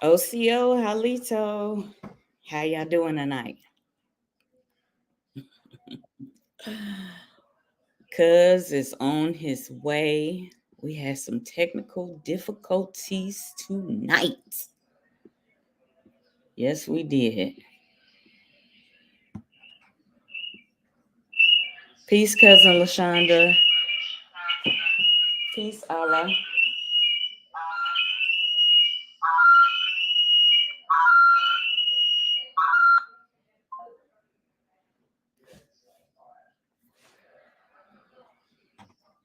OCO, Halito, how y'all doing tonight? Cuz is on his way. We had some technical difficulties tonight. Yes, we did. Peace, cousin LaShonda. Peace, Allah.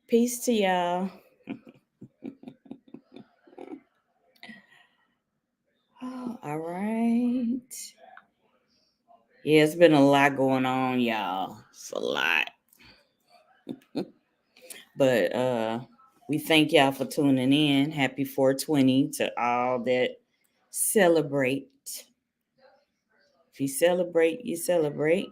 Peace to y'all. Oh, all right. Yeah, it's been a lot going on, y'all. It's a lot. But we thank y'all for tuning in. Happy 420 to all that celebrate. If you celebrate, you celebrate.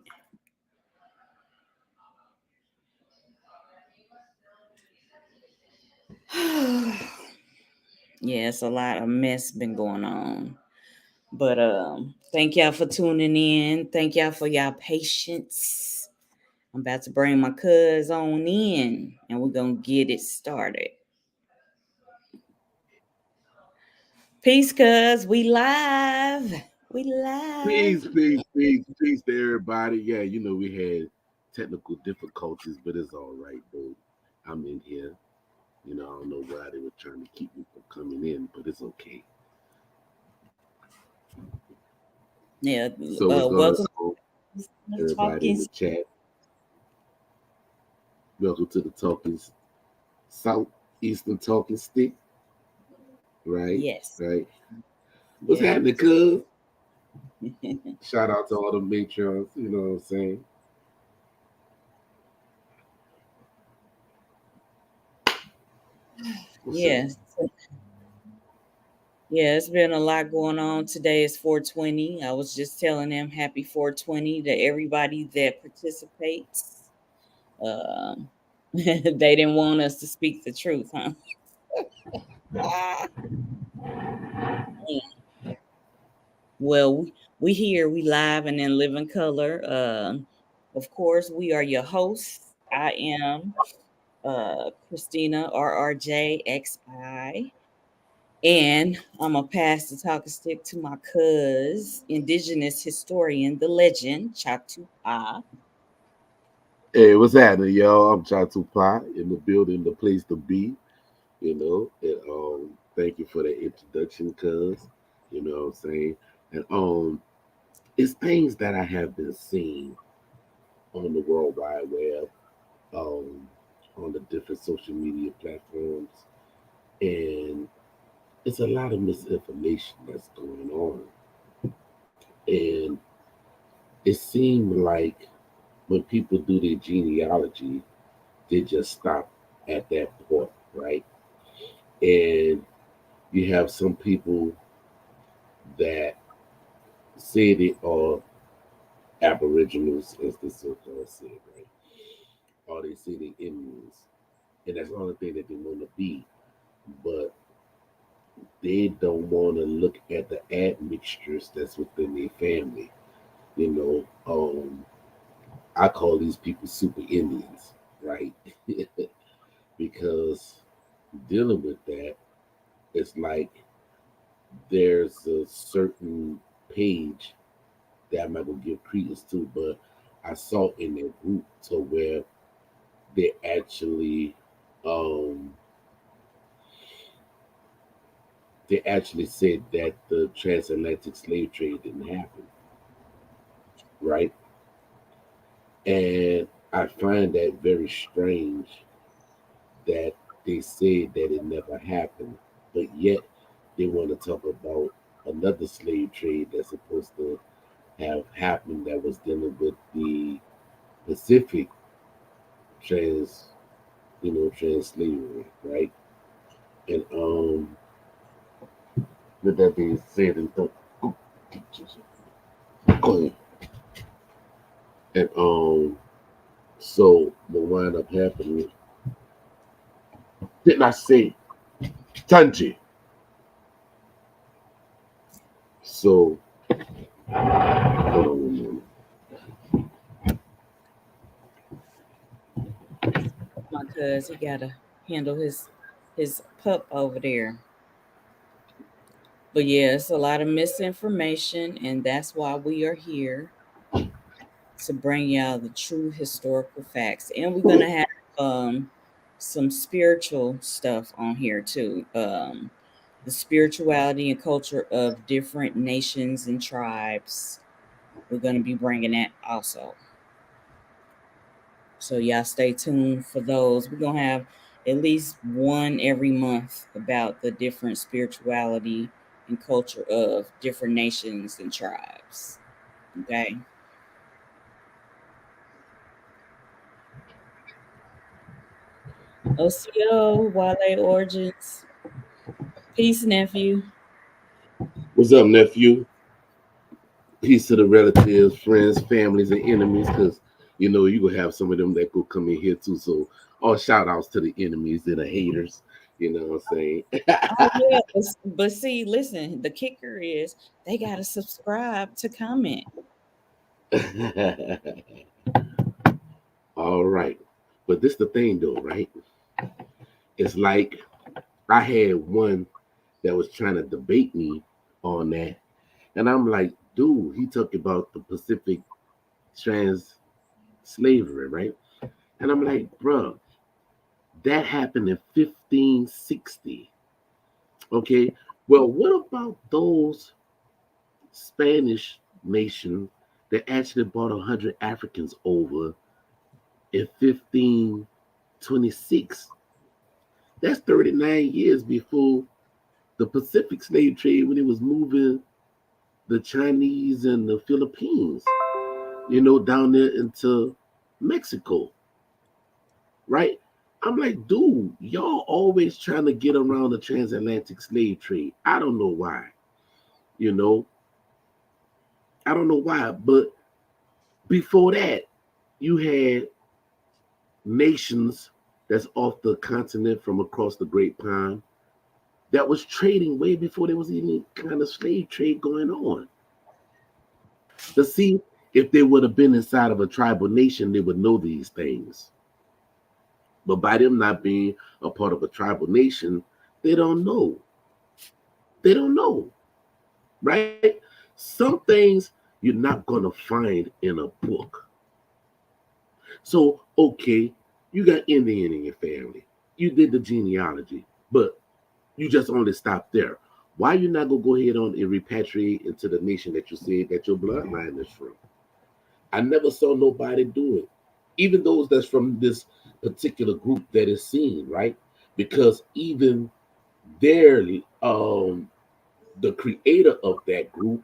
Yeah, it's a lot of mess been going on. But thank y'all for tuning in. Thank y'all for y'all patience. I'm about to bring my cuz on in and we're gonna get it started. Peace, cuz. We live. We live. Peace to everybody. Yeah, we had technical difficulties, but it's all right, though. I'm in here. I don't know why they were trying to keep me from coming in, but it's okay. Yeah. So we're gonna Welcome go to everybody in the chat. Welcome to the Southeastern Talking Stick. Right? Yes. Right. What's happening, cuz? Shout out to all the matrons, you know what I'm saying? Yes. Yeah, it's been a lot going on. Today is 420. I was just telling them happy 420 to everybody that participates. They didn't want us to speak the truth, huh? Well, we here, we live and in living color. Of course, we are your hosts. I am Christina, RRJXi. And I'm going to pass the talking stick to my cuz, Indigenous historian, the legend, ChitoPa. Hey, what's happening, y'all? I'm ChitoPa in the building, the place to be, And thank you for the introduction, cuz. You know what I'm saying? And it's things that I have been seeing on the World Wide Web, um, on the different social media platforms, and it's a lot of misinformation that's going on. And it seemed like when people do their genealogy, they just stop at that point, right? And you have some people that say they are aboriginals, as the so-called say, right? Or they say they're Indians, and that's the only thing that they want to be. But they don't want to look at the admixtures that's within their family. You know, I call these people super Indians, right? Because dealing with that, it's like there's a certain page that I'm not gonna give credence to, but I saw in their group to where they actually um they actually said that the transatlantic slave trade didn't happen, right? And I find that very strange that they said that it never happened, but yet they want to talk about another slave trade that's supposed to have happened that was dealing with the Pacific trans, trans slavery, right? And with that being said, and go ahead. And so what wind up happening? Didn't I say Tanji? So, hold on one minute. My cuz he gotta handle his pup over there. But yeah, it's a lot of misinformation, and that's why we are here to bring y'all the true historical facts. And we're gonna have some spiritual stuff on here too. The spirituality and culture of different nations and tribes. We're gonna be bringing that also. So y'all stay tuned for those. We're gonna have at least one every month about the different spirituality and culture of different nations and tribes. Okay. OCO, Wale Origins. Peace, nephew. What's up, nephew? Peace to the relatives, friends, families, and enemies, because you gonna have some of them that could come in here too. So all shout outs to the enemies and the haters. You know what I'm saying? Oh yeah, but see, listen, the kicker is they gotta subscribe to comment. All right. But this the thing though, right? It's like I had one that was trying to debate me on that. And I'm like, dude, he talked about the Pacific trans slavery, right? And I'm like, bro, that happened in 1560. Okay. Well, what about those Spanish nations that actually brought 100 Africans over in 1526? That's 39 years before the Pacific slave trade when it was moving the Chinese and the Philippines, down there into Mexico, right? I'm like, dude, y'all always trying to get around the transatlantic slave trade. I don't know why, you know. I don't know why, but before that, you had nations that's off the continent from across the Great Pond that was trading way before there was any kind of slave trade going on. To see if they would have been inside of a tribal nation, they would know these things. But by them not being a part of a tribal nation, they don't know. They don't know, right? Some things you're not going to find in a book. So, okay, you got Indian in your family. You did the genealogy, but you just only stopped there. Why you not going to go ahead on and repatriate into the nation that you said that your bloodline is from? I never saw nobody do it. Even those that's from this particular group that is seen, right? Because even their the creator of that group,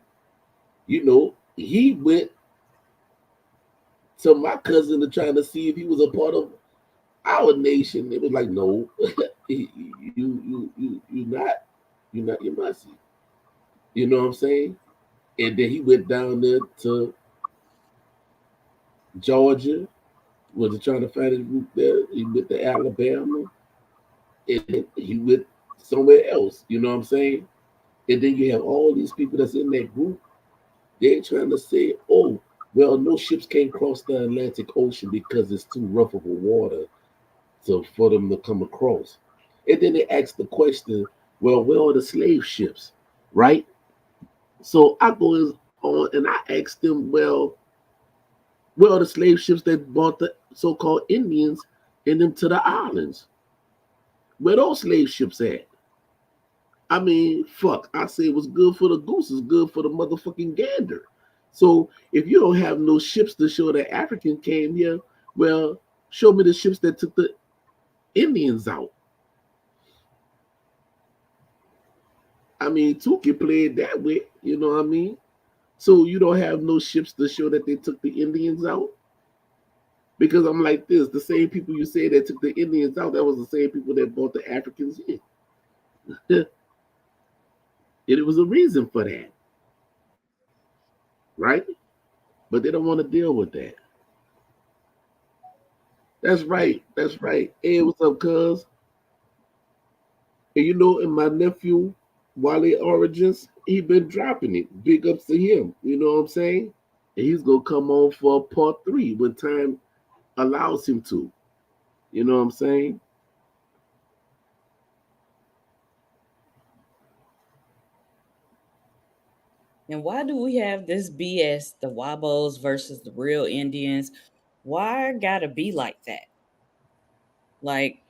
he went to my cousin to try to see if he was a part of our nation. It was like, no, you're not Yvmvse. You know what I'm saying? And then he went down there to Georgia, was he trying to find his root there? He went to Alabama, and he went somewhere else. You know what I'm saying? And then you have all these people that's in that group. They're trying to say, oh, well, no ships can't cross the Atlantic Ocean because it's too rough of a water for them to come across. And then they ask the question, well, where are the slave ships, right? So I go on and I ask them, well, where are the slave ships that brought the so-called Indians in them to the islands? Where those slave ships at? I mean, fuck. I say what's good for the goose is good for the motherfucking gander. So if you don't have no ships to show that African came here, well, show me the ships that took the Indians out. I mean, Tuki played that way, you know what I mean? So you don't have no ships to show that they took the Indians out? Because I'm like this, the same people you say that took the Indians out, that was the same people that brought the Africans in. And it was a reason for that, right? But they don't want to deal with that. That's right. That's right. Hey, what's up, cuz? And and my nephew, Wale Origins. he been dropping it. Big ups to him. You know what I'm saying? And he's gonna come on for part 3 when time allows him to. You know what I'm saying? And why do we have this BS, the Wabos versus the real Indians? Why gotta be like that? Like,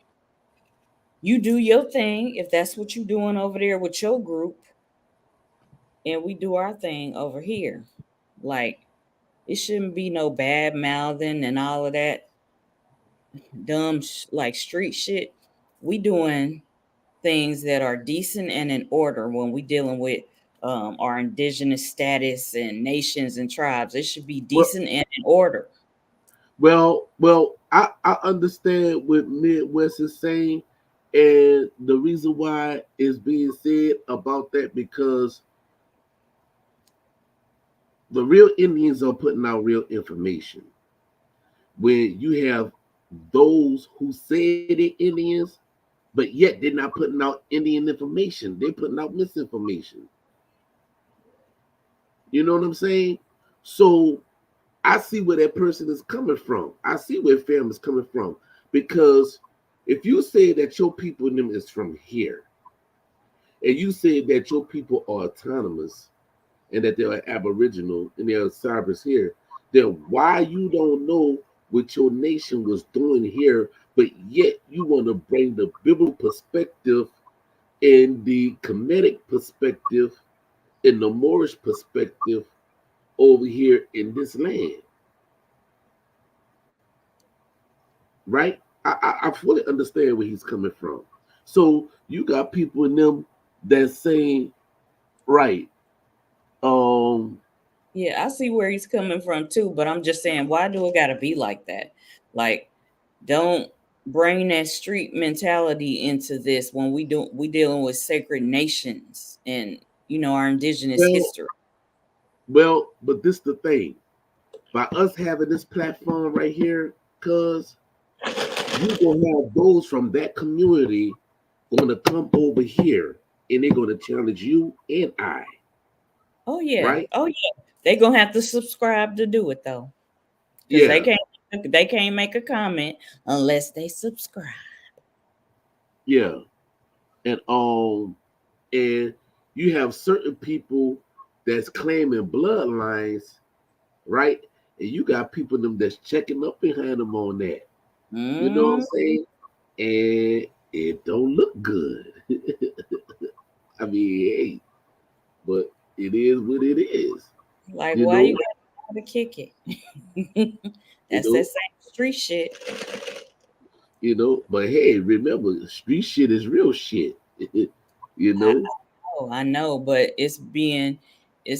you do your thing if that's what you're doing over there with your group, and we do our thing over here. Like, it shouldn't be no bad mouthing and all of that dumb like street shit. We doing things that are decent and in order when we dealing with our indigenous status and nations and tribes. It should be Well, decent and in order. I understand what Midwest is saying, and the reason why is being said about that because the real Indians are putting out real information. When you have those who say they're Indians, but yet they're not putting out Indian information, they're putting out misinformation. You know what I'm saying? So I see where that person is coming from. I see where fam is coming from. Because if you say that your people them is from here, and you say that your people are autonomous and that they're aboriginal and they're cybers here, then why you don't know what your nation was doing here, but yet you want to bring the biblical perspective and the Kemetic perspective and the Moorish perspective over here in this land, right? I fully understand where he's coming from. So you got people in them that's saying, right, um, Yeah, I see where he's coming from too, but I'm just saying, why do it got to be like that? Like, don't bring that street mentality into this when we dealing with sacred nations and our indigenous well, history. but this the thing. By us having this platform right here, cuz you gonna have those from that community gonna come over here and they're gonna challenge you and I, Oh yeah, right? oh yeah. They gonna have to subscribe to do it though, because Yeah, they can't make a comment unless they subscribe. yeah. And you have certain people that's claiming bloodlines, right? And you got people them that's checking up behind them on that. You know what I'm Mm, saying? And it don't look good. I mean, hey, but it is what it is. like, You why you know, gotta kick it? you That's that know, same street shit. But hey, remember, street shit is real shit. you know, I know, but it's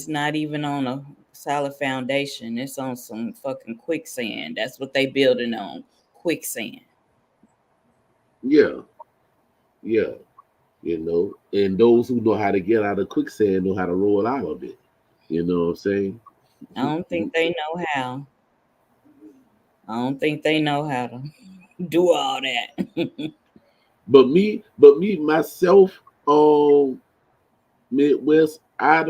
not even on a solid foundation. It's on some fucking quicksand. That's what they building on. Quicksand. yeah, yeah, and those who know how to get out of quicksand know how to roll out of it. You know what I'm saying? I don't think they know how. I don't think they know how to do all that. But me myself, Midwest, I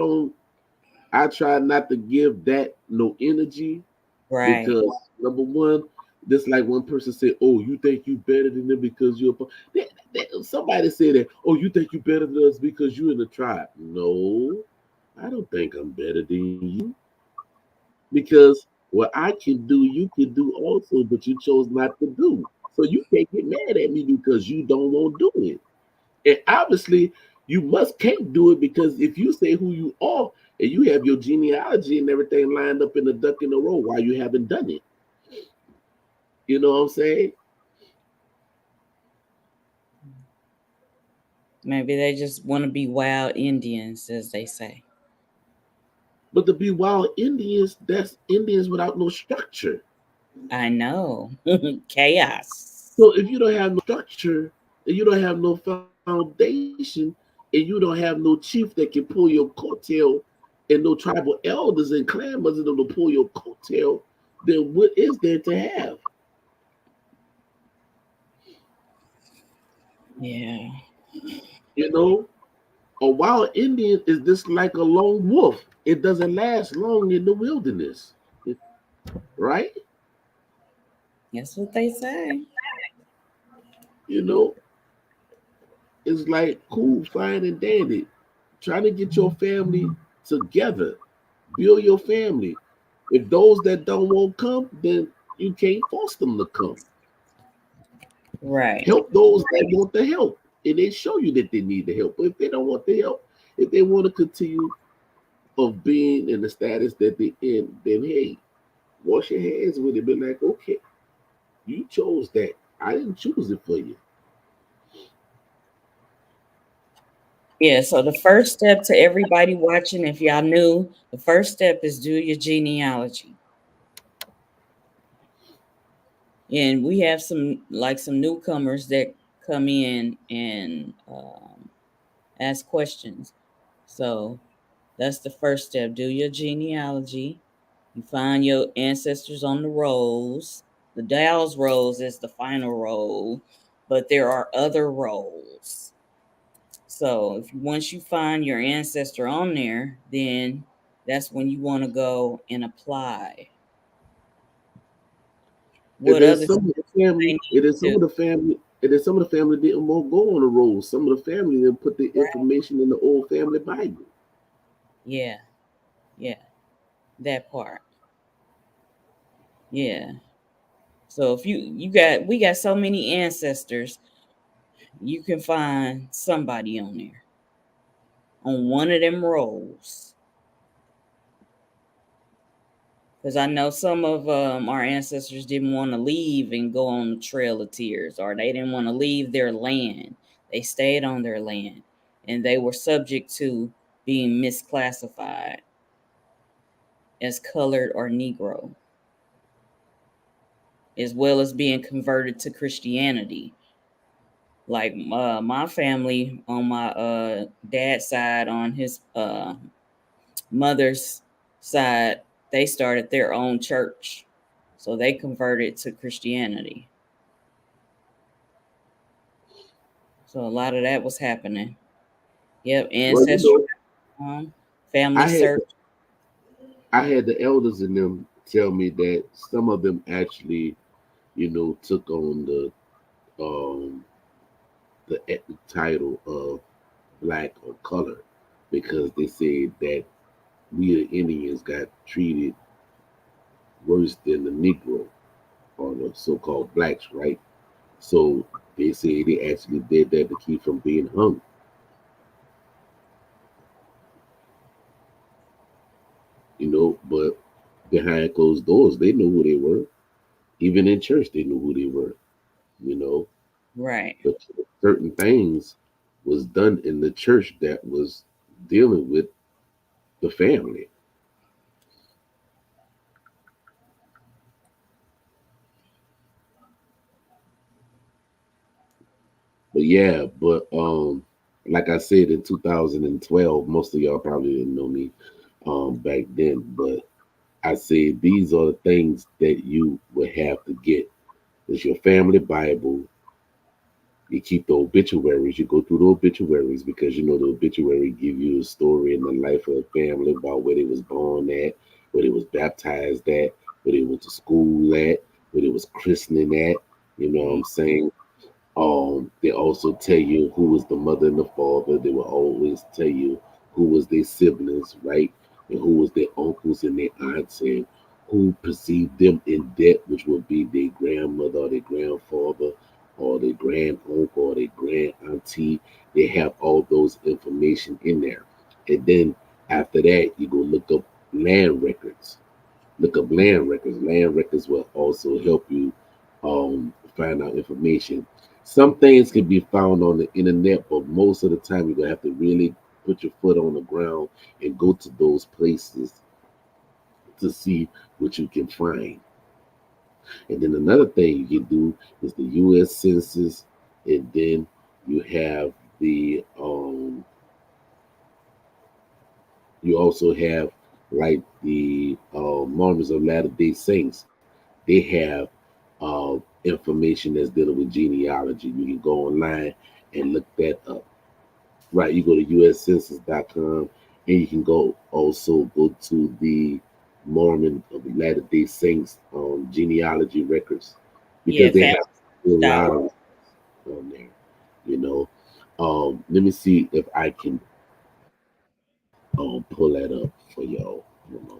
try not to give that no energy Right. because number one, just like one person said, "Oh, you think you better than them because you're." Somebody said that. "Oh, you think you better than us because you're in the tribe." No, I don't think I'm better than you because what I can do, you can do also, but you chose not to do. So you can't get mad at me because you don't want to do it. And obviously, you must can't do it because if you say who you are and you have your genealogy and everything lined up in a duck in a row, why you haven't done it? You know what I'm saying? Maybe they just want to be wild Indians, as they say. But to be wild Indians, that's Indians without no structure. I know. Chaos. So if you don't have no structure and you don't have no foundation and you don't have no chief that can pull your coattail and no tribal elders and clan members to pull your coattail, then what is there to have? Yeah. You know? A wild Indian is just like a lone wolf. It doesn't last long in the wilderness, right? That's what they say. You know, it's like cool, fine, and dandy. Trying to get your family together, build your family. If those that don't want to come, then you can't force them to come. Right. Help those that want the help, and they show you that they need the help. But if they don't want the help, if they want to continue of being in the status that they're in, then hey, wash your hands with it. Be like, okay, you chose that. I didn't choose it for you. Yeah, so the first step to everybody watching, if y'all knew, the first step is do your genealogy. And we have some newcomers that come in and ask questions. So that's the first step. Do your genealogy. You find your ancestors on the rolls. The Dow's rolls is the final roll, but there are other rolls. So if once you find your ancestor on there, then that's when you want to go and apply. And What then other some steps of the family, they and need then to some do? of the family, and then some of the family didn't want to go on the roll. Some of the family then put the Right. information in the old family Bible. Yeah, yeah, that part. Yeah. So if we got so many ancestors, you can find somebody on there on one of them rolls. Because I know some of our ancestors didn't want to leave and go on the Trail of Tears, or they didn't want to leave their land. They stayed on their land, and they were subject to being misclassified as colored or Negro, as well as being converted to Christianity. Like my family on my dad's side, on his mother's side, they started their own church, so they converted to Christianity. So a lot of that was happening. Yep, Well, ancestral, family I had search. I had the elders in them tell me that some of them actually, took on um the ethnic title of black or color because they said that we the Indians got treated worse than the Negro or the so-called blacks, right? So they say they actually did that to keep from being hung, but behind closed doors, they knew who they were. Even in church, they knew who they were, you know. Right. But certain things was done in the church that was dealing with the family. But yeah, like I said in 2012, most of y'all probably didn't know me back then, but I said these are the things that you would have to get. It's your family Bible. You keep the obituaries. You go through the obituaries because the obituary give you a story in the life of a family about where they was born at, where they was baptized at, where they went to school at, where they was christening at. You know what I'm saying? They also tell you who was the mother and the father. They will always tell you who was their siblings, right? And who was their uncles and their aunts and who perceived them in debt, which would be their grandmother or their grandfather or their grand uncle or their grand auntie. They have all those information in there. And then after that, you go look up land records. Look up land records. Land records will also help you find out information. Some things can be found on the internet, but most of the time you're gonna have to really put your foot on the ground and go to those places to see what you can find. And then another thing you can do is the U.S. Census, and then you have you also have like the Mormons of Latter Day Saints. They have information that's dealing with genealogy. You can go online and look that up. Right, you go to uscensus.com, and you can go to the Mormon of the Latter Day Saints genealogy records, Yeah, because they have a lot family.org. of on there. You know, let me see if I can pull that up for y'all. Hold on,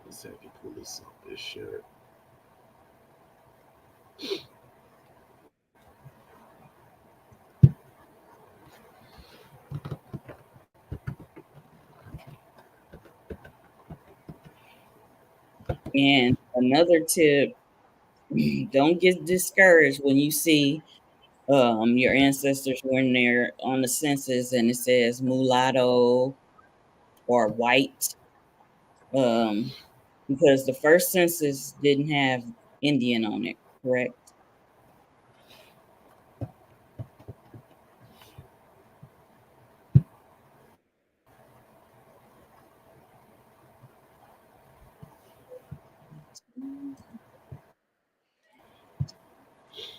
let's see if I can pull this up. This shirt. And another tip, don't get discouraged when you see your ancestors when they're on the census and it says mulatto or white. Um, because the first census didn't have Indian on it, correct?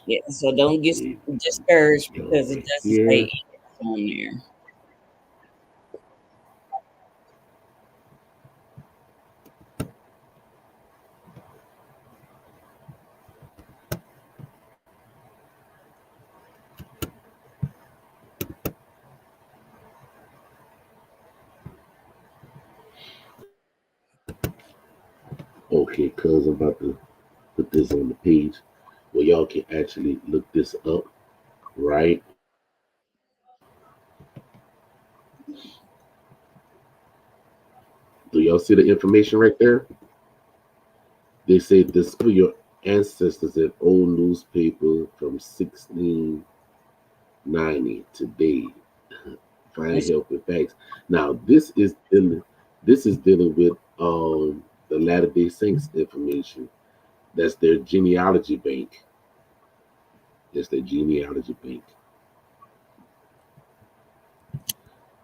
Yeah, so don't get Okay, discouraged y'all because it right doesn't say here. Indians on there. Okay, cuz I'm about to put this on the page where y'all can actually look this up. Right. Do y'all see the information right there? They say discover your ancestors in old newspaper from 1690 today. Find That's, help with facts. Now this is dealing with the Latter Day Saints information. That's their genealogy bank. That's their genealogy bank.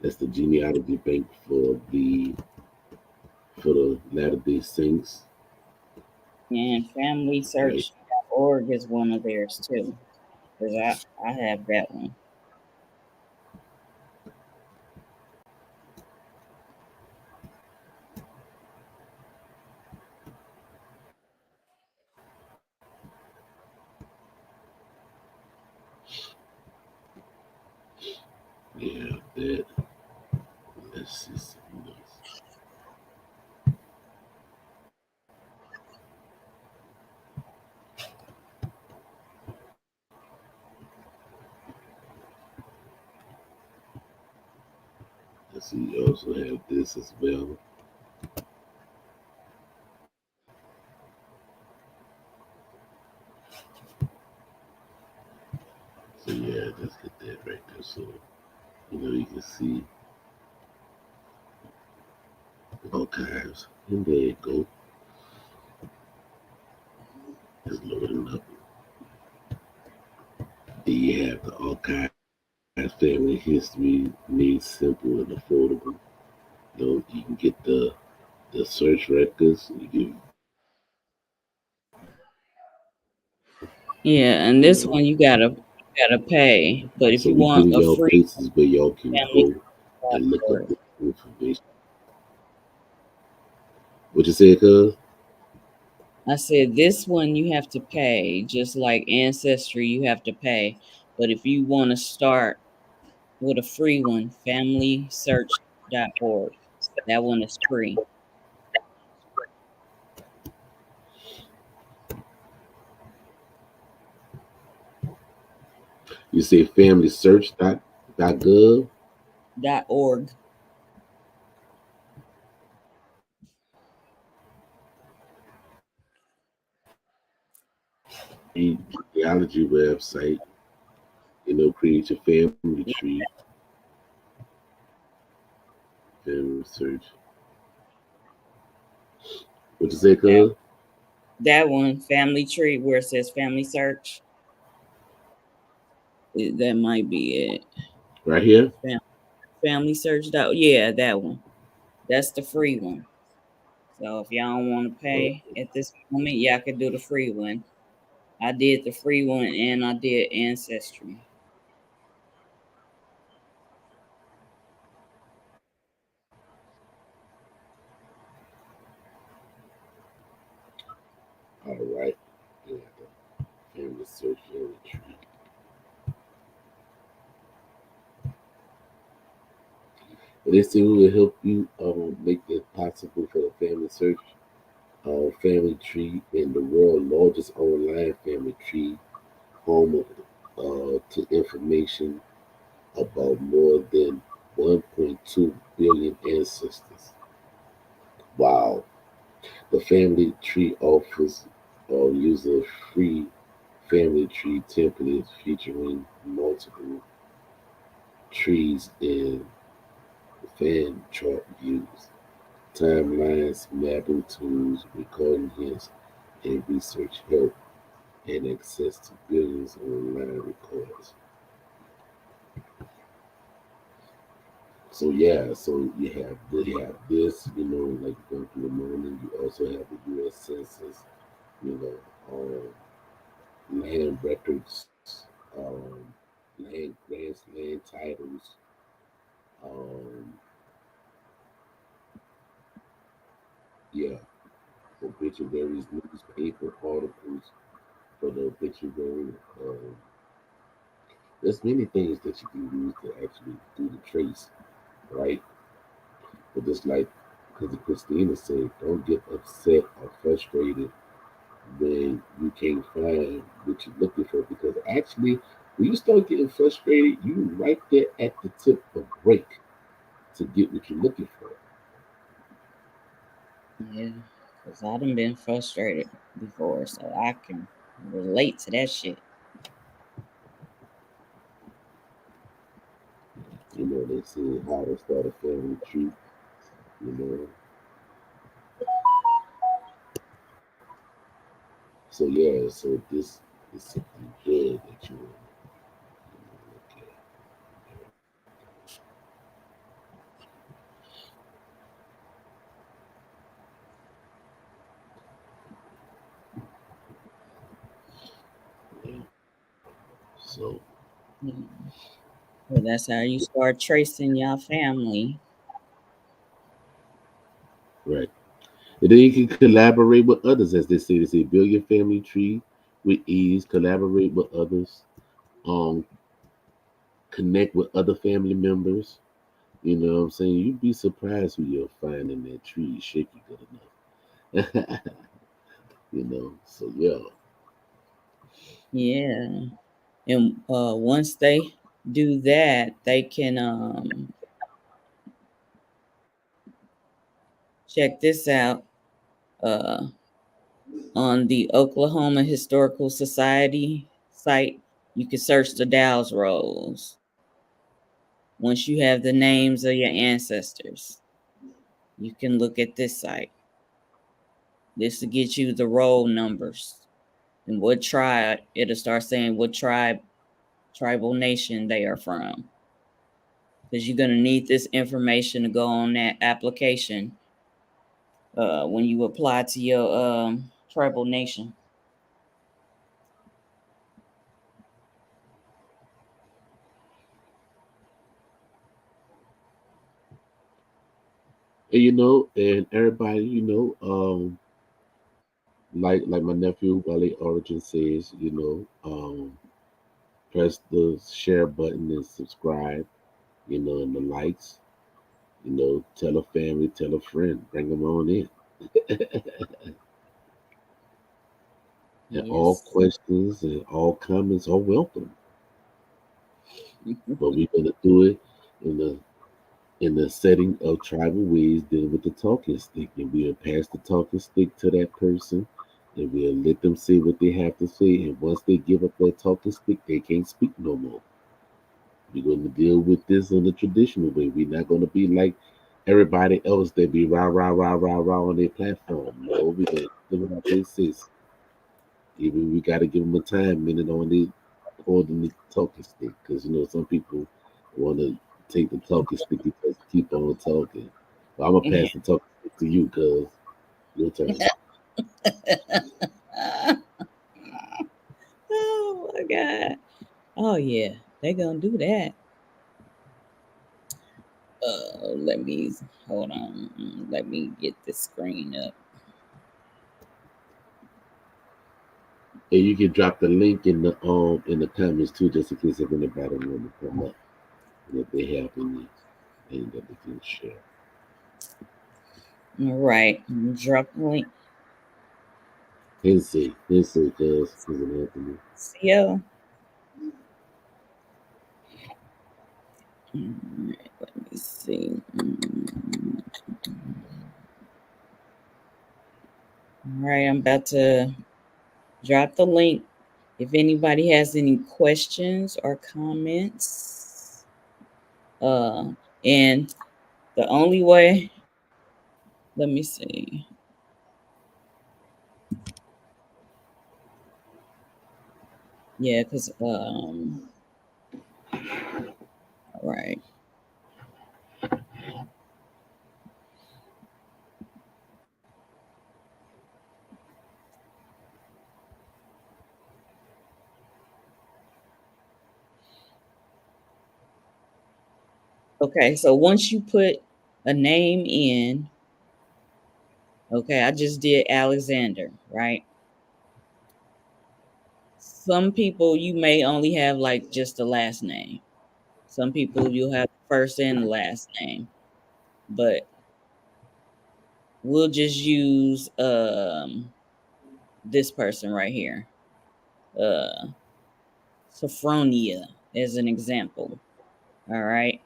That's the genealogy bank for the Latter Day Saints. and Right. familysearch.org is one of theirs too. Because I have that one. Yeah, that. Let's see something else. Let's see. You also have this as well. So yeah, just get that right there. So you can see archives. And there you go. Just loading up. Then you have the archive family history made simple and affordable. You can get the search records. You can, Yeah, and you this know. one you gotta pay. But if So you we want giving a y'all free places where y'all can go and look up family.org. the information. What you said, cuz? I said this one you have to pay, just like Ancestry you have to pay. But if you want to start with a free one, familysearch.org. That one is free. You say familysearch.gov. .org. The genealogy website. Create your family tree, family search. What you say, That cuz? that one, Family Tree, where it says Family Search. That might be it. Right here? Family Search. Yeah, that one. That's the free one. So if y'all don't want to Oh, pay at this moment, y'all could do the free one. I did the free one and I did Ancestry. They say we will help you make it possible for the family search family tree in the world largest online family tree, home to information about more than 1.2 billion ancestors. Wow. The family tree offers user free family tree templates featuring multiple trees and fan chart views, timelines, mapping tools, recording hints, and research help, and access to billions of online records. So yeah, so you have this, like going through the morning. You also have the U.S. Census, you know, land records, land grants, land titles, um, yeah, obituaries, newspaper articles for the obituary. There's many things that you can use to actually do the trace, right? But just like because Christina said, don't get upset or frustrated when you can't find what you're looking for. Because actually, when you start getting frustrated, you right there at the tip of break to get what you're looking for. Yeah, because I done been frustrated before, so I can relate to that shit. They say how to start a family tree. You know, so yeah, so this is something good that you want to look at. Yeah. So Yeah. So that's how you start tracing your family. right. And then you can collaborate with others, as they say. They say build your family tree with ease, collaborate with others, um, connect with other family members. You know what I'm saying? You'd be surprised who you'll find in that tree shaky good enough. So yeah. Yeah. And once they do that, they can check this out. Uh, on the Oklahoma Historical Society site, you can search the Dow's rolls. Once you have the names of your ancestors, you can look at this site. This will get you the roll numbers and what tribe. It'll start saying what tribal nation they are from. Because you're gonna need this information to go on that application when you apply to your tribal nation. And everybody, like my nephew Wale Origin says, press the share button and subscribe, and the likes, tell a family, tell a friend, bring them on in. And all Yes. questions and all comments are welcome. But we're gonna do it in the setting of tribal ways, then with the talking stick, and we'll pass the talking stick to that person, and we'll let them say what they have to say. And once they give up that talking stick, they can't speak no more. We're going to deal with this on the traditional way. We're not going to be like everybody else that be rah rah rah rah rah on their platform. No, we're going to give them what they say. Even we got to give them a time minute on the holding the talking stick, because some people want to take the talking stick and just keep on talking. But I'm gonna pass the talking stick to you, cause your turn. Oh my god. Oh yeah, they gonna do that. Let me hold on. Let me get the screen up. And you can drop the link in the comments too, just in case if anybody want to come up and if they have any. and that they can share. All right. Drop the link. Let's see, cuz, cousin Anthony. See ya. All right, let me see. All right, I'm about to drop the link. If anybody has any questions or comments, and the only way, let me see. Yeah, because all right. Okay, so once you put a name in, okay, I just did Alexander, right? Some people you may only have like just the last name. Some people you'll have the first and the last name. But we'll just use this person right here. Uh Sophronia as an example. All right.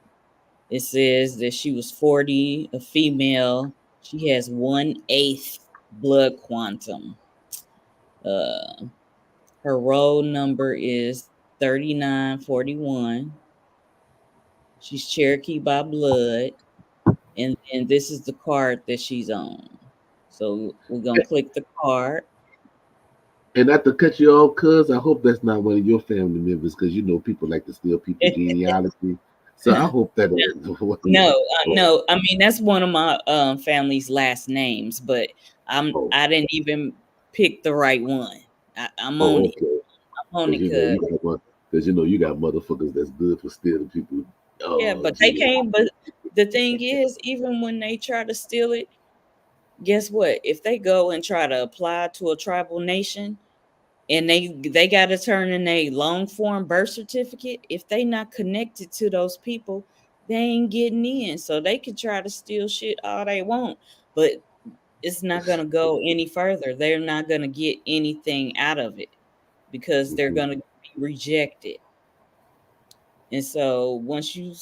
It says that she was 40, a female. She has 1/8 blood quantum. Uh Her roll number is 3941. She's Cherokee by blood. And this is the card that she's on. So we're gonna click the card. And not to cut you off, cuz, I hope that's not one of your family members, because you know people like to steal people genealogy. So I hope that No, oh, no. I mean that's one of my family's last names, but oh, I didn't even pick the right one. I'm on oh, it. okay. I'm on Because it, you know cuz you got one. Because you know you got motherfuckers that's good for stealing people. yeah, but they Genealogy. can't. But the thing is, even when they try to steal it, guess what? If they go and try to apply to a tribal nation, and they got to turn in a long form birth certificate, if they not connected to those people, they ain't getting in. So they can try to steal shit all they want, but it's not going to go any further. They're not going to get anything out of it because they're Mhm. going to be rejected. And so once you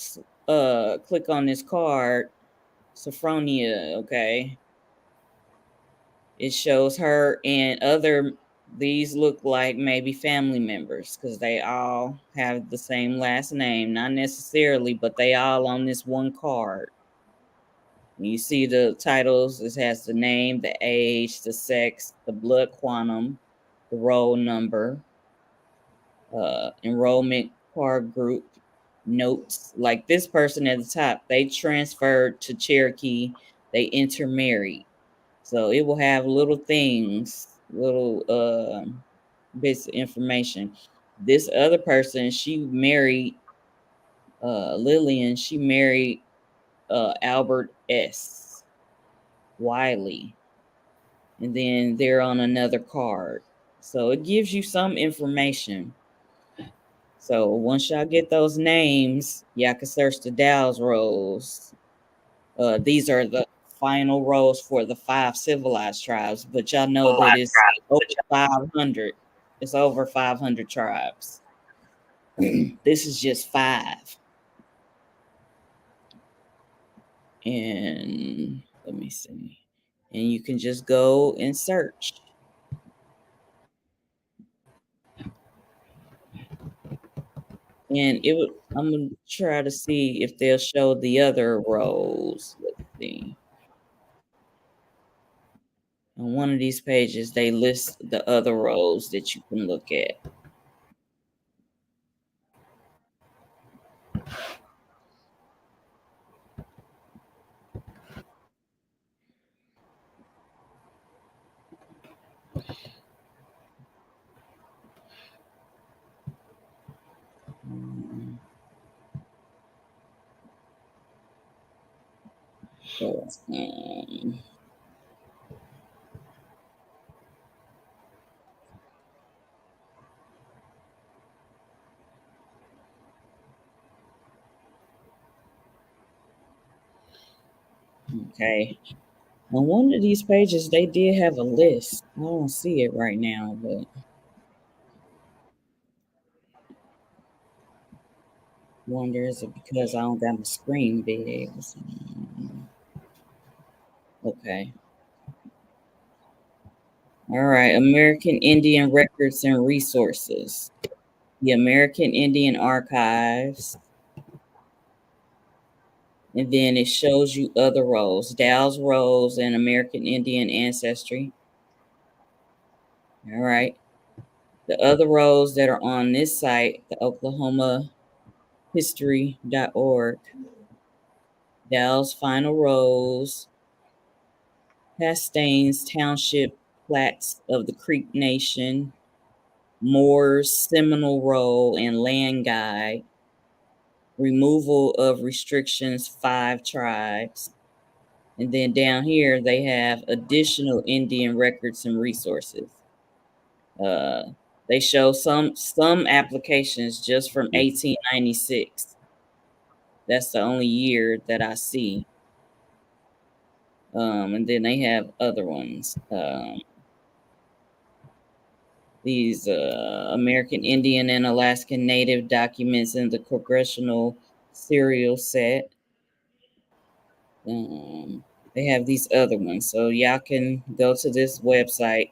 click on this card, Sophronia, okay, it shows her and other, these look like maybe family members because they all have the same last name, not necessarily, but they all on this one card. And you see the titles, it has the name, the age, the sex, the blood quantum, the roll number, enrollment card group, notes. Like this person at the top, they transferred to Cherokee, they intermarried. So it will have little things, little bits of information. This other person, she married Lillian, she married Albert S. Wiley. And then they're on another card. So it gives you some information. So once y'all get those names, y'all can search the Dow's rolls. These are the final roles for the 5 civilized tribes, but y'all know that it's over 500. It's over 500 tribes. This is just 5. And let me see. And you can just go and search. And I'm gonna try to see if they'll show the other roles. Let's see. On one of these pages, they list the other roles that you can look at. Um, so, Okay. On one of these pages, they did have a list. I don't see it right now, but wonder is it because I don't got my screen big or something? Okay. All right. American Indian Records and Resources. The American Indian Archives. And then it shows you other roles. Dow's roles and American Indian Ancestry. All right. The other roles that are on this site, the OklahomaHistory.org. Dow's Final Roles, Pastain's Township Plats of the Creek Nation, Moore's Seminole Role and Land Guide, Removal of Restrictions, 5 Tribes. And then down here, they have additional Indian records and resources. They show some applications just from 1896. That's the only year that I see. And then they have other ones. These American Indian and Alaskan Native documents in the Congressional Serial Set. They have these other ones. So y'all can go to this website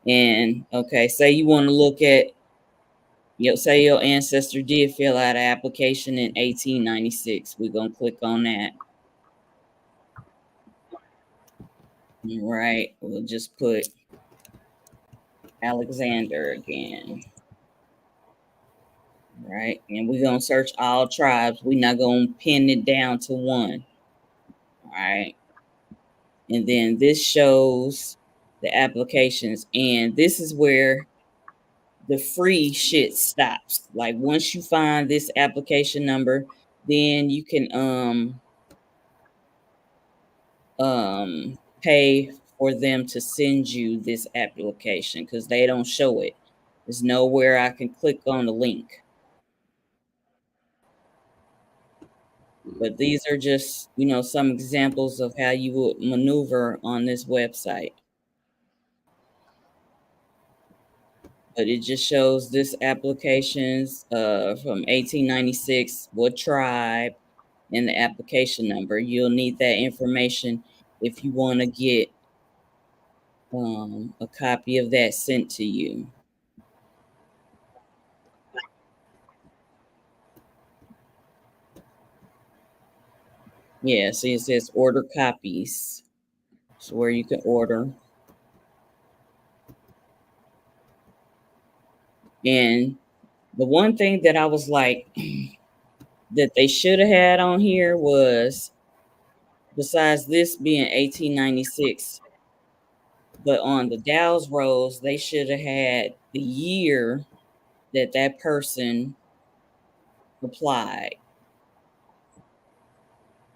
and, okay, say you want to look at, say your ancestor did fill out an application in 1896. We're going to click on that. All right. We'll just put Alexander again. Right. And we're going to search all tribes. We're not going to pin it down to one. All right. And then this shows the applications. And this is where the free shit stops. Like once you find this application number, then you can pay for them to send you this application because they don't show it. There's nowhere I can click on the link. But these are just, some examples of how you would maneuver on this website. But it just shows this applications from 1896, what tribe, and the application number. You'll need that information if you want to get a copy of that sent to you. Yeah, see, it says order copies. So where you can order. And the one thing that I was like, that they should have had on here was, besides this being 1896, but on the Dow's rolls, they should have had the year that that person applied.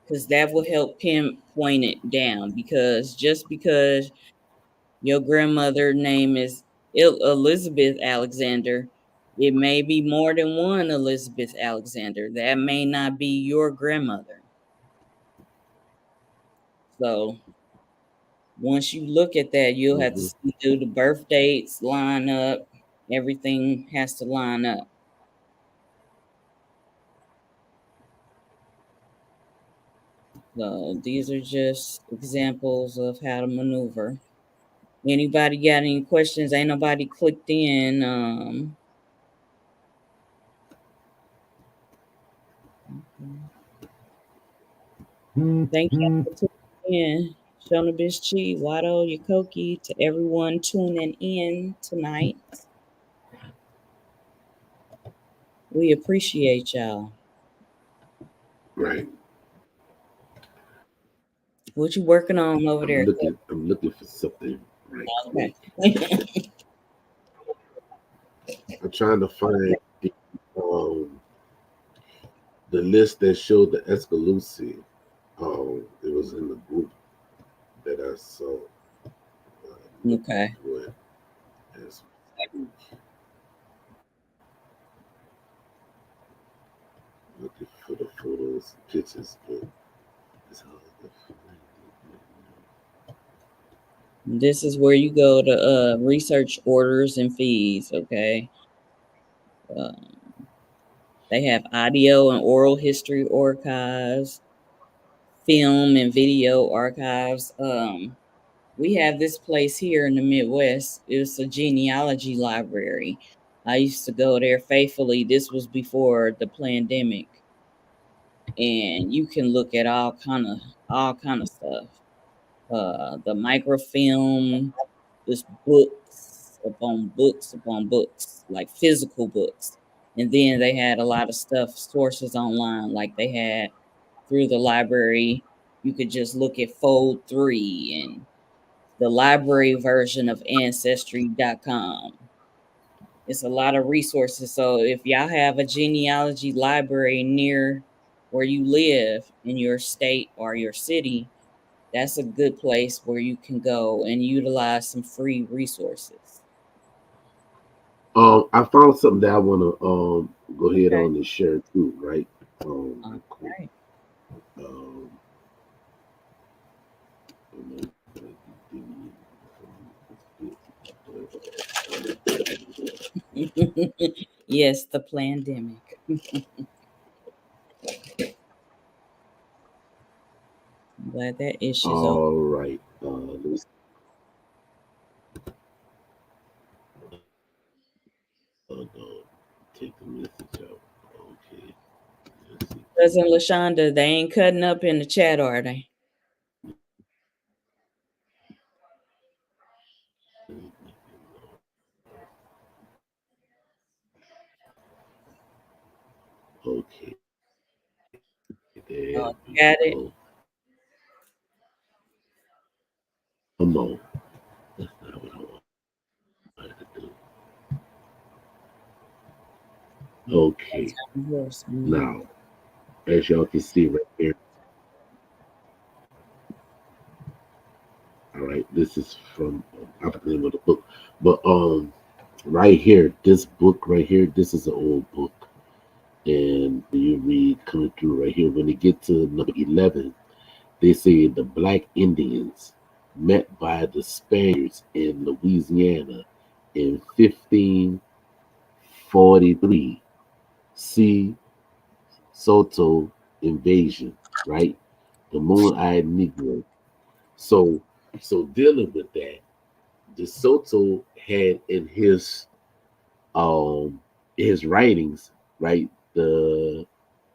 Because that will help pinpoint it down. Because just because your grandmother name is Elizabeth Alexander, it may be more than one Elizabeth Alexander. That may not be your grandmother. So once you look at that, you'll have to do the birth dates line up. Everything has to line up. So these are just examples of how to maneuver. Anybody got any questions? Ain't nobody clicked in. Thank you for tuning in. Shonabis Chi, Wado, Yakoki, to everyone tuning in tonight. We appreciate y'all. Right. What you working on over there? I'm looking for something right Okay. quick. I'm trying to find the list that showed the Escaluse. It was in the group that I saw. Okay. Looking for the photos, pictures, but it's hard to find. This is where you go to research orders and fees. Okay. Um, they have audio and oral history archives, film and video archives. We have this place here in the Midwest. It's a genealogy library. I used to go there faithfully. This was before the pandemic, and you can look at all kind of stuff. The microfilm, just books, like physical books. And then they had a lot of stuff, sources online, like they had through the library. You could just look at Fold 3 and the library version of Ancestry.com. It's a lot of resources. So if y'all have a genealogy library near where you live in your state or your city, that's a good place where you can go and utilize some free resources. I found something that I want to go ahead Okay. on and share too, right? All Real quick. right. Um, Yes, the pandemic. I'm glad that issue's over. all right. Let's no, take the message out. Okay. Let's see. Cousin Lashonda, they ain't cutting up in the chat, are they? Okay. There Oh, we you got it? go. Come on. That's not what I wanted to do. Okay. Now, as y'all can see right here, all right, this is from I forgot the name of the book, but right here, this book right here, this is an old book, and you read coming through right here when they get to number 11, they say the Black Indians met by the Spaniards in Louisiana in 1543. See Soto invasion, right? The moon-eyed Negro. So, so dealing with that, De Soto had in his writings, right, the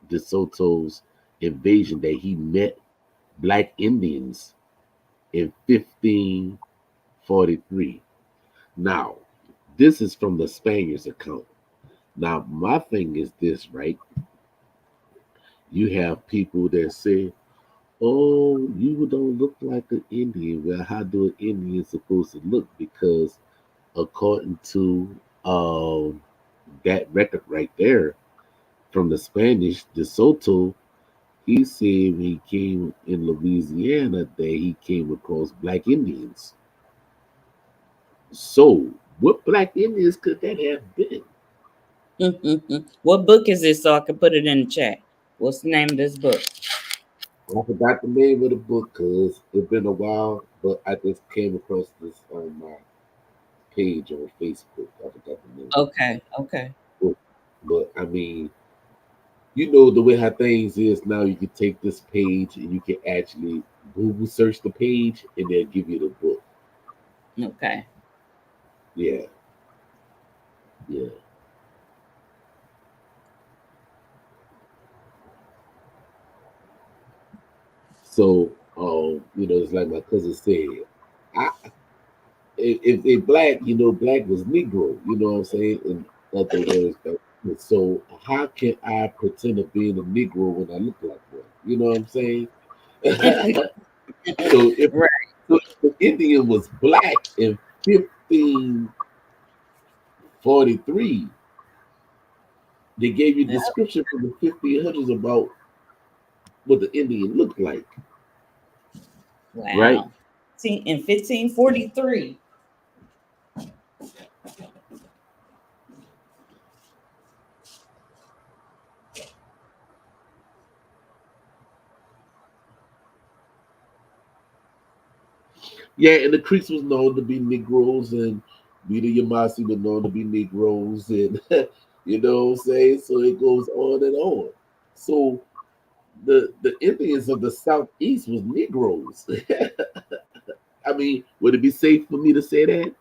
De Soto's invasion that he met black Indians in 1543. Now, this is from the Spaniards' account. Now, my thing is this, right? You have people that say, "Oh, you don't look like an Indian." Well, how do an Indian supposed to look? Because according to that record right there from the Spanish, De Soto, he said when he came in Louisiana that he came across black Indians. So, what black Indians could that have been? What book is this so I can put it in the chat? What's the name of this book? I forgot the name of the book because it's been a while, but I just came across this on my page on Facebook. I forgot the name of Okay, okay. the book. But I mean, you know the way how things is now, you can take this page and you can actually Google search the page and they'll give you the book. Okay. Yeah, yeah. So, it's like my cousin said, I if they black, black was Negro, you know what I'm saying? In other words, so how can I pretend to being a Negro when I look like one? You know what I'm saying? so if Right. so if the Indian was black in 1543, they gave you description from the 1500s about what the Indian looked like, right? Wow. See, in 1543. Yeah, and the Creeks was known to be Negroes, and we the Yamasi were known to be Negroes, and you know what I'm saying. So it goes on and on. So the Indians of the Southeast was Negroes. I mean, would it be safe for me to say that?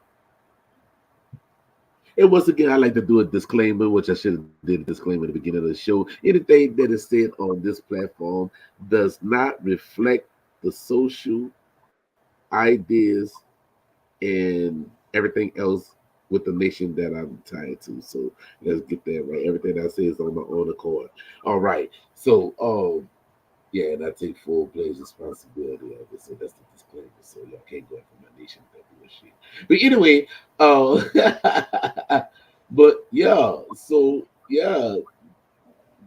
And once again, I like to do a disclaimer, which I should have did a disclaimer at the beginning of the show. Anything that is said on this platform does not reflect the social ideas and everything else with the nation that I'm tied to. So let's get that right. Everything I say is on my own accord. All right. So yeah, and I take full pledge responsibility of it. So that's the disclaimer. So y'all can't go after my nation with that bullshit. But anyway, but yeah, so yeah,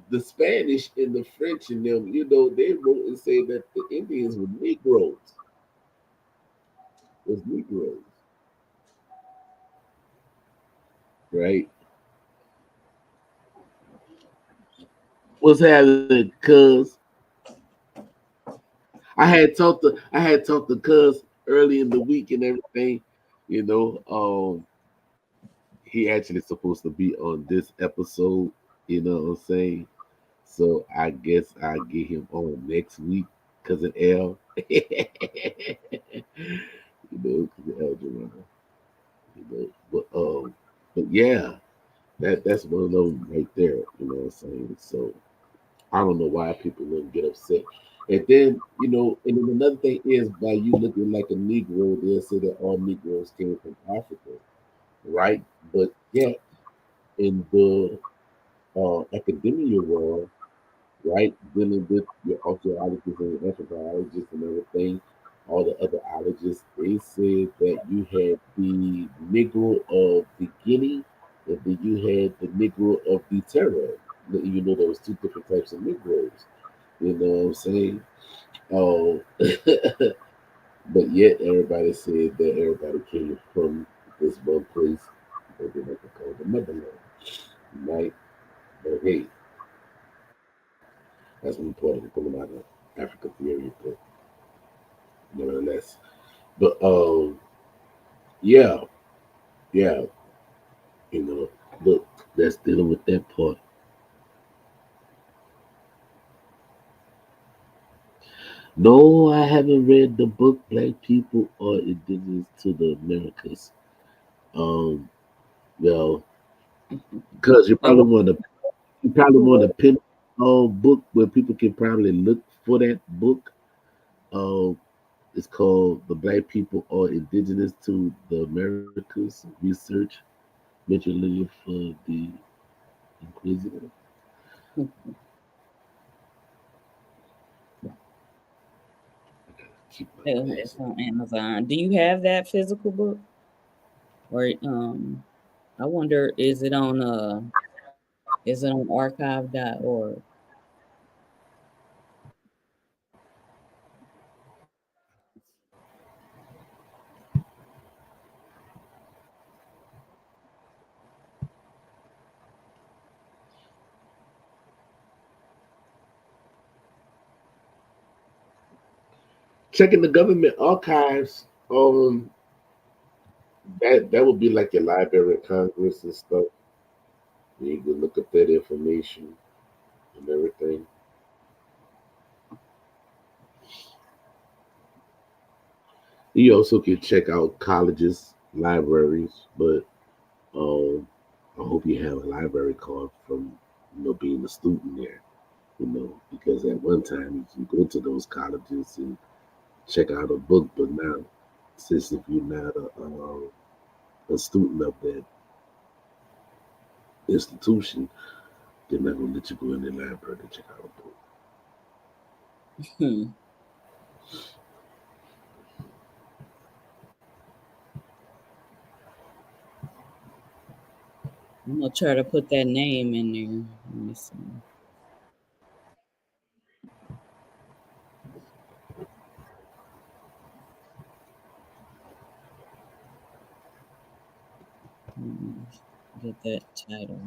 the Spanish and the French and them, you know, they wrote and say that the Indians were Negroes. Was Negroes, right? What's happening, cuz? I had talked to Cuz early in the week and everything. You know, he actually supposed to be on this episode. You know what I'm saying? So I guess I get him on next week, cousin L. You know, cousin L. Jerome. You know, but yeah, that's one of them right there. You know what I'm saying? So I don't know why people wouldn't get upset. And then, you know, and then another thing is by you looking like a Negro, they'll say that all Negroes came from Africa, right? But yet in the academia world, right, dealing with your archaeologists and your anthropologists and everything, all the other ologists, they said that you had the Negro of the Guinea and then you had the Negro of the Terra. Even though there was two different types of Negroes. You know what I'm saying? Oh, but yet everybody said that everybody came from this one place that they like to call the motherland, right? But hey, that's one part of the pulling out of Africa theory, but nevertheless. But yeah, yeah, you know, look, that's dealing with that part. No, I haven't read the book Black People or Indigenous to the Americas. Um, well, because And what, you probably want to pin book where people can probably look for that book. Uh, it's called "The Black People Are Indigenous to the Americas: Research Material for the Inquisitive." Keep my it's glasses. on Amazon. Do you have that physical book? Or I wonder, is it on archive.org? Checking the government archives. That would be like your Library of Congress and stuff. You can look up that information and everything. You also can check out colleges, libraries, but um, I hope you have a library card from being a student there. Because at one time you can go to those colleges and check out a book, but now since if you're not a student of that institution, they're not gonna let you go in the library to check out a book. Hmm. I'm gonna try to put that name in there. Let me see. Let me get that title.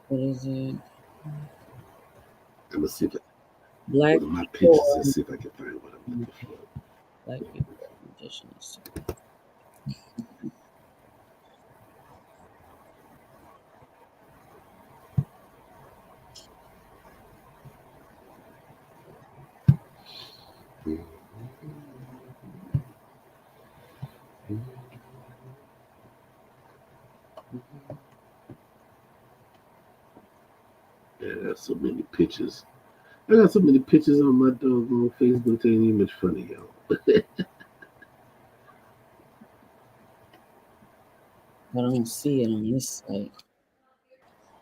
What is it? I'm gonna see if Black one of my people pictures and are see if I can find what I'm looking for. black people are indigenous. Yeah, I got so many pictures. I got so many pictures on my doggone Facebook. That ain't even much funny, y'all. I don't see it on this site.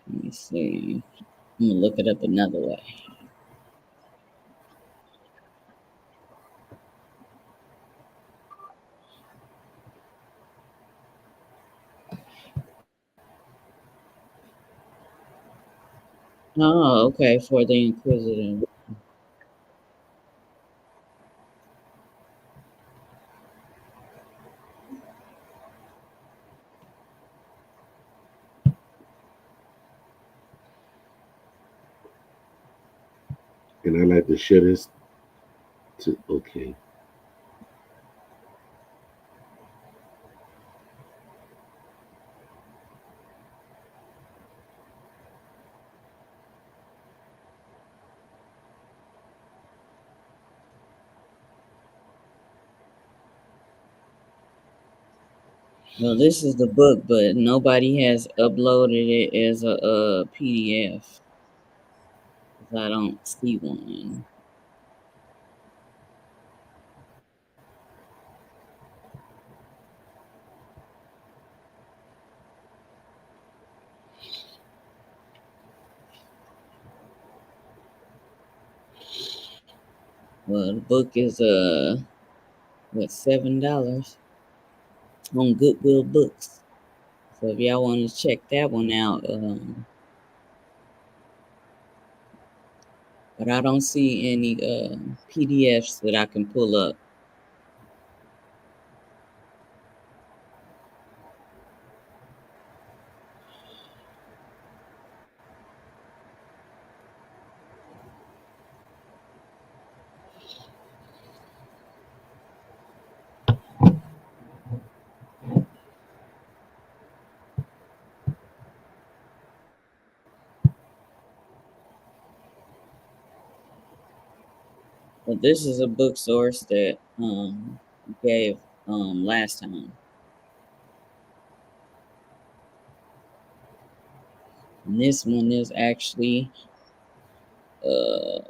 Let me see. I'm gonna look it up another way. Oh, okay, for the inquisitive. And I like to share this to okay. Well, this is the book, but nobody has uploaded it as a PDF. 'Cause I don't see one. Well, the book is what, $7 on Goodwill Books. So if y'all want to check that one out, but I don't see any PDFs that I can pull up. But this is a book source that gave last time. And this one is actually uh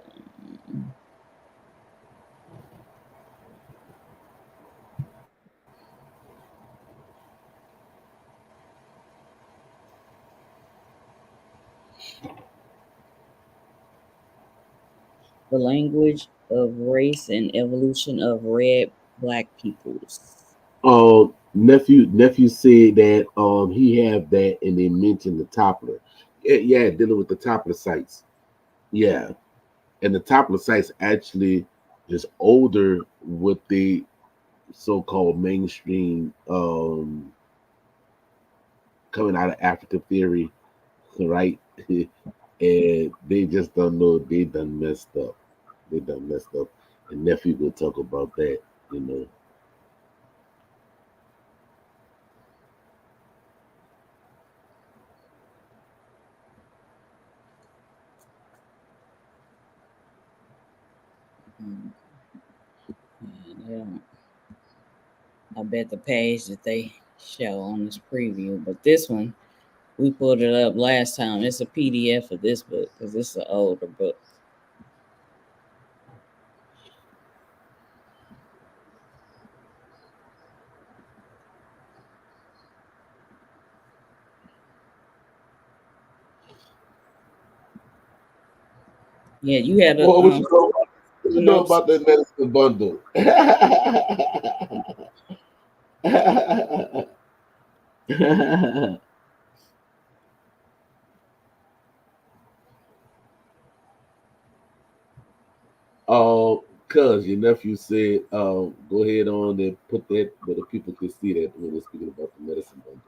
The Language of Race and Evolution of Red Black Peoples. Nephew said that he have that and they mentioned the toppler. Yeah, dealing with the toppler sites. Yeah. And the toppler sites actually is older with the so-called mainstream coming out of African theory, right? And they just don't know they done messed up. They done messed up. And nephew will talk about that, you know. Um, yeah, they don't. I bet the page that they show on this preview, but this one we pulled it up last time. It's a PDF of this book because it's an older book. Yeah, you had a Well, what you know about synopsis. that medicine bundle? Cuz your nephew said, go ahead on and put that where the people can see that when we're speaking about the medicine bundle.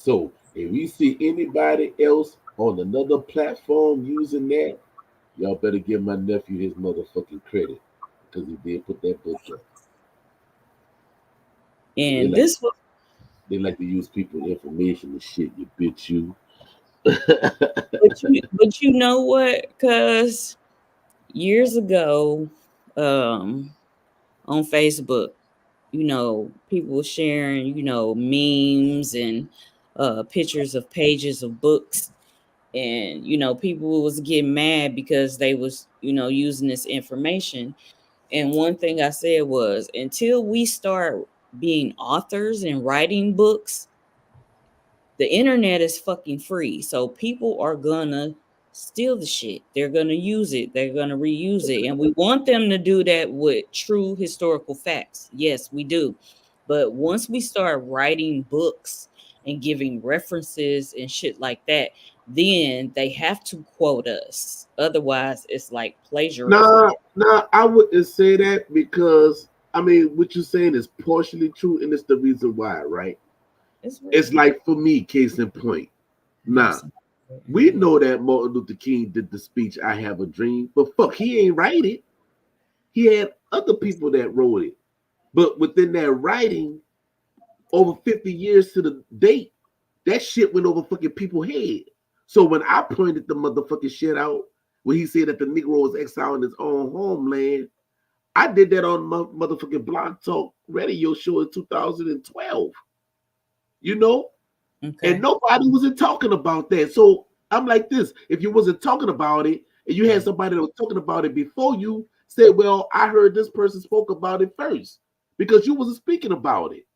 So if we see anybody else on another platform using that, y'all better give my nephew his motherfucking credit because he did put that book up. They And like this was, they like to use people information and shit. You bitch, you. but you know what? Because years ago, on Facebook, people were sharing, memes and pictures of pages of books, and people was getting mad because they was using this information. And one thing I said was, until we start being authors and writing books, the internet is fucking free. So people are gonna steal the shit. They're gonna use it. They're gonna reuse it. And we want them to do that with true historical facts. Yes, we do. But once we start writing books and giving references and shit like that, then they have to quote us. Otherwise, it's like plagiarism. Nah, I wouldn't say that because I mean what you're saying is partially true, and it's the reason why, right? It's It's real. like for me, case in point. I have Nah, some in we here. know that Martin Luther King did the speech "I Have a Dream," but fuck, he ain't write it. He had other people that wrote it. But within that writing, over 50 years to the date, that shit went over fucking people's head. So when I pointed the motherfucking shit out, when he said that the Negro was exiled in his own homeland, I did that on my motherfucking Blog Talk radio show in 2012. You know, and Okay. nobody wasn't talking about that. So I'm like this: if you wasn't talking about it, and you had somebody that was talking about it before you, say, "Well, I heard this person spoke about it first because you wasn't speaking about it."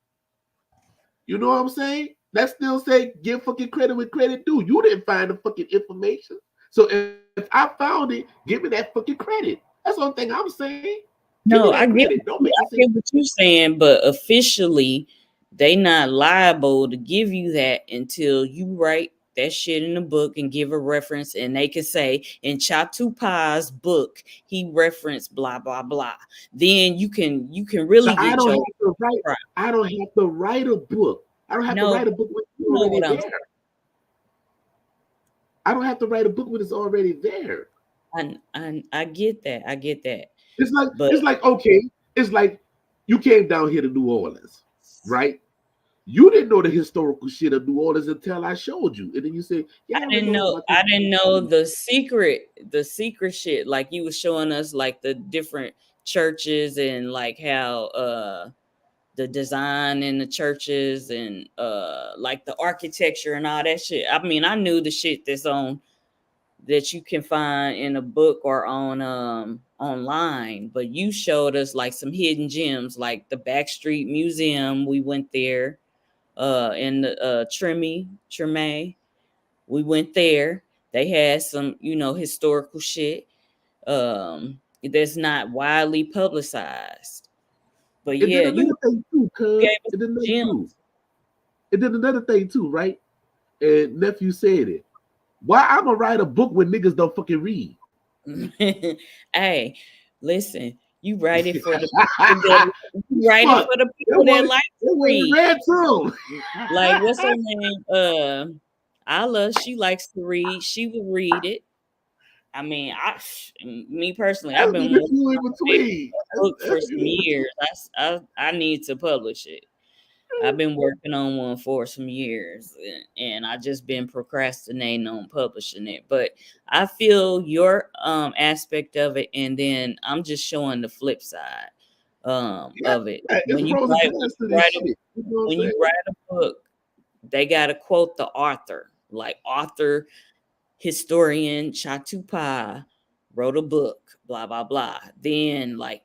You know what I'm saying? That still say give fucking credit where credit due. You didn't find the fucking information. So if I found it, give me that fucking credit. That's the only thing I'm saying. Give me that No, credit. Don't make it I seem get what you're saying, but officially, they not liable to give you that until you write that shit in the book and give a reference, and they can say in ChitoPa's book he referenced blah blah blah. Then you can so really I get don't your have to write. right. I don't have to write a book. I don't have to No, write a book when it's you know already what I'm there. I don't have to write a book when it's already there. saying. I get that. I get that. But It's like okay. It's like you came down here to New Orleans, right? You didn't know the historical shit of New Orleans until I showed you, and then you say, "Yeah, I already know about this." I didn't know the secret shit. Like you was showing us like the different churches and like how the design in the churches and like the architecture and all that shit. I mean, I knew the shit that you can find in a book or on online, but you showed us like some hidden gems like the Backstreet Museum. We went there in the Treme. We went there. They had some, historical shit that's not widely publicized. But And then yeah, you another thing too, gave cuz, us and then another gems. too, and then another thing too, right? And nephew said it. Why I'ma write a book when niggas don't fucking read? Hey, listen, you write it for the people that you write it Fuck, for the that people that one, like that to one read. read too. Like what's her name? Ala, she likes to read. She will read it. I mean, me personally, I've That's been the working few in on that between. book for That's some few in between. years. I need to publish it. I've been working on one for some years, and I just been procrastinating on publishing it. But I feel your aspect of it, and then I'm just showing the flip side Yeah, of it. it's pros and cons to this shit. You know what I'm When you saying? write a book, they gotta quote the author, like author historian ChitoPa wrote a book, blah blah blah. Then like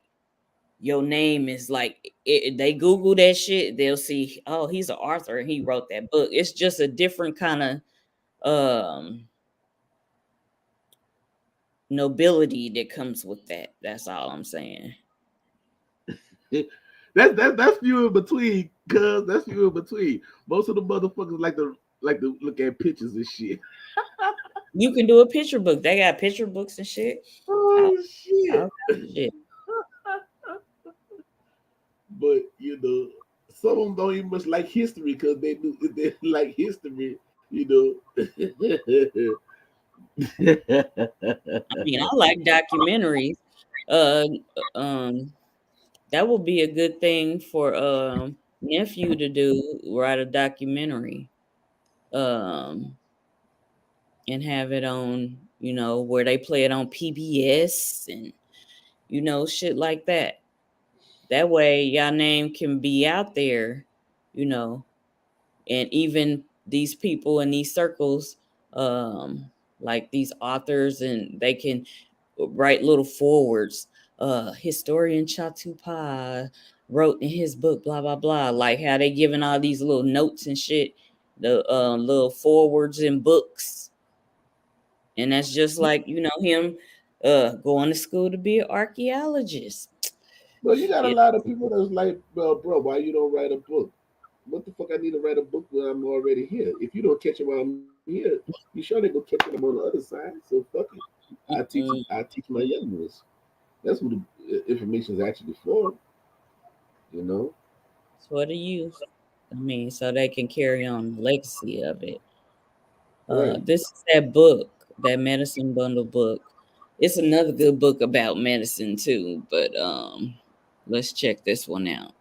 your name is like they Google that shit, they'll see, oh, he's an author and he wrote that book. It's just a different kind of nobility that comes with that. That's all I'm saying. That's few in between, cuz that's few in between. Most of the motherfuckers like to look at pictures and shit. You can do a picture book. They got picture books and shit. All, Oh all shit. kind of shit. But you know, some of them don't even much like history because they like history, you know. I mean, I like documentaries. Uh, um, that would be a good thing for nephew to do, write a documentary, um, and have it on, where they play it on PBS and shit like that. That way, y'all name can be out there, you know, and even these people in these circles, like these authors, and they can write little forwards. Historian ChitoPa wrote in his book, blah blah blah. Like how they giving all these little notes and shit, the little forwards in books, and that's just like him going to school to be an archaeologist. But you got a Yeah. lot of people that's like, well, bro, why you don't write a book? What the fuck I need to write a book when I'm already here? If you don't catch them while I'm here, you sure they gonna catch them on the other side. So fuck it. Mm-mm. I teach my young ones. That's what the information is actually for, you know? For the youth. I mean, so they can carry on the legacy of it. Right. This is that book, that medicine bundle book. It's another good book about medicine too, but let's check this one out.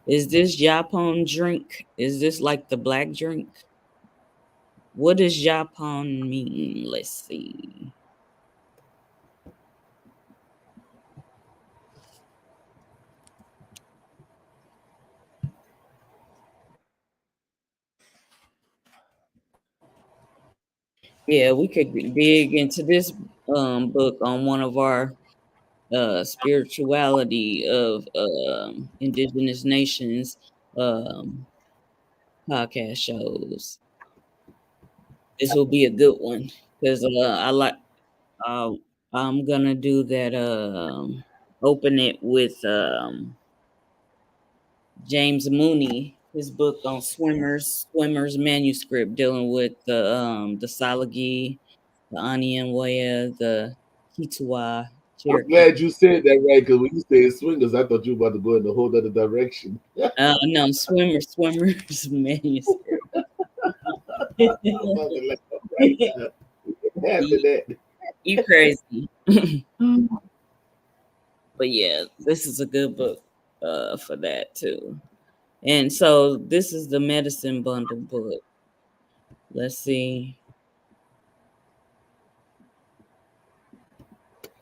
Is this Japon drink? Is this like the black drink? What does Japon mean? Let's see. Yeah, we could dig into this book on one of our spirituality of indigenous nations um, podcast shows. This will be a good one because I like. Uh, I'm gonna do that. Open it with James Mooney, his book on swimmers manuscript dealing with the Salagi, the Anianwaya, the Kituwa, I'm Cherokee. glad you said that right, because when you said swingers, I thought you were about to go in a whole other direction. No, swimmers manuscript. I'm about to laugh right now. After you, that. you crazy. But yeah, this is a good book for that too. And so this is the medicine bundle book. Let's see.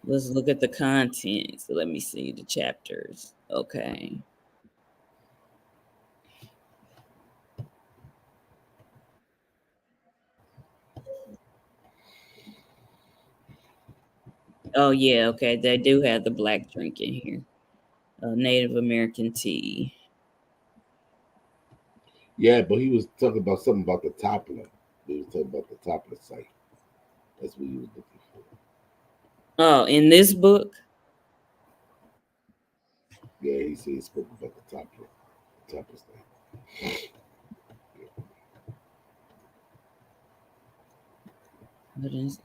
Let's look at the content. So let me see the chapters. Okay. Oh yeah, okay. They do have the black drink in here. Native American tea. Yeah, but he was talking about something about the toppler. He was talking about the toppler site. That's what he was looking for. Oh, in this book? Yeah, he said he spoke about the toppler site.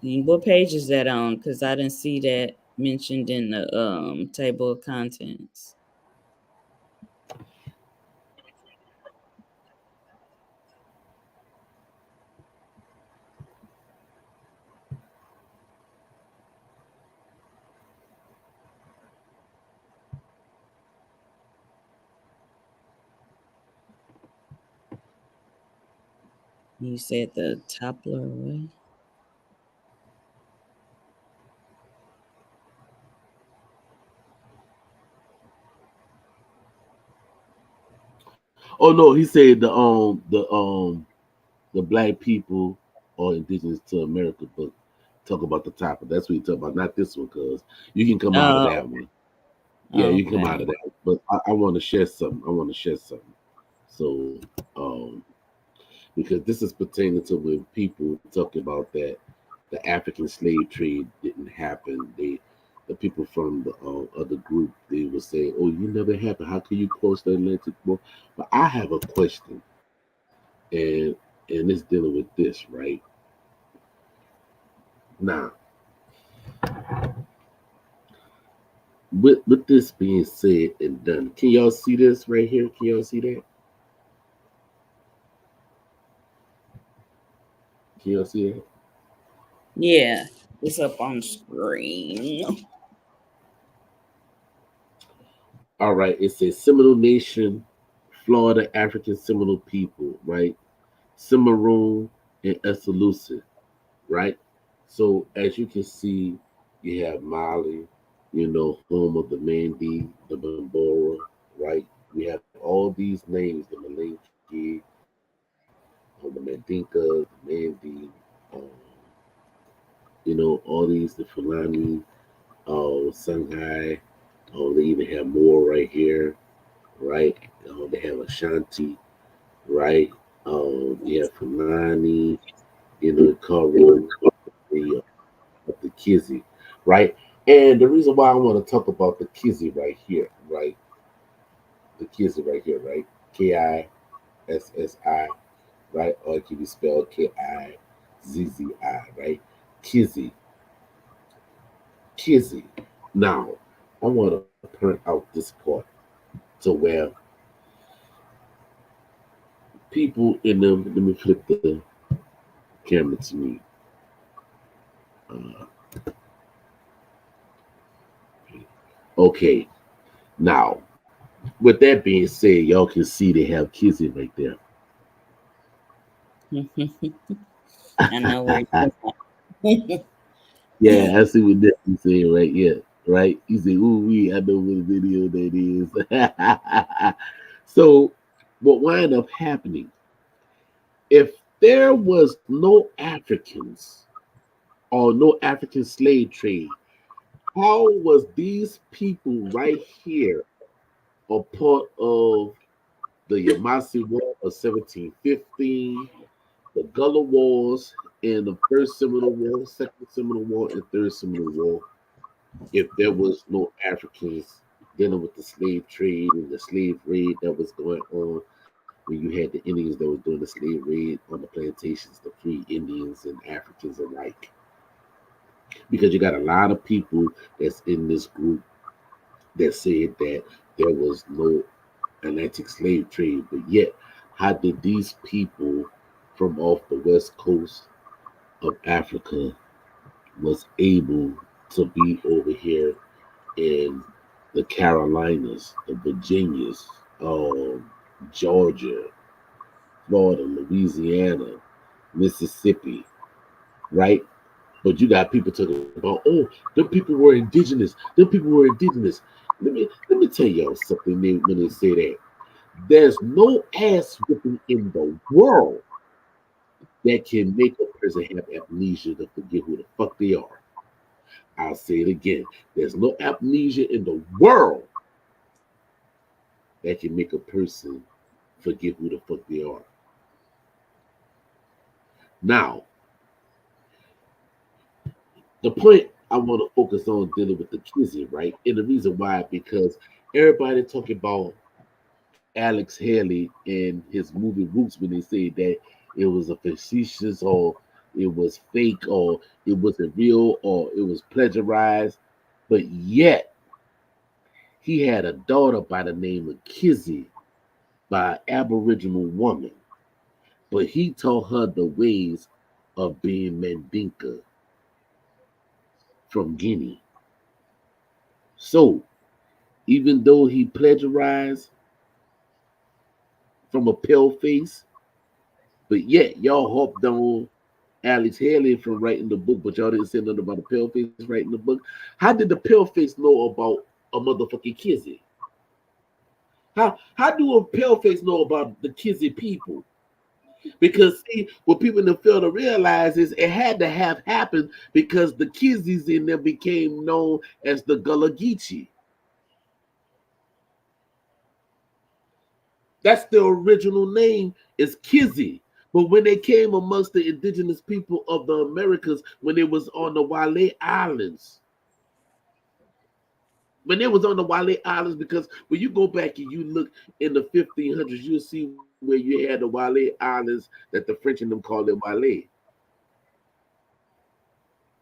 What page is that on? Because I didn't see that mentioned in the table of contents. You said the toppler way. Oh no, he said the black people or indigenous to America book talk about the topic. That's what he talk about, not this one, cause you can come out of Oh, that one. Yeah, you can come out okay. of that. But I want to share something. I want to share something. So, um, because this is pertaining to when people talk about that the African slave trade didn't happen. The people from the other group, they would say, "Oh, you never happened. How can you cross the Atlantic?" Well, but I have a question, and it's dealing with this, right? Now, With this being said and done, can y'all see this right here? Can y'all see that? Can y'all see that? Yeah, it's up on screen. All right. It says Seminole Nation, Florida African Seminole people, right? Cimarron and Escaluse, right? So as you can see, you have Mali, home of the Mandi, the Bambora, right? We have all these names, the Malinke, the Mandinka, the Mandi, um, all these, the Fulani, Songhai, they even have more right here, right? They have Ashanti, right? You have Fulani, Karo, the Kizzy, right? And the reason why I want to talk about the Kizzy right here, right? The Kizzy right here, right? Kissi, right? Or it can be spelled Kizzi, right? Kizzy, Kizzy. Now, I want to print out this part to where people in them, let me flip the camera to me. Uh, okay, now, with that being said, y'all can see they have Kizzy right there. I know where you're going. Yeah, I see what Nick's saying right here, right? He said, "Ooh, I know what video that is." So, what wound up happening if there was no Africans or no African slave trade? How was these people right here a part of the Yvmvse War of 1715, the Gullah Wars, and the First Seminole War, Second Seminole War, and Third Seminole War? If there was no Africans dealing with the slave trade and the slave raid that was going on, when you had the Indians that was doing the slave raid on the plantations to free Indians and Africans alike. Because you got a lot of people that's in this group that said that there was no Atlantic slave trade, but yet, how did these people from off the west coast of Africa was able to be over here in the Carolinas, the Virginias, Georgia, Florida, Louisiana, Mississippi, right? But you got people talking about, oh, them people were indigenous. Them people were indigenous. Let me tell y'all something when they say that. There's no ass whipping in the world that can make a person have amnesia to forget who the fuck they are. I'll say it again. There's no amnesia in the world that can make a person forget who the fuck they are. Now, the point I want to focus on dealing with the Kizzy, right? And the reason why, because everybody talking about Alex Haley and his movie Roots when they say that it was a facetious or it was fake or it wasn't real or it was plagiarized. But yet, he had a daughter by the name of Kizzy by an Aboriginal woman. But he taught her the ways of being Mandinka from Guinea. So, even though he plagiarized from a pale face, but yet y'all hopped on Alex Haley from writing the book, but y'all didn't say nothing about the pale face writing the book. How did the pale face know about a motherfucking Kizzy? How do a pale face know about the Kizzy people? Because see, what people in the field to realize is it had to have happened because the Kizzies in there became known as the Gullah Geechee. That's the original name is Kizzy. But when they came amongst the indigenous people of the Americas, when it was on the Wale Islands, because when you go back and you look in the 1500s, you'll see where you had the Wale Islands that the French and them called it Wale.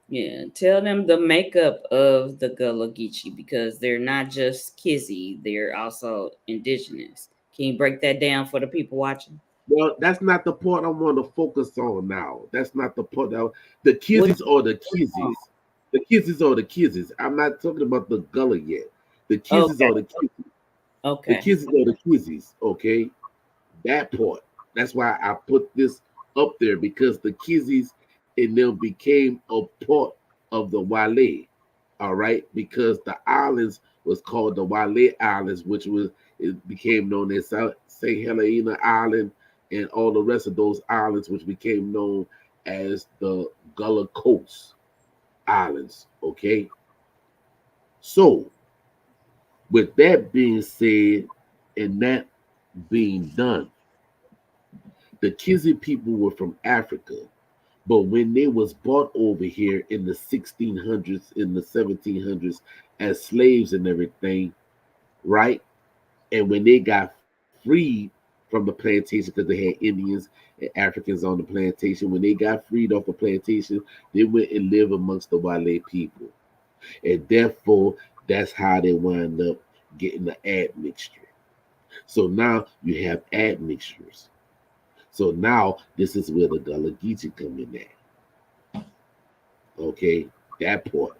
Yeah, tell them the makeup of the Gullah Geechee because they're not just Kizzy, they're also indigenous. Can you break that down for the people watching? Well, that's not the part I want to focus on now. That's not the part that the What? kizzies or the kizzies. The kizzies or the kizzies. I'm not talking about the gullah yet. The kizzies Okay, or the kizzies. The okay, kizzies or the kizzies. Okay, that part. That's why I put this up there because the kizzies and them became a part of the Wale. All right, because the islands was called the Wale Islands, which was it became known as Saint Helena Island and all the rest of those islands, which became known as the Gullah Coast Islands. Okay, so with that being said, and that being done, the Kizzy people were from Africa. But when they was brought over here in the 1600s, in the 1700s, as slaves and everything, right? And when they got freed from the plantation, because they had Indians and Africans on the plantation, when they got freed off the plantation, they went and lived amongst the Wale people. And therefore, that's how they wind up getting the admixture. So now you have admixtures. So now this is where the Gullah Geechee come in at. Okay, that part.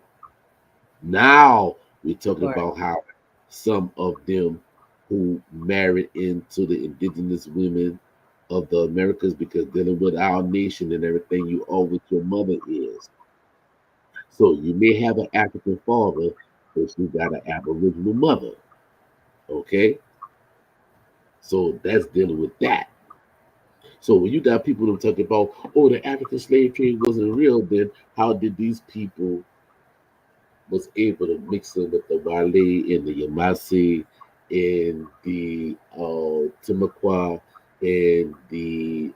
Now we're talking right, about how some of them who married into the indigenous women of the Americas, because dealing with our nation and everything, you owe what your mother is. So you may have an African father, but you got an Aboriginal mother. Okay, so that's dealing with that. So when you got people that talk about, oh, the African slave trade wasn't real, then how did these people was able to mix in with the Wale and the Yvmvse and the Timucua and the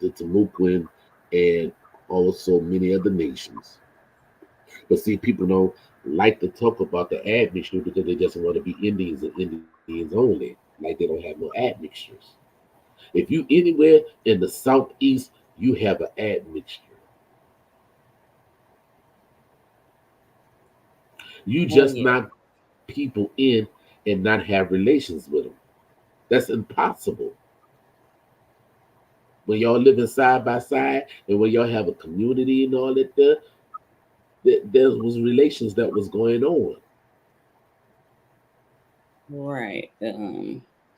Timucuan and also many other nations. But see, people don't like to talk about the admixture because they just want to be Indians and Indians only. Like they don't have no admixtures. If you anywhere in the southeast, you have an admixture. You oh just yeah, not people in and not have relations with them. That's impossible. When y'all living side by side and when y'all have a community and all that there was relations that was going on. right.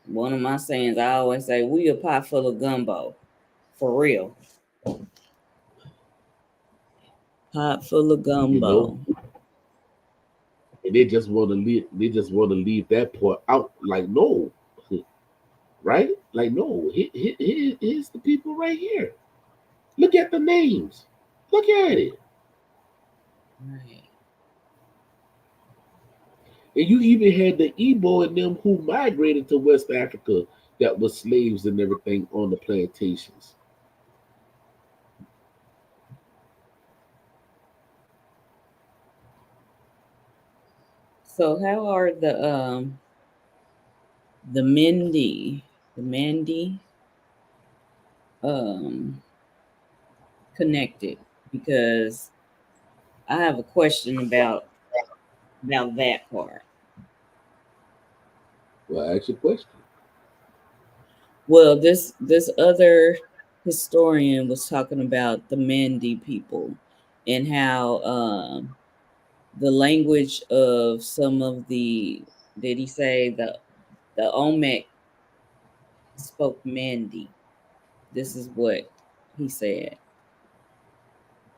One of my sayings I always say, "We a pot full of gumbo, for real, pot full of You know, gumbo." and they just want to leave that part out. Like, no, right? Like, no, here's the people right here. Look at the names. Look at it. Right. And you even had the Igbo and them who migrated to West Africa that was slaves and everything on the plantations. So how are the Mandi um connected? Because I have a question about that part. Well, I ask you a question. Well, this other historian was talking about the Mandi people and how the language of some of the, did he say the Olmec spoke Mandi? This is what he said.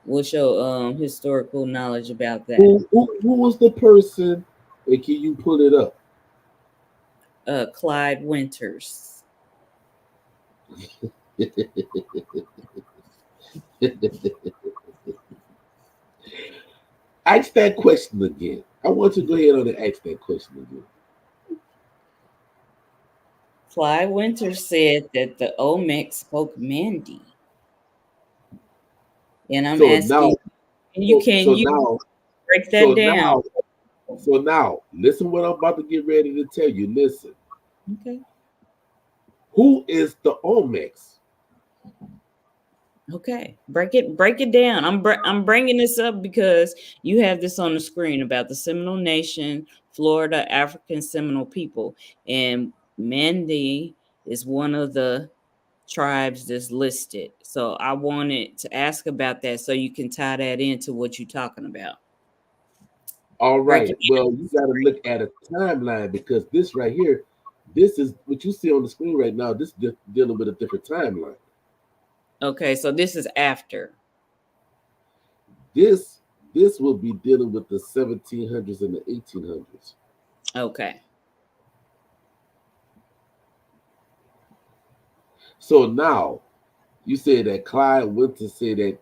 What's your historical knowledge about that? Who was the person? And can you pull it up? Clyde Winters. Ask that question again. I want you to go ahead on and ask that question again. Clyde Winters said that the Olmec spoke Mandi. And I'm So now, asking, can so you now, break that so down? now, so now, listen what I'm about to get ready to tell you. Listen, Okay. who is the Olmecs? Okay, break it down. I'm bringing this up because you have this on the screen about the Seminole Nation, Florida African Seminole people, and Mandy is one of the tribes that's listed. So I wanted to ask about that so you can tie that into what you're talking about. All Break it right. Well, you got to look at a timeline because this right here, this is what you see on the screen right now. This is dealing with a different timeline. down. Okay, so this is after. This this will be dealing with the 1700s and the 1800s. Okay. So now you said that Clyde went to say that.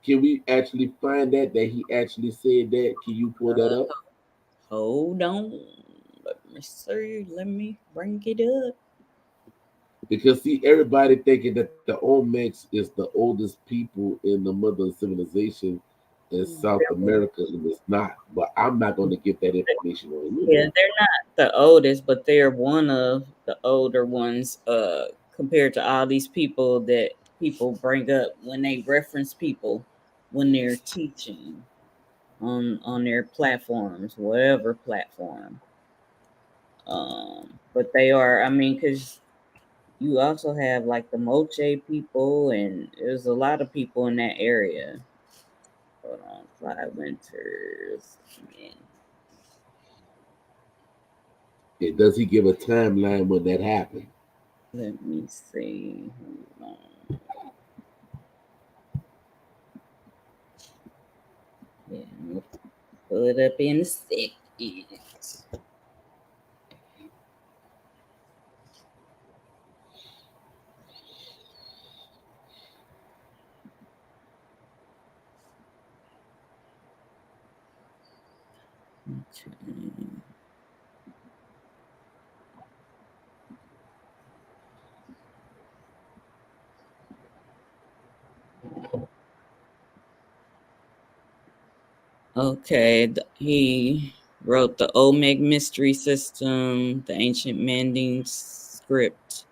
Can we actually find that he actually said that? Can you pull that up? Hold on. Let me see. Let me bring it up. Because see, everybody thinking that the Olmecs is the oldest people in the mother civilization in South America, and it's not. But I'm not going to get that information on you. Yeah, they're not the oldest, but they're one of the older ones compared to all these people that people bring up when they reference people when they're teaching on their platforms, whatever platform. But they are, I mean, because you also have like the Moche people, and there's a lot of people in that area. Hold on, Clyde Winters. Man, And does he give a timeline when that happened? let me see. Hold on. Yeah, I'm gonna pull it up in a second. Okay. Okay, he wrote the Olmec Mystery System, the Ancient Manding Script,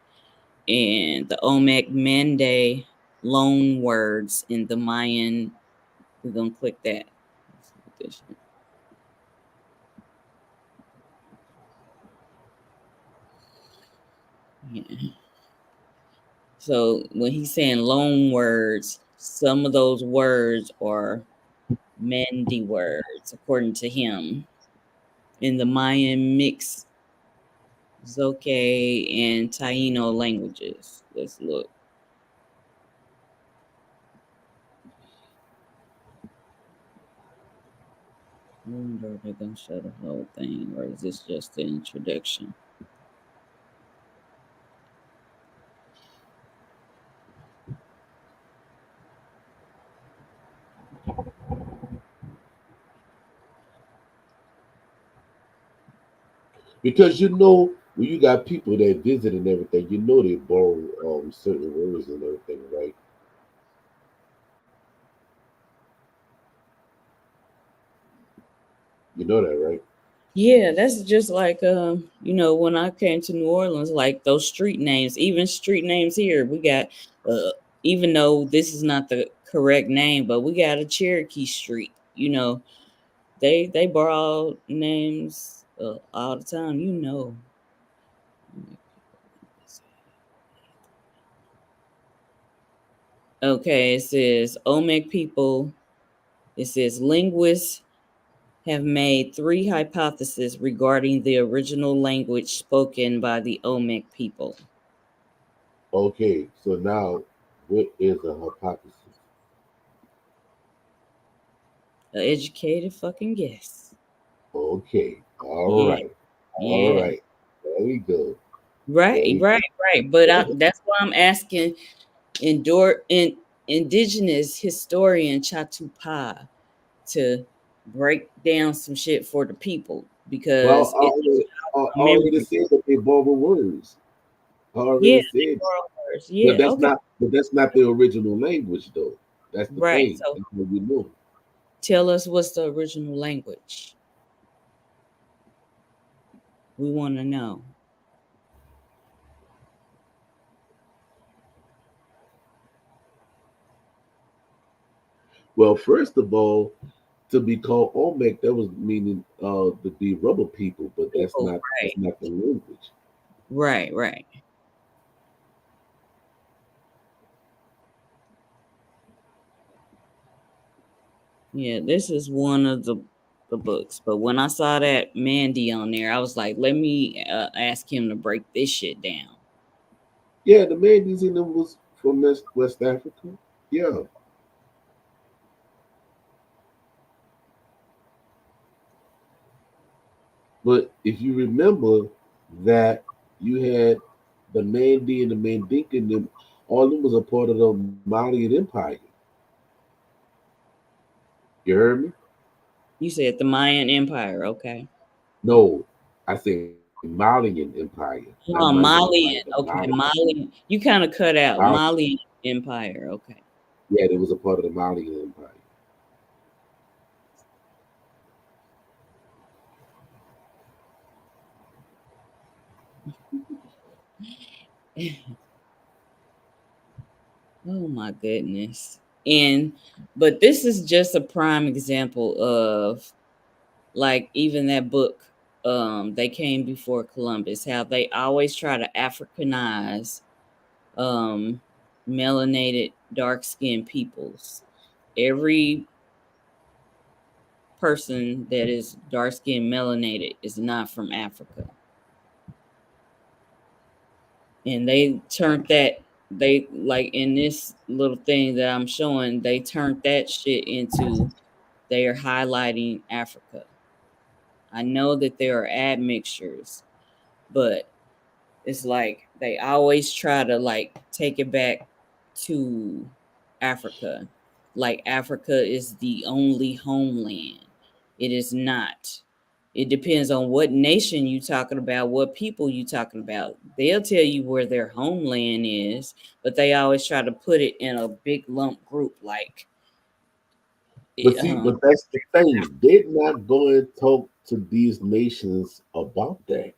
and the Olmec Mande loan words in the Mayan. We're gonna click that. Yeah. So when he's saying loan words, some of those words are Mandi words, according to him. In the Mayan mix, Zoque and Taino languages. Let's look. I wonder if they're gonna show the whole thing, or is this just the introduction? Because when you got people that visit and everything, they borrow certain words and everything, right? You know that, right? Yeah, that's just like when I came to New Orleans, like those street names, even street names here, we got uh even though this is not the correct name, but we got a Cherokee Street. They borrow names all the time. Okay, it says Olmec people. It says linguists have made three hypotheses regarding the original language spoken by the Olmec people. Okay, so now what is a hypothesis? An educated fucking guess. Okay, all Yeah, right, all yeah. right. There we go. Right, There we right, right. But that's why I'm asking indigenous historian ChitoPa to break down some shit for the people Well, because I it's already, I a memory. already said that they borrow words. I Yeah, already they said, borrow words. but Yeah, that's okay. not, but that's not the original language, though. That's the Right. thing. So That's what we know. tell us what's the original language. We want to know. Well, first of all, to be called Olmec, that was meaning to be rubber people, but People, that's right, not the language. right, right. Yeah, this is one of the books. But when I saw that Mandy on there, I was like, let me ask him to break this shit down. Yeah, the Mandis in them was from West Africa. Yeah, but if you remember that you had the Mandi and the Mandinka, and them, all of them was a part of the Malian Empire. You heard me? You said the Mayan Empire, okay? No, I said Malian Empire, not Mayan Empire, but Malian, Malian. okay, Malian. You kind of cut out Malian. Malian Empire, okay. Yeah, it was a part of the Malian Empire. Oh my goodness. And but this is just a prime example of like even that book, they came before Columbus, how they always try to Africanize um melanated dark skinned peoples. Every person that is dark skinned melanated is not from Africa. And they turned that, they like in this little thing that I'm showing, they turned that shit into they are highlighting Africa. I know that there are admixtures, but it's like they always try to like take it back to Africa. Like Africa is the only homeland. It is not. It depends on what nation you talking about, what people you talking about. They'll tell you where their homeland is, but they always try to put it in a big lump group like But see, but that's the thing. They're not going to talk to these nations about that.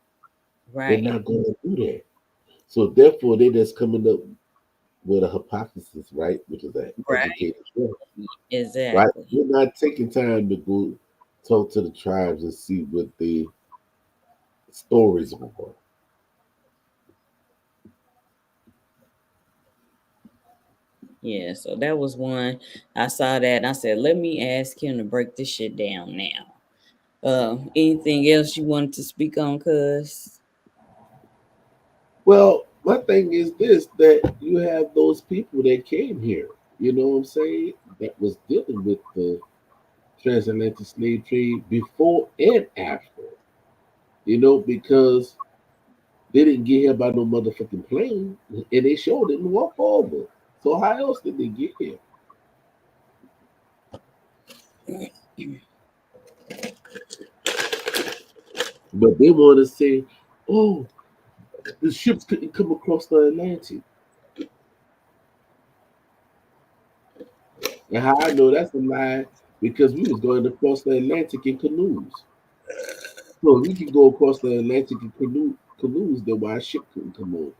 They're right, not going to do that. So therefore, they're just coming up with a hypothesis, right? Which is an right, educated guess, right? exactly. We're not taking time to go talk to the tribes and see what the stories are. Yeah, so that was one. I saw that and I said, let me ask him to break this shit down now. Anything else you wanted to speak on, cuz? Well, my thing is this: that you have those people that came here. You know what I'm saying? That was dealing with the transatlantic slave trade before and after. You know, because they didn't get here by no motherfucking plane, and they sure didn't walk over. So how else did they get here? But they want to say, "Oh, the ships couldn't come across the Atlantic." And how I know that's a lie because we was going across the Atlantic in canoes. So if we could go across the Atlantic in canoes, then why a ship couldn't come over?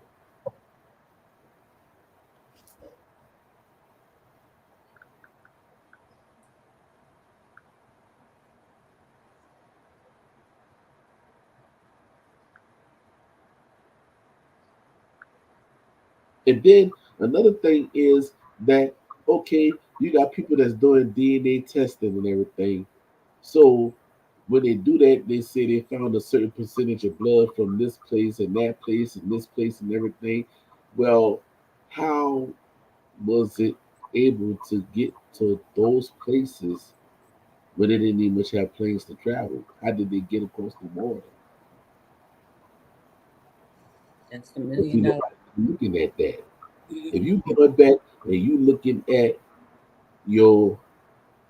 And then another thing is that okay, you got people that's doing DNA testing and everything. So when they do that, they say they found a certain percentage of blood from this place and that place and this place and everything. Well, how was it able to get to those places when they didn't even much have planes to travel? How did they get across the water? That's the But see, million dollar. nobody's looking at that. If you going back and you looking at your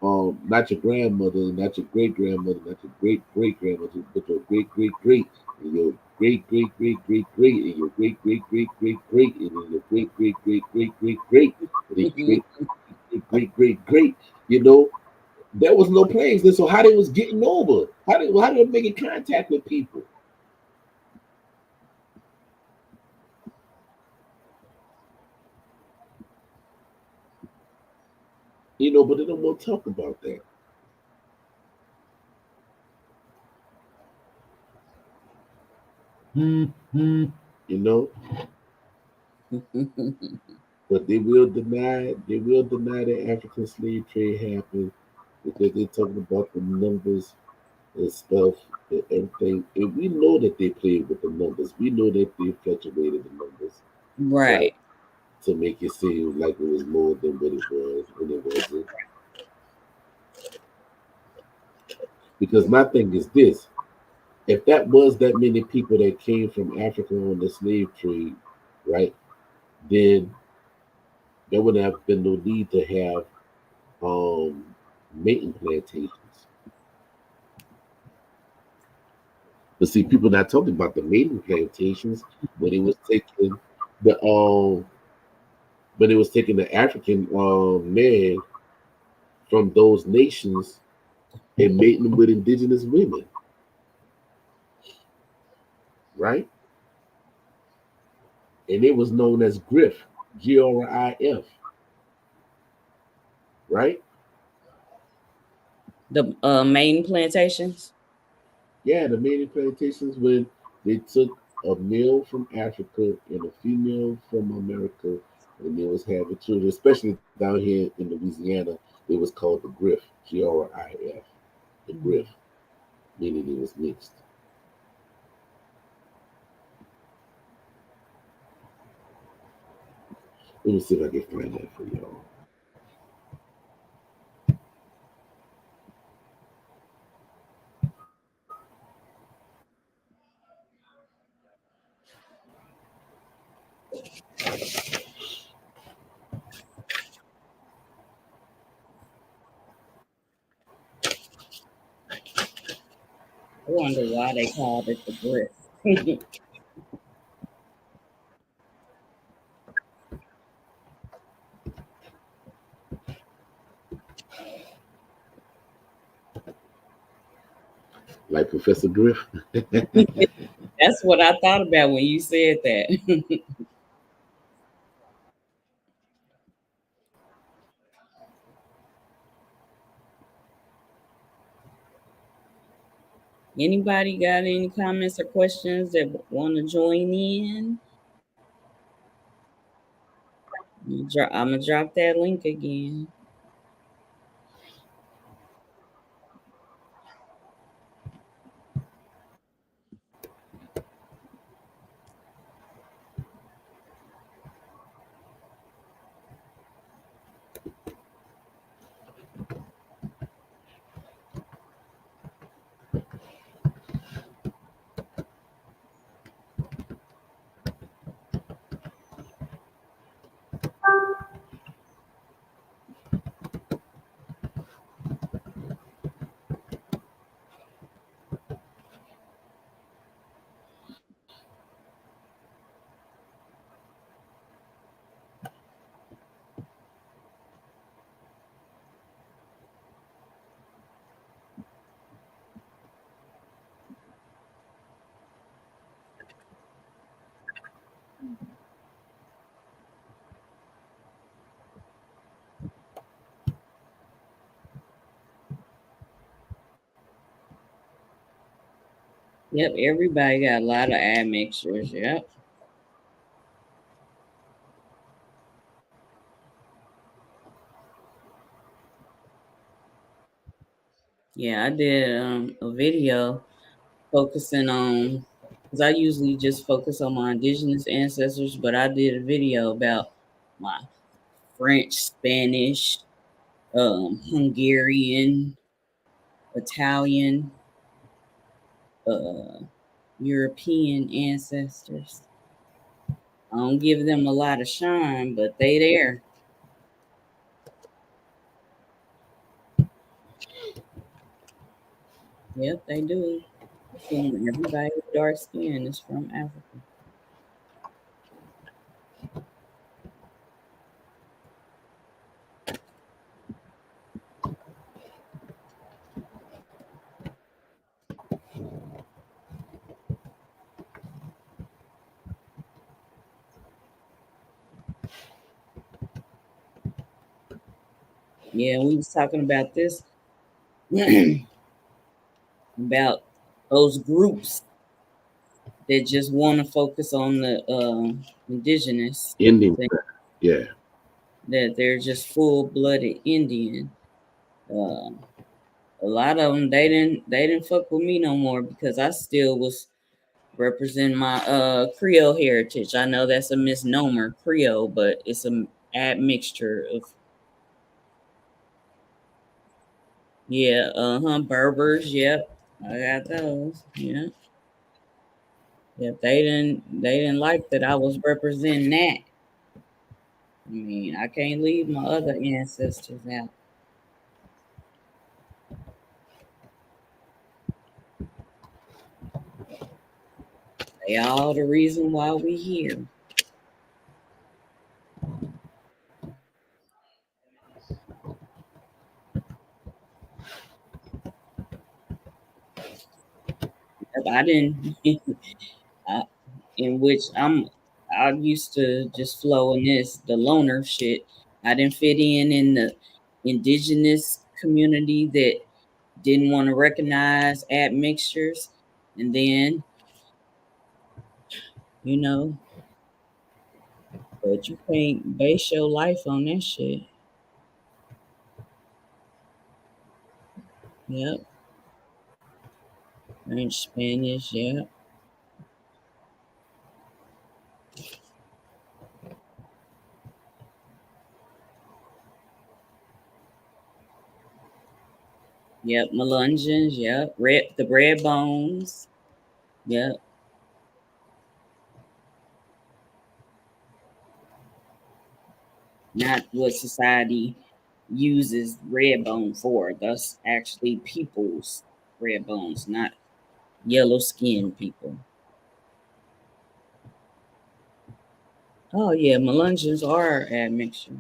not your grandmother, not your great grandmother, not your great great grandmother, but your great great great, and your great great great great great, and your great great great great great, and then your great great great great great great, and then your great great great great. You know, there was no planes there, so how they was getting over? How they making contact with people? But they don't want to talk about that. You know, but they will deny that African slave trade happened because they're talking about the numbers and stuff and everything. And we know that they played with the numbers. We know that they fluctuated the numbers, right? Right. To make it seem like it was more than what it was when it wasn't. Because my thing is this: if that was that many people that came from Africa on the slave trade, right? Then there would have been no need to have mating plantations. But see, people not talking about the mating plantations when it was taking the African man from those nations and mating with indigenous women, right? And it was known as Griff, GRIF, right? The main plantations. Yeah, the mating plantations when they took a male from Africa and a female from America, and they was having children, especially down here in Louisiana. It was called the Griff, GRIF, the Griff, meaning it was mixed. Let me see if I can find that for y'all. I wonder why they called it the grip. Like Professor Griff. That's what I thought about when you said that. Anybody got any comments or questions that want to join in? I'm gonna drop that link again. Yep, everybody got a lot of admixtures. Yep. Yeah, I did a video focusing on because I usually just focus on my indigenous ancestors, but I did a video about my French, Spanish, Hungarian, Italian, uh, European ancestors. I don't give them a lot of shine, but they there. Yep, they do. Everybody with dark skin is from Africa. Yeah, we was talking about this about those groups that just want to focus on the indigenous Indian, thing, yeah. that they're just full-blooded Indian. Uh, a lot of them they didn't fuck with me no more because I still was representing my Creole heritage. I know that's a misnomer, Creole, but it's a admixture of yeah, Berbers. Yep, I got those. Yeah, yep. They didn't like that I was representing that. I mean, I can't leave my other ancestors out. They all the reason why we here. Yep, I didn't. I, in which I used to just flow in this the loner shit. I didn't fit in the indigenous community that didn't want to recognize admixtures, and then you know, but you can't base your life on that shit. Yep, French, Spanish. Yep, yep, Melungeons. Yep, the red bones. Yep, not what society uses red bone for. That's actually people's red bones, not yellow skinned people. Oh yeah, Melungeons are admixture.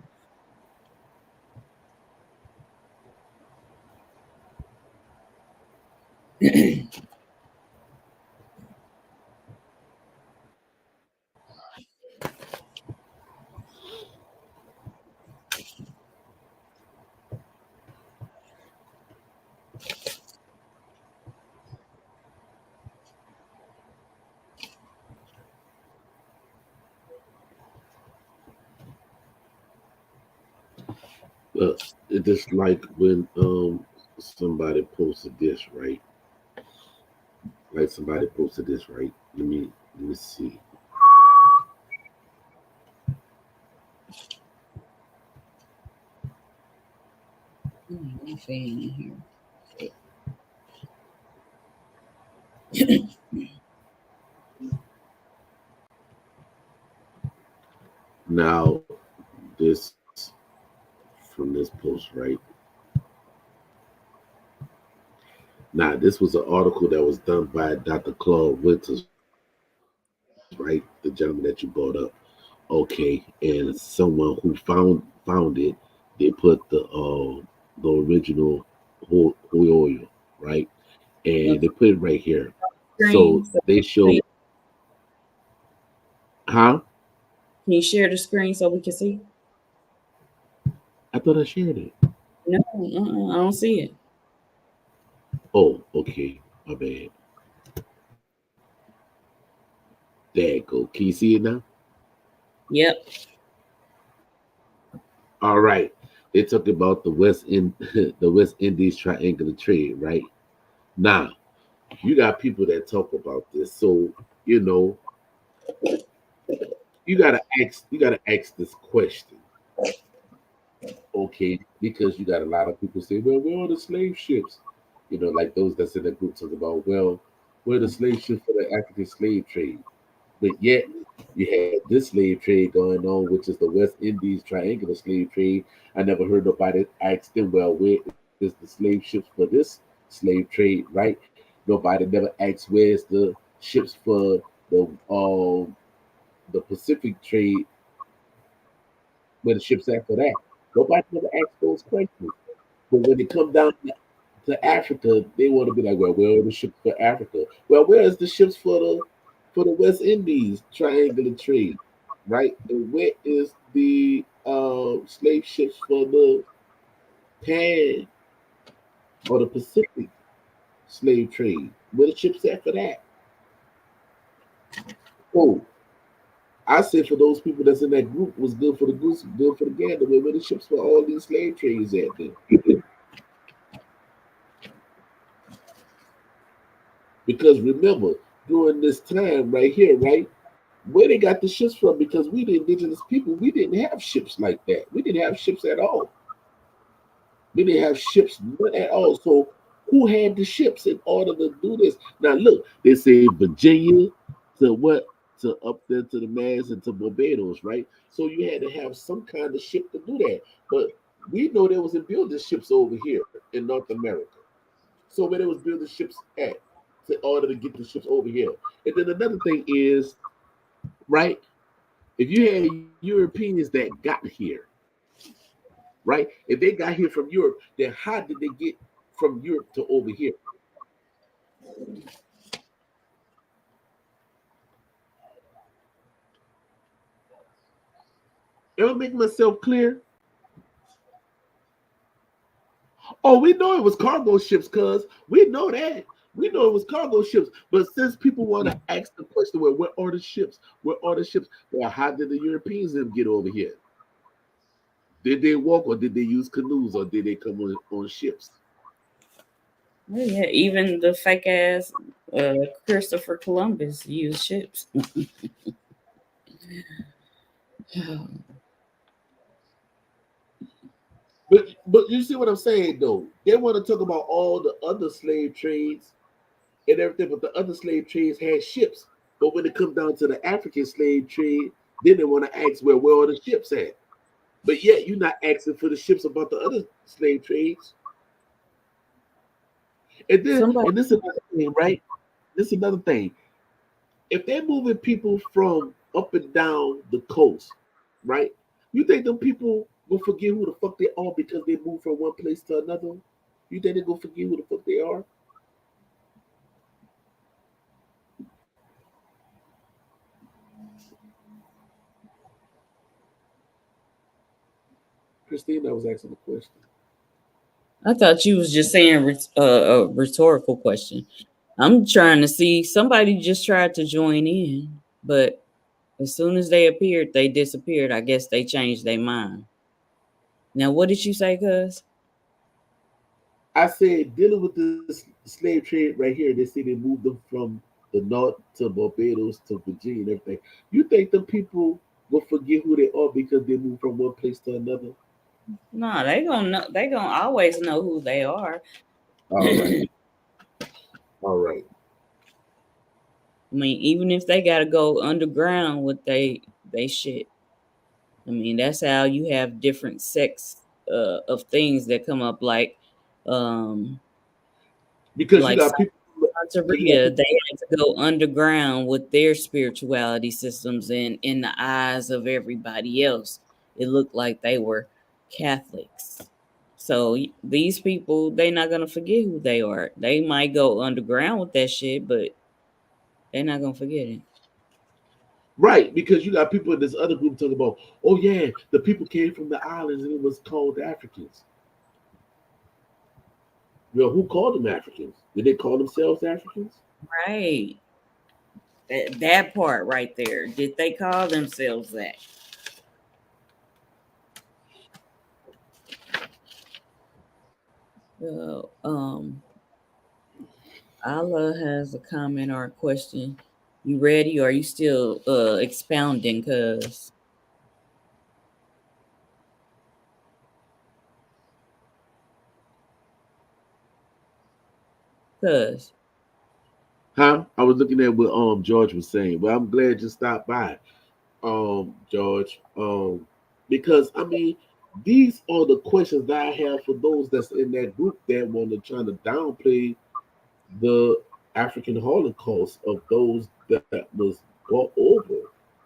It's just like when somebody posted this, right? Like somebody posted this, right? Let me see. My fan in Now this from this post, right? Now this was an article that was done by Dr. Claude Winters, right? The gentleman that you brought up. Okay, and someone who found it, they put the original oil, right? And here. they put it right here. So Screen. So they can show, huh? you share the screen so we can see? I thought I shared it. No, I don't see it. Oh, okay, my bad. There you go. Can you see it now? Yep. All right. They talk about the the West Indies triangular trade, right? Now, you got people that talk about this. So, you know, you gotta ask this question, okay? Because you got a lot of people say, well, where are the slave ships? Like those that's in the group talk about, well, where are the slave ships for the African slave trade? But yet you had this slave trade going on, which is the West Indies triangular slave trade. I never heard nobody ask them, well, where is the slave ships for this slave trade, right? Nobody never asked where's the ships for the Pacific trade, where the ships at for that. Nobody never asked those questions. But when it come down to Africa, they want to be like, well, where are the ships for Africa? Well, where is the ships for the West Indies triangular trade, right? And where is the slave ships for the Pan or the Pacific slave trade? Where the ships at for that? Oh, I said for those people that's in that group was good for the goose, good for the gander. Where the ships for all these slave trades at then? Because remember, during this time right here, right, where they got the ships from? Because we, the indigenous people, we didn't have ships like that. We didn't have ships at all. We didn't have ships none at all. So who had the ships in order to do this? Now look, they say Virginia to what? To up there to the Mass and to Barbados, right? So you had to have some kind of ship to do that. But we know there was building ships over here in North America. So where they was building ships at in order to get the ships over here. And then another thing is, right? If you had Europeans that got here, right? If they got here from Europe, then how did they get from Europe to over here? Am I making myself clear? Oh, we know it was cargo ships, cuz we know that. We know it was cargo ships. But since people want to ask the question, well, where are the ships? Where are the ships? Well, how did the Europeans then get over here? Did they walk or did they use canoes or did they come on ships? Oh, yeah, even the fake ass Christopher Columbus used ships. But you see what I'm saying though? They want to talk about all the other slave trades and everything, but the other slave trades had ships. But when it comes down to the African slave trade, then they want to ask where are the ships at? But yet you're not asking for the ships about the other slave trades. Somebody, And this is another thing, right? This is another thing. If they're moving people from up and down the coast, right? You think them people will forget who the fuck they are because they moved from one place to another? You think they gonna forget who the fuck they are? Christina, I was asking a question. I thought you was just saying a rhetorical question. I'm trying to see somebody just tried to join in, but as soon as they appeared, they disappeared. I guess they changed their mind. Now, what did you say, cuz? I said dealing with this slave trade right here, they say they moved them from the north to Barbados to Virginia and everything. You think the people will forget who they are because they moved from one place to another? No, they gonna know. They gonna always know who they are. All right. I All right. mean, even if they gotta go underground with they shit. I mean, that's how you have different sects of things that come up, um, Because you like got people because you got Santeria. people They had to go underground with their spirituality systems, and in the eyes of everybody else, it looked like they were Catholics. So these people, they not gonna forget who they are. They might go underground with that shit, but they're not gonna forget it. right, because you got people in this other group talking about, oh yeah, the people came from the islands and it was called Africans. Well, who called them Africans? Did they call themselves Africans? Right. That part right there. Did they call themselves that? Allah has a comment or a question. You ready or are you still expounding? Cause Huh? I was looking at what George was saying. Well, I'm glad you stopped by, George. Because I mean, these are the questions that I have for those that's in that group that want to try to downplay the African Holocaust of those that was brought over.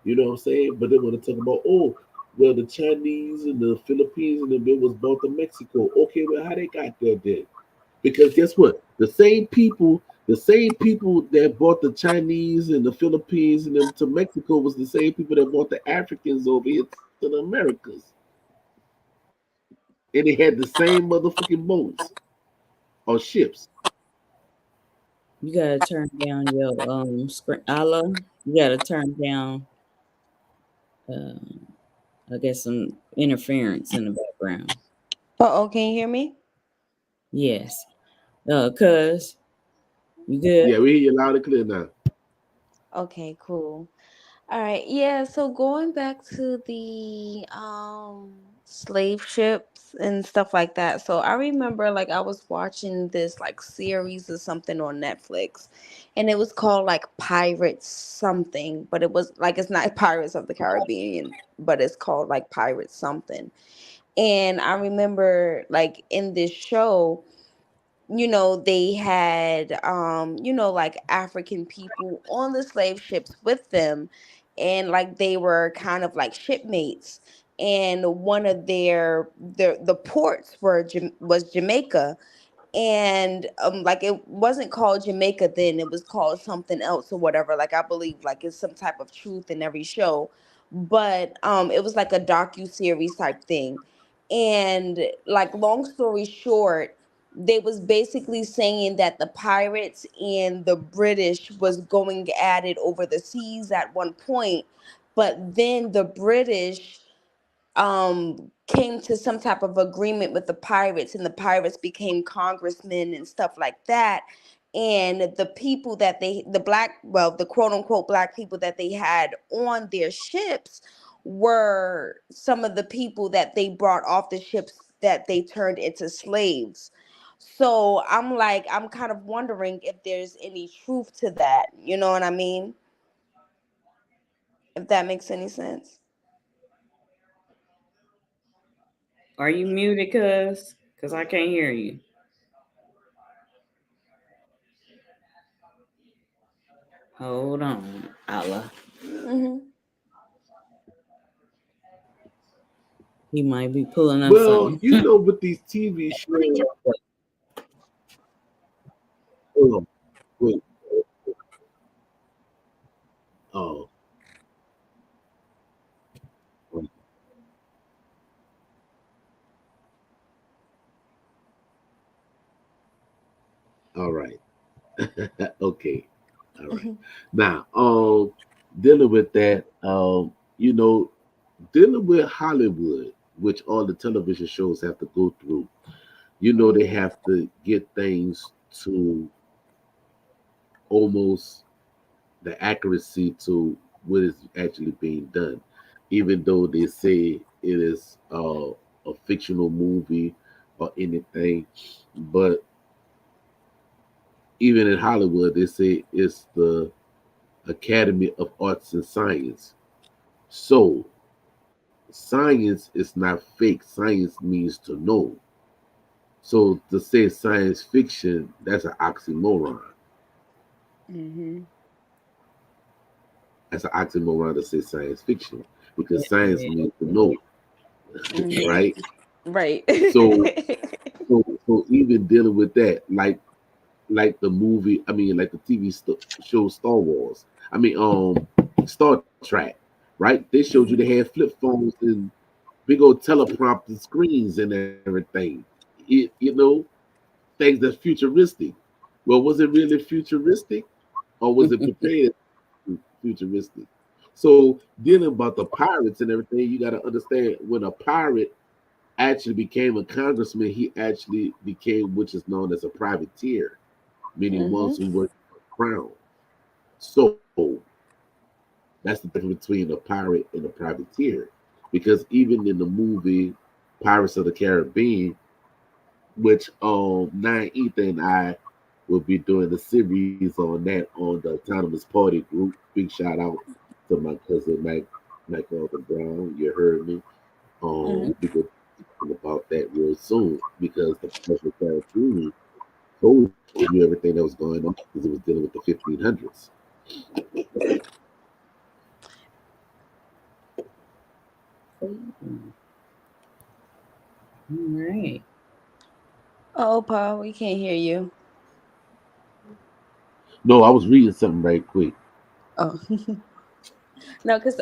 You know what I'm saying? But they want to talk about, oh, well, the Chinese and the Philippines and the it was brought to Mexico. Okay, well, how they got there then? Because guess what? The same people that brought the Chinese and the Philippines and them to Mexico was the same people that brought the Africans over here to the Americas. and they had the same motherfucking boats or ships. You gotta turn down your screen. Allah, you gotta turn down. Uh, I guess some interference in the background. Oh, can you hear me? Yes. Cuz you good? Yeah, we hear you loud and clear now. Okay, cool. All right. Yeah, so going back to the slave ships and stuff like that. So I remember like I was watching this like series or something on Netflix, and it was called like Pirates something, but it was like it's not Pirates of the Caribbean, but it's called like Pirates something. And I remember like in this show, they had like African people on the slave ships with them, and like they were kind of like shipmates, and one of the ports was Jamaica. And like it wasn't called Jamaica then, it was called something else or whatever. Like I believe like it's some type of truth in every show, but it was like a docu-series type thing. And like long story short, they was basically saying that the pirates and the British was going at it over the seas at one point, but then the British came to some type of agreement with the pirates, and the pirates became congressmen and stuff like that. And the people that the black, well, the quote unquote black people that they had on their ships were some of the people that they brought off the ships that they turned into slaves. So I'm like, I'm kind of wondering if there's any truth to that, you know what I mean, if that makes any sense. Are you muted, cuz? Cuz I can't hear you. Hold on, Allah. Mm-hmm. He might be pulling up Well, something. with these TV shows, hold on, wait, oh, wait, all right, okay, all right. Now, dealing with that, dealing with Hollywood, which all the television shows have to go through. They have to get things to almost the accuracy to what is actually being done, even though they say it is a fictional movie or anything. But even in Hollywood, they say it's the Academy of Arts and Science. So science is not fake. Science means to know. So to say science fiction, that's an oxymoron. Mm-hmm. That's an oxymoron to say science fiction because science means to know, Mm-hmm. right? Right. So, so even dealing with that, like the movie, I mean, like the TV show Star Wars. I mean, Star Trek, right? They showed you they had flip phones and big old teleprompter screens and everything. Things that's futuristic. Well, was it really futuristic or was it prepared futuristic? So dealing about the pirates and everything, you got to understand when a pirate actually became a congressman, he actually became which is known as a privateer, meaning Mm-hmm. ones who work for the crown. So that's the difference between a pirate and a privateer. Because even in the movie Pirates of the Caribbean, which Nine Ether and I will be doing a series on that on the Autonomous Party group. Big shout out to my cousin Mike Arthur Brown. You heard me. Mm-hmm. We could talk about that real soon because the Pirates of the Caribbean told you everything that was going on because it was dealing with the 1500s. All right. Oh, Paul, we can't hear you. No, I was reading something right quick. Oh. No, because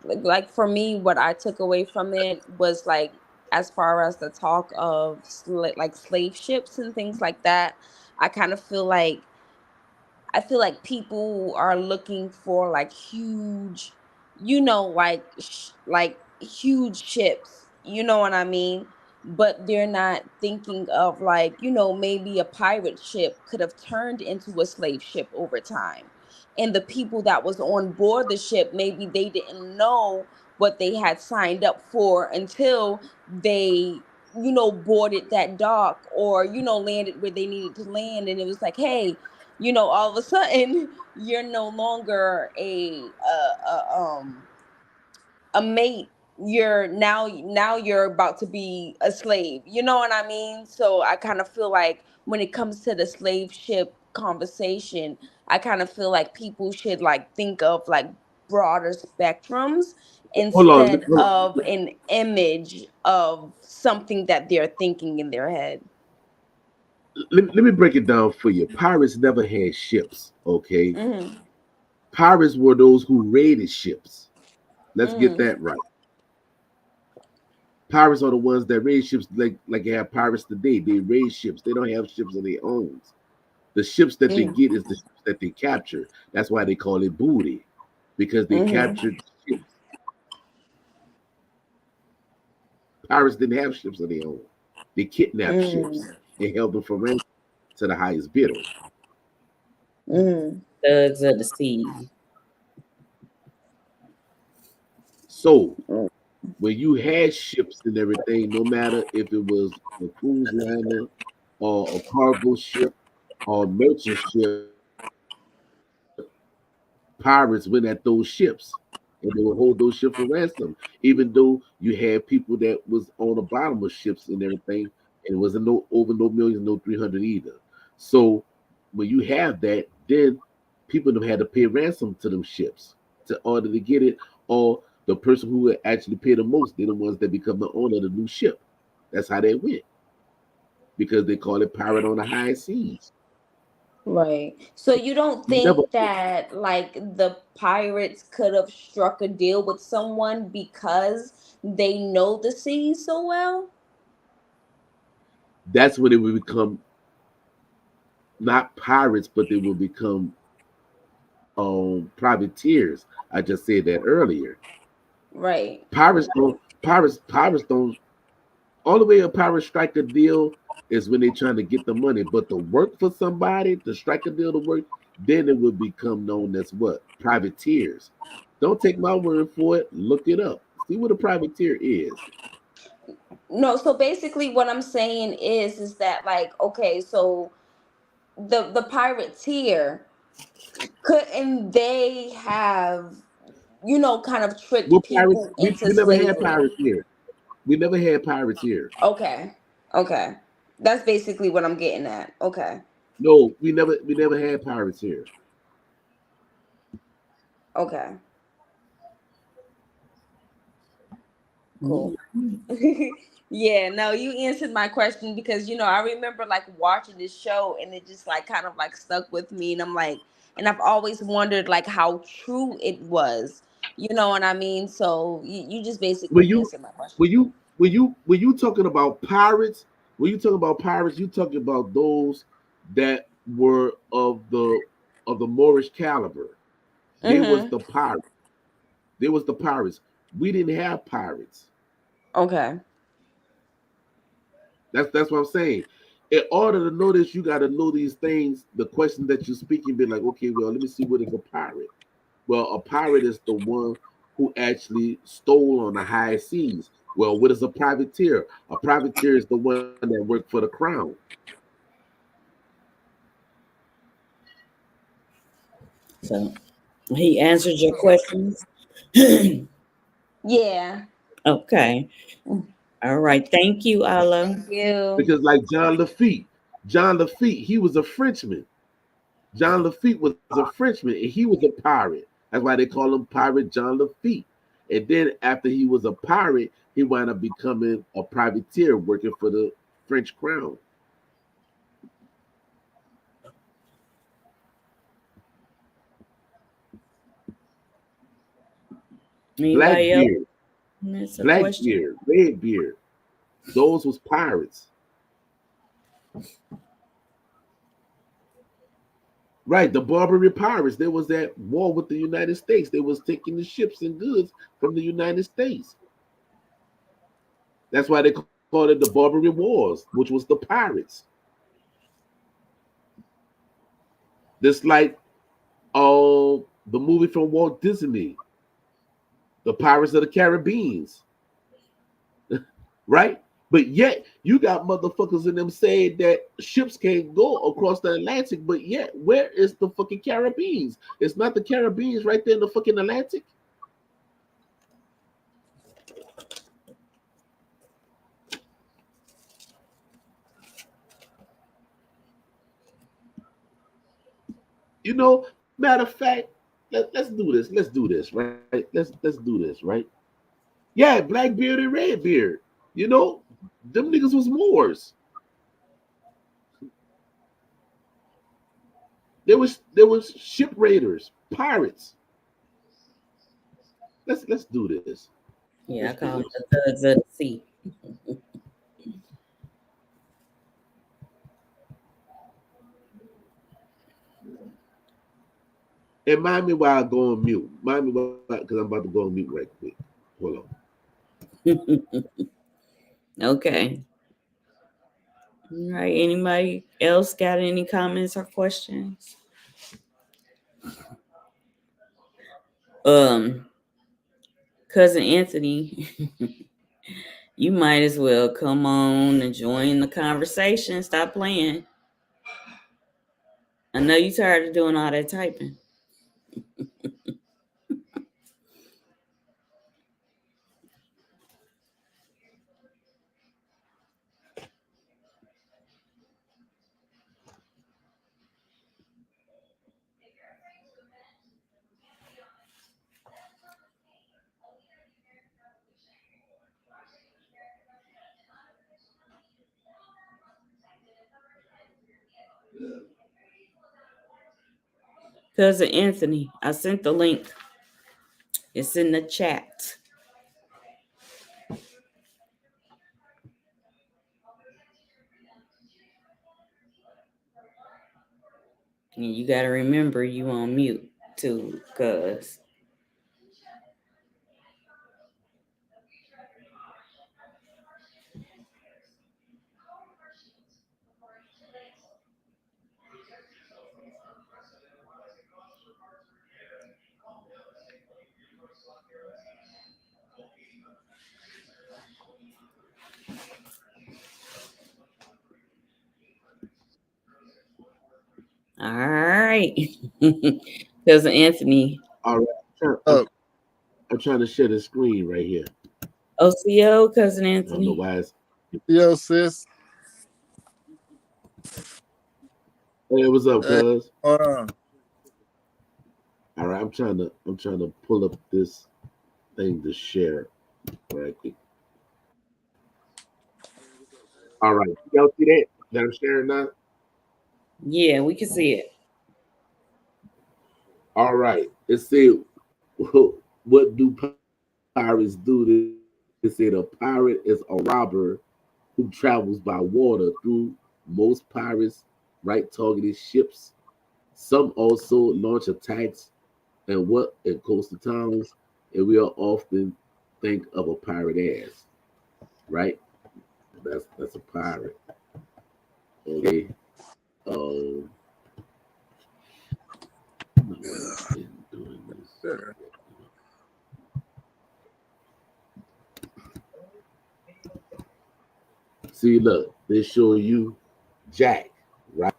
like for me, what I took away from it was like as far as the talk of like slave ships and things like that, I kind of feel like people are looking for like huge, like huge ships, you know what I mean? But they're not thinking of like, maybe a pirate ship could have turned into a slave ship over time. And the people that was on board the ship, maybe they didn't know what they had signed up for until they, boarded that dock, or, landed where they needed to land. And it was like, hey, all of a sudden you're no longer a mate. You're now you're about to be a slave. You know what I mean? So I kind of feel like when it comes to the slave ship conversation, I kind of feel like people should like think of like broader spectrums Hold on, instead of an image of something that they're thinking in their head. let me break it down for you. Pirates never had ships, okay? Mm-hmm. Pirates were those who raided ships. Let's get Mm-hmm. that right. Pirates are the ones that raid ships, like you have pirates today. They raid ships. They don't have ships of their own. The ships that they get is the ships that they capture. That's why they call it booty, because they Mm-hmm. captured ships. Pirates didn't have ships of their own. They kidnapped ships Mm-hmm. and held them for ransom to the highest bidder. Mm-hmm. Thugs of the sea. So when you had ships and everything, no matter if it was a cruise liner or a cargo ship or a merchant ship, pirates went at those ships and they would hold those ships for ransom, even though you had people that was on the bottom of ships and everything, and it wasn't no over no millions, no 300 either. So when you have that, then people have had to pay ransom to them ships to order to get it, or the person who would actually pay the most, they're the ones that become the owner of the new ship. That's how they went, because they call it pirate on the high seas. Right. So you don't You never. think that like the pirates could have struck a deal with someone because they know the sea so well? That's when it would become not pirates, but they will become privateers. I just said that earlier. Right. Pirates don't. All the way a pirate strike a deal is when they're trying to get the money, but to work for somebody, to strike a deal to work, then it would become known as what? Privateers. Don't take my word for it. Look it up. See what a privateer is. No, so basically what I'm saying is that like, okay, so the pirateer, couldn't they have, kind of tricked What pirates? people into We never had slavery? pirates here. We never had pirates here. Okay. Okay. That's basically what I'm getting at. Okay. No, we never had pirates here. Okay. Cool. Mhm. Yeah, no, you answered my question because I remember like watching this show and it just like kind of like stuck with me, and I'm like, and I've always wondered like how true it was. You know what I mean? So you just When basically you answered my question. when you talking about pirates, when you talking about pirates, you talking about those that were of the Moorish caliber. They was Mhm. the pirates. They was the pirates. We didn't have pirates. Okay. That's what I'm saying. In order to know this, you got to know these things. The question that you're speaking, be like, okay, well, let me see what is a pirate. Well, a pirate is the one who actually stole on the high seas. Well, what is a privateer? A privateer is the one that worked for the crown. So he answered your questions. Yeah. Okay. All right. Thank you, Allah. Thank you. Because like John Lafitte, he was a Frenchman. John Lafitte was a Frenchman and he was a pirate. That's why they call him Pirate John Lafitte. And then after he was a pirate, he wound up becoming a privateer working for the French crown. Anybody else? Blackbeard, That's a question. Blackbeard, Redbeard. Those was pirates. Right, the Barbary pirates. There was that war with the United States. They was taking the ships and goods from the United States. That's why they called it the Barbary Wars, which was the pirates. Just like the movie from Walt Disney, The Pirates of the Caribbean, right? But yet you got motherfuckers in them saying that ships can't go across the Atlantic, but yet where is the fucking Caribbean? It's not the Caribbean right there in the fucking Atlantic. You know, matter of fact, let's do this. Let's do this, right? Let's do this, right? Yeah, Blackbeard and Redbeard. You know, them niggas was Moors. There was ship raiders, pirates. Let's do this. Yeah, I Let's do call them this. the thugs of the sea. And mind me while I go on mute. Mind me because I'm about to go on mute right quick. Hold on. Okay. All right. Anybody else got any comments or questions? Cousin Anthony, you might as well come on and join the conversation. Stop playing. I know you tired of doing all that typing. Cousin Anthony, I sent the link. It's in the chat. And you gotta remember you on mute too, cuz. All right. Cousin Anthony. All right. I'm trying to share the screen right here. OCO, Cousin I don't know Anthony. why it's. Yo, sis. Hey, what's up, Hey, cuz? hold on. All right, I'm trying to pull up this thing to share right quick. All right, y'all see that? That I'm sharing now. Yeah, we can see it. All right, it said, what do pirates do? They said a pirate is a robber who travels by water through most pirates, right? Targeted ships. Some also launch attacks and coastal towns, and we are often think of a pirate as, right? That's a pirate. Okay. Um, doing this. Sure. See, look, they show you Jack, right?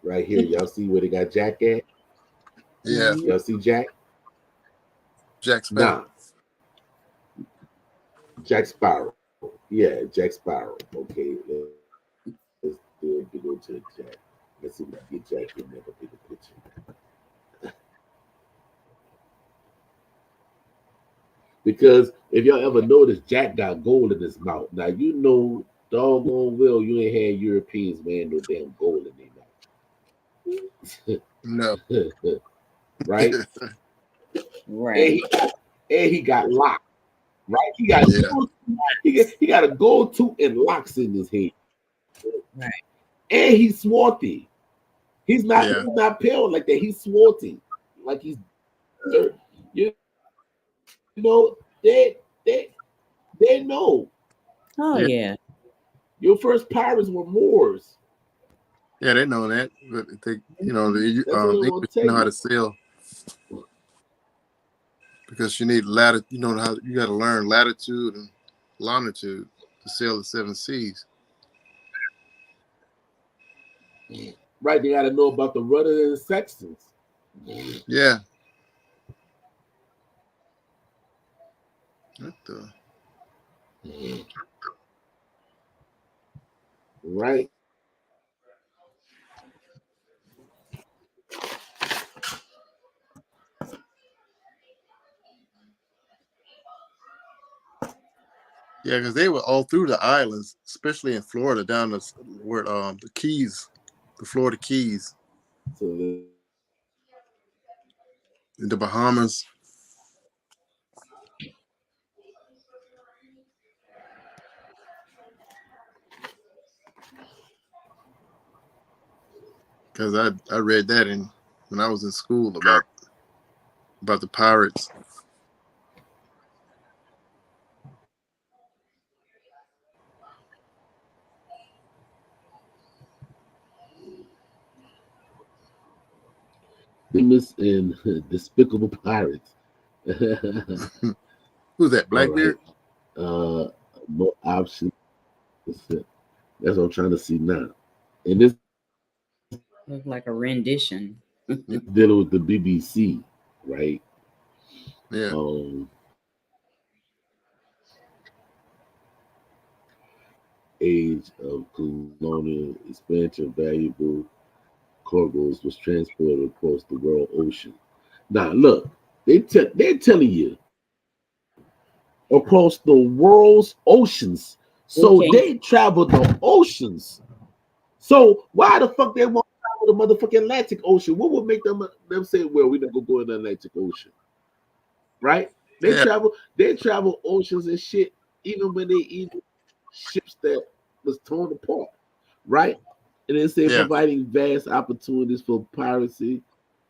Right here. Y'all see where they got Jack at? Yeah, Y'all see Jack? Jack Sparrow. Nah, Jack Sparrow. Yeah, Jack Sparrow. Okay, let's go to Jack. Let's see if we can get Jack in there. Get a picture. Because if y'all ever notice, Jack got gold in his mouth. Now you know doggone well you ain't had Europeans, man, no damn gold in No. their mouth. Right? Right. And he got locked. right? He got Yeah. he got a gold tooth and locks in his head, Right. and he's swarthy. Yeah. He's not pale like that. He's swarthy, like he's dirt. You know they know Oh Yeah. yeah. your first pirates were Moors. Yeah, they know that, but they, That's what they English want to tell know how you. to sell because you need latitude. You know how you got to learn latitude and longitude to sail the seven seas. Right? They got to know about the rudder and the sextants. Yeah. What the? Right? Yeah, because they were all through the islands, especially in Florida, down where the Keys, the Florida Keys, So in the Bahamas. Because I read that when I was in school about the pirates. famous and despicable pirates. Who's that? All right. Blackbeard? More options. That's what I'm trying to see now. And this Look like a rendition. dealing with the BBC, right? Yeah. Age of colonial expansion, valuable cargoes was transported across the world ocean. Now, look, they're telling you across the world's oceans. So Okay. they traveled the oceans. So why the fuck they want to travel the motherfucking Atlantic Ocean? What would make them say, "Well, we're not gonna go in the Atlantic Ocean"? Right? Yeah. They travel oceans and shit, even when they even ships that was torn apart, right? And they say Yeah. providing vast opportunities for piracy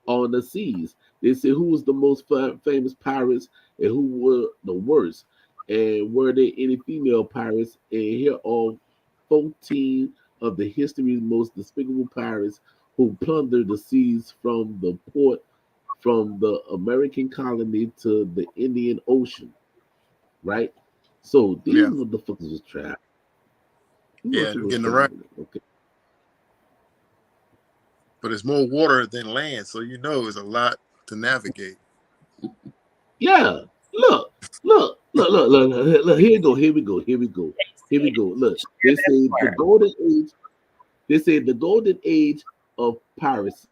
on the seas. They say who was the most famous pirates and who were the worst, and were there any female pirates? And here are 14 of the history's most despicable pirates who plundered the seas from the port from the American colony to the Indian Ocean, right? So these Yeah. motherfuckers was trapped. These Yeah. motherfuckers was Getting it right. traveling. Okay. But it's more water than land, so it's a lot to navigate. Yeah. Look, look. Here we go. Here we go. Here we go. Here we go. Look, they say the Part. golden age. They say the golden age of piracy,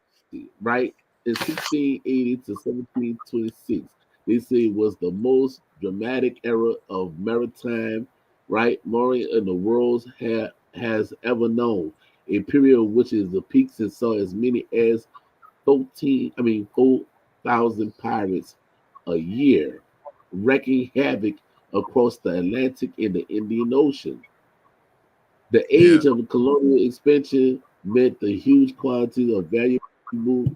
right? In 1680 to 1726. They say was the most dramatic era of maritime, right, mooring in the world has ever known. A period which is the peaks and saw as many as 4,000 pirates a year, wreaking havoc across the Atlantic and the Indian Ocean. The Yeah. age of colonial expansion meant the huge quantity of valuable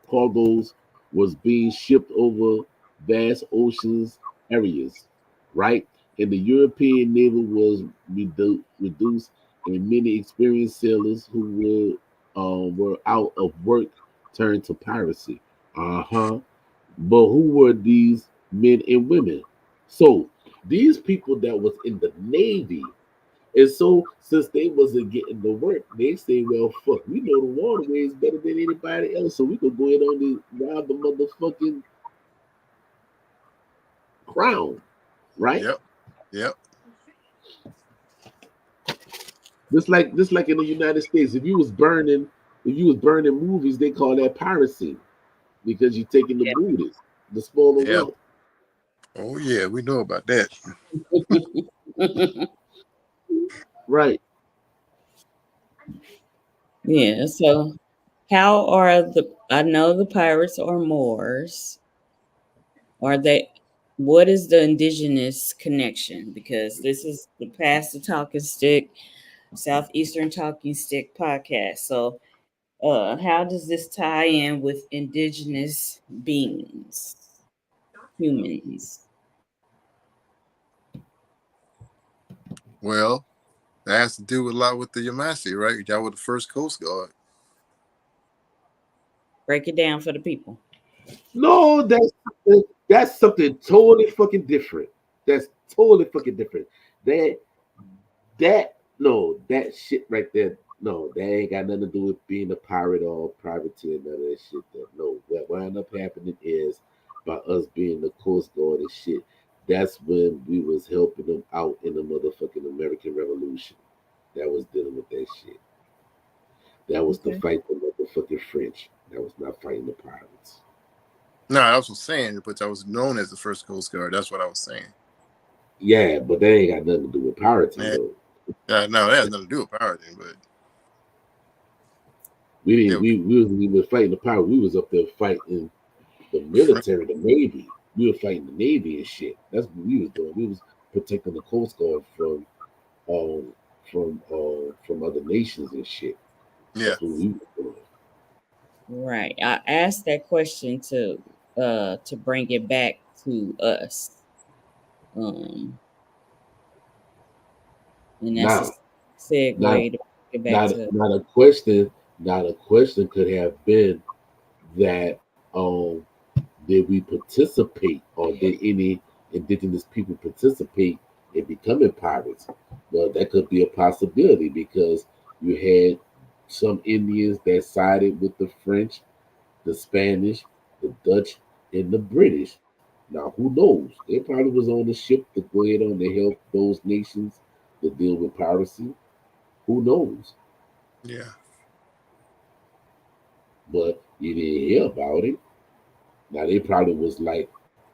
cargoes was being shipped over vast oceans areas, right? And the European navy was reduced, and many experienced sailors who were out of work turned to piracy. Uh huh. But who were these men and women? So these people that was in the navy, and so since they wasn't getting the work, they say, "Well, fuck, we know the waterways better than anybody else, so we could go in on the rob the motherfucking crown, right?" Yep. Yep. Just like in the United States, if you was burning movies, they call that piracy because you're taking the booty, the spoil of Yeah. wealth, Oh yeah, we know about that. right? Yeah. So, how are the? I know the pirates are Moors. Are they? what is the indigenous connection? Because this is the Past the Talking Stick, Southeastern Talking Stick podcast. So, how does this tie in with indigenous beings, humans? Well, that has to do a lot with the Yvmvse, right? Y'all were the first Coast Guard. Break it down for the people. No, that's something totally fucking different. That's totally fucking different. That that shit right there. No, that ain't got nothing to do with being a pirate or privateer. None of that shit. No, what wound up happening is by us being the Coast Guard and shit. That's when we was helping them out in the motherfucking American Revolution. That was dealing with that shit. That was to Okay. fight the motherfucking French. That was not fighting the pirates. No, I was saying, but I was known as the first Coast Guard. That's what I was saying. Yeah, but that ain't got nothing to do with pirating Yeah. though. No, that has nothing to do with pirating, but We yeah, didn't. We wasn't even fighting the pirate. We was up there fighting the military, the Navy. We were fighting the Navy and shit. That's what we was doing. We was protecting the Coast Guard um from other nations and shit. yeah. That's what we were doing. Right. I asked that question to bring it back to us. Um, and that's a Now, not segue to bring it back not to not a question. Not a question could have been that did we participate or did any indigenous people participate in becoming pirates? Well, that could be a possibility because you had some Indians that sided with the French, the Spanish, the Dutch, and the British. Now, who knows? They probably was on the ship to go ahead on to help those nations to deal with piracy. Who knows? Yeah. But you didn't hear about it. Now they probably was like,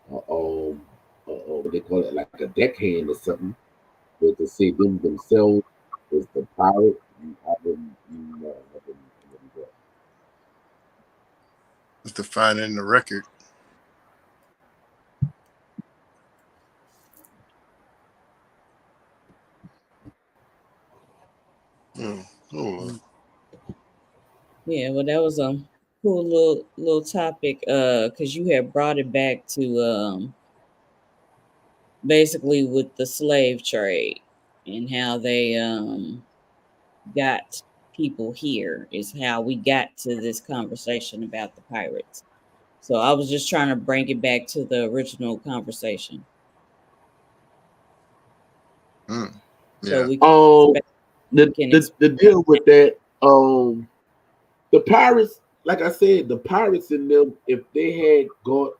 what they call it, like a deckhand or something, but to say them themselves was the pirate, I wouldn't, no, I wouldn't go. Just to find it in the record. Oh, yeah. Well, that was a cool little topic. Because you had brought it back to basically with the slave trade and how they got people here is how we got to this conversation about the pirates. So I was just trying to bring it back to the original conversation so yeah. we Um, can the deal with that, the pirates, like I said, the pirates in them, if they had got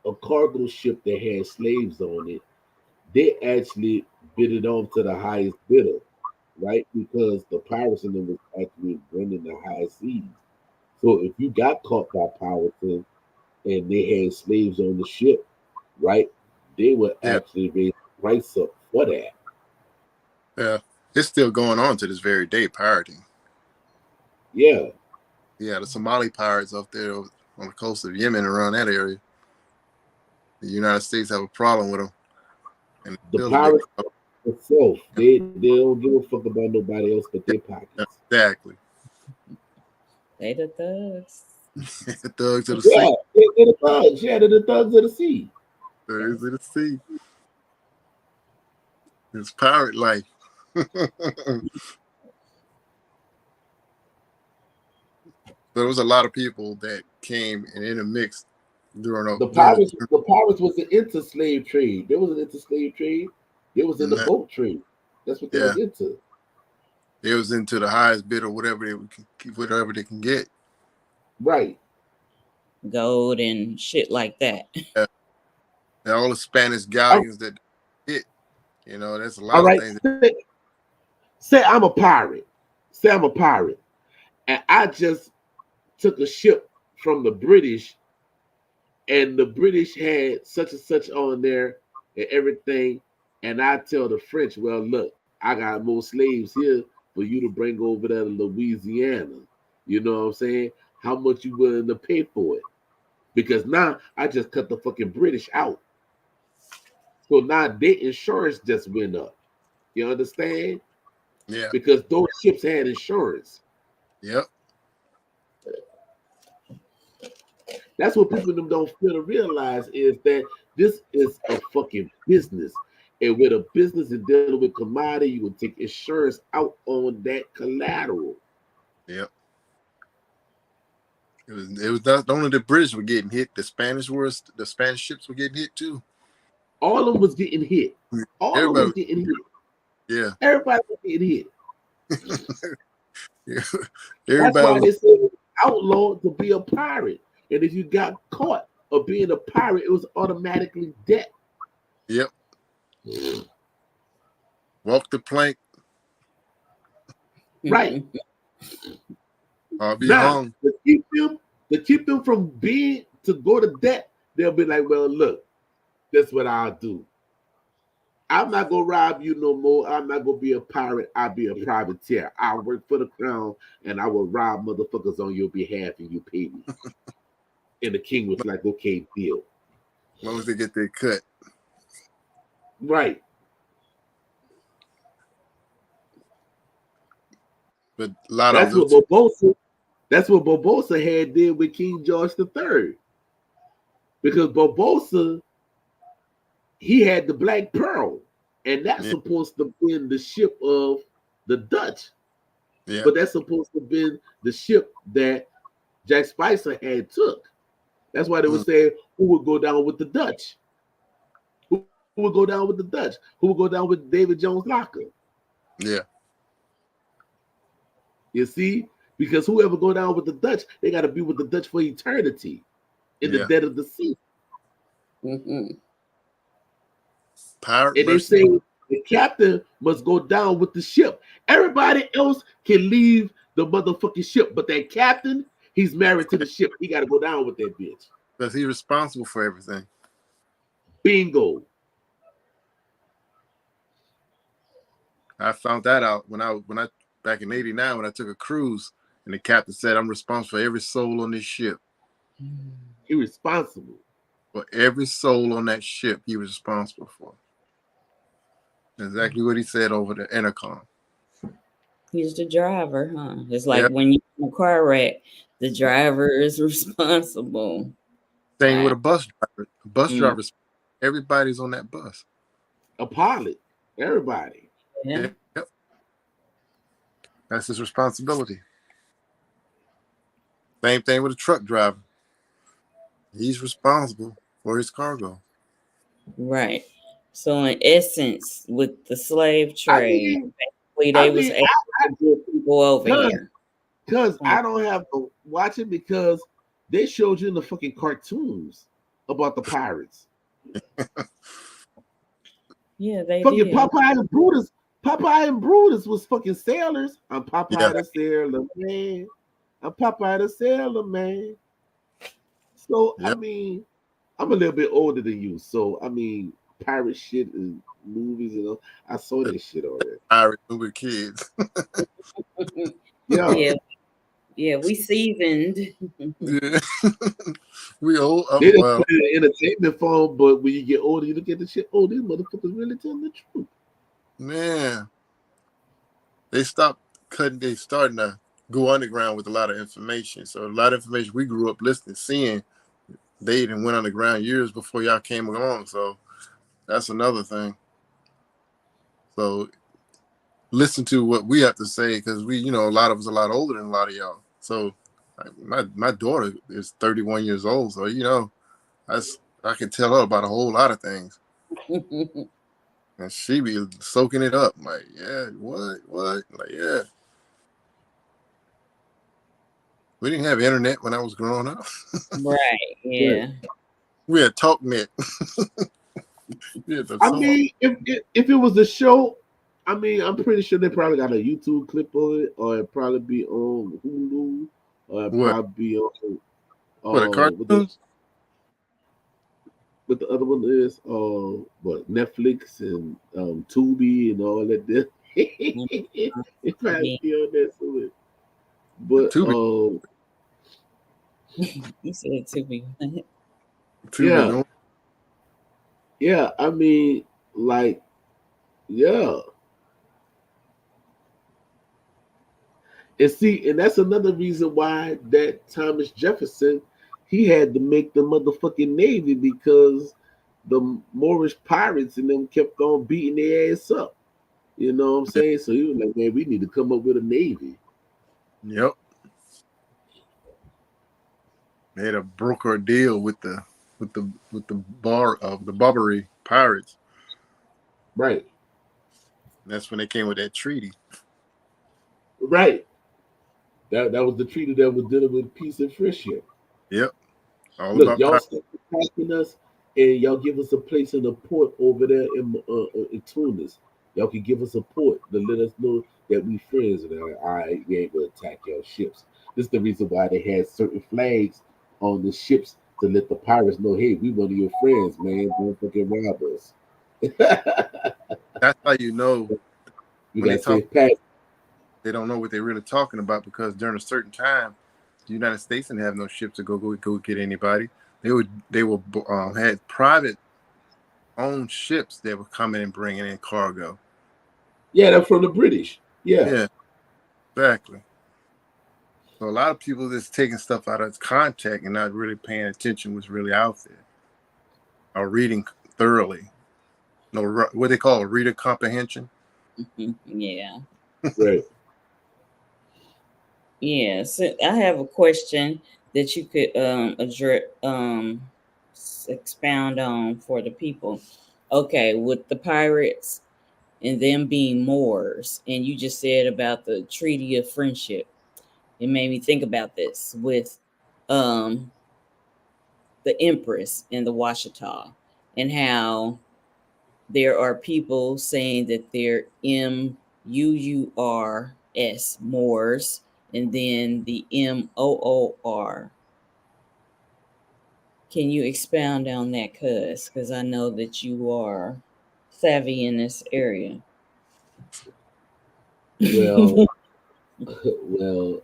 a cargo ship that had slaves on it, they actually bid it off to the highest bidder, right? Because the pirates in them was actually running the high seas. So if you got caught by pirates and they had slaves on the ship, right? They would Yeah. actually raise the price up for that. Yeah. It's still going on to this very day, pirating. Yeah. Yeah, the Somali pirates up there on the coast of Yemen around that area. The United States have a problem with them. And it's The still a big pirates problem. itself, they don't give a fuck about nobody else but their pockets. Exactly. they the thugs. Thugs of the sea. Yeah, they're the thugs. Yeah, they're the thugs of the sea. Thugs of the sea. It's pirate life. There was a lot of people that came and intermixed during The pirates was an inter-slave trade. There was an inter-slave trade. They was in the the boat trade. That's what they yeah, was into. it was into the highest bid or whatever they can get. Right. Gold and shit like that. Yeah. And all the Spanish All galleons that hit, there's a all lot of right. things. Say I'm a pirate. Say I'm a pirate. And I just took a ship from the British, and the British had such and such on there and everything. And I tell the French, well, look, I got more slaves here for you to bring over there to Louisiana. You know what I'm saying? How much you willing to pay for it? Because now I just cut the fucking British out. So now their insurance just went up. You understand? Yeah. Because those ships had insurance. Yep. That's what people don't feel to realize is that this is a fucking business. And with a business and dealing with commodity, you will take insurance out on that collateral. Yep. It was not only the British were getting hit, the Spanish ships were getting hit too. All of them was getting hit. All of them was getting hit. Yeah. Everybody was getting hit. Yeah. That's why they said it's outlawed to be a pirate. And if you got caught of being a pirate, it was automatically death. Yep. Walk the plank. Right. Or be now, hung. To keep them from being to go to death, they'll be like, well, look, that's what I'll do. I'm not gonna rob you no more. I'm not gonna be a pirate. I'll be a privateer. I'll work for the crown and I will rob motherfuckers on your behalf and you pay me. And the king was like, okay, deal. As long as they get their cut. Right. But a lot that's of what Barbosa. That's what Barbosa had did with King George III. Because Barbosa, he had the Black Pearl, and that's supposed to be the ship of the Dutch. Yeah. But that's supposed to be the ship that Jack Spicer had took. That's why they would say, who would go down with the Dutch? Who would go down with the Dutch? Who would go down with David Jones Locker? Yeah. You see? Because whoever go down with the Dutch, they got to be with the Dutch for eternity in the dead of the sea. Pirate and they say the captain must go down with the ship. Everybody else can leave the motherfucking ship, but that captain, he's married to the ship. He got to go down with that bitch. Because he's responsible for everything. Bingo. I found that out when I back in '89 when I took a cruise, and the captain said, "I'm responsible for every soul on this ship." He responsible for every soul on that ship. He was responsible for. Exactly what he said over the intercom. He's the driver, huh? It's like when you in a car wreck, the driver is responsible. Same with a bus driver. Bus drivers, everybody's on that bus. A pilot, everybody. Yeah. Yep. That's his responsibility. Same thing with a truck driver. He's responsible for his cargo. Right. So in essence, with the slave trade, basically they was able to get people over here. Because I don't have to watch it because they showed you in the fucking cartoons about the pirates. Yeah, they fucking did. Popeye and Brutus. Popeye and Brutus was fucking sailors. I'm Popeye the Sailor Man. I'm Popeye the Sailor Man. So I mean, I'm a little bit older than you. So I mean, pirate shit and movies and all. I saw that shit already. Pirate movie kids. Yeah, we seasoned. We old. They don't put it in entertainment form, but when you get older, you look at the shit. Oh, these motherfuckers really telling the truth. Man, they stopped cutting. They starting to go underground with a lot of information. So a lot of information we grew up listening, seeing, they even went underground years before y'all came along. So that's another thing. So listen to what we have to say, because we, a lot of us a lot older than a lot of y'all. So my daughter is 31 years old. So, I can tell her about a whole lot of things. And she be soaking it up. Like, yeah, what? Like, yeah. We didn't have internet when I was growing up. Right, yeah. We had TalkNet. I mean, if it was a show, I mean, I'm pretty sure they probably got a YouTube clip of it, or it probably be on Hulu, or it probably be on what the other one is, Netflix and Tubi and all that. It probably be on there somewhere. But you said Tubi. Yeah. Yeah, I mean, like, yeah. And see, and that's another reason why that Thomas Jefferson, he had to make the motherfucking navy because the Moorish pirates and them kept on beating their ass up. You know what I'm saying? So he was like, man, we need to come up with a navy. Yep. They had a broker deal with the Barbary pirates. Right. And that's when they came with that treaty. Right. That was the treaty that was dealing with peace and friendship. Yep. All Look, about y'all pirates. stop attacking us, and y'all give us a place in the port over there in Tunis. Y'all can give us a port to let us know that we friends. And they're like, all right, we ain't gonna attack y'all ships. This is the reason why they had certain flags on the ships to let the pirates know, hey, we one of your friends, man. Don't fucking rob us. That's how you know We when they got talk, safe pass. they don't know what they're really talking about because during a certain time, the United States didn't have no ships to go get anybody. They were had private owned ships that were coming and bringing in cargo. Yeah, they're from the British. Yeah. Yeah, exactly. So a lot of people just taking stuff out of its context and not really paying attention what's really out there or reading thoroughly. No, what they call reader comprehension. Yeah. Right. Yeah. So I have a question that you could address, expound on for the people. Okay, with the pirates and them being Moors, and you just said about the Treaty of Friendship. It made me think about this with um the Empress and the Washita, and how there are people saying that they're Moors, Moors, and then the Moor. Can you expound on that, cuz? Because I know that you are savvy in this area. Well, well,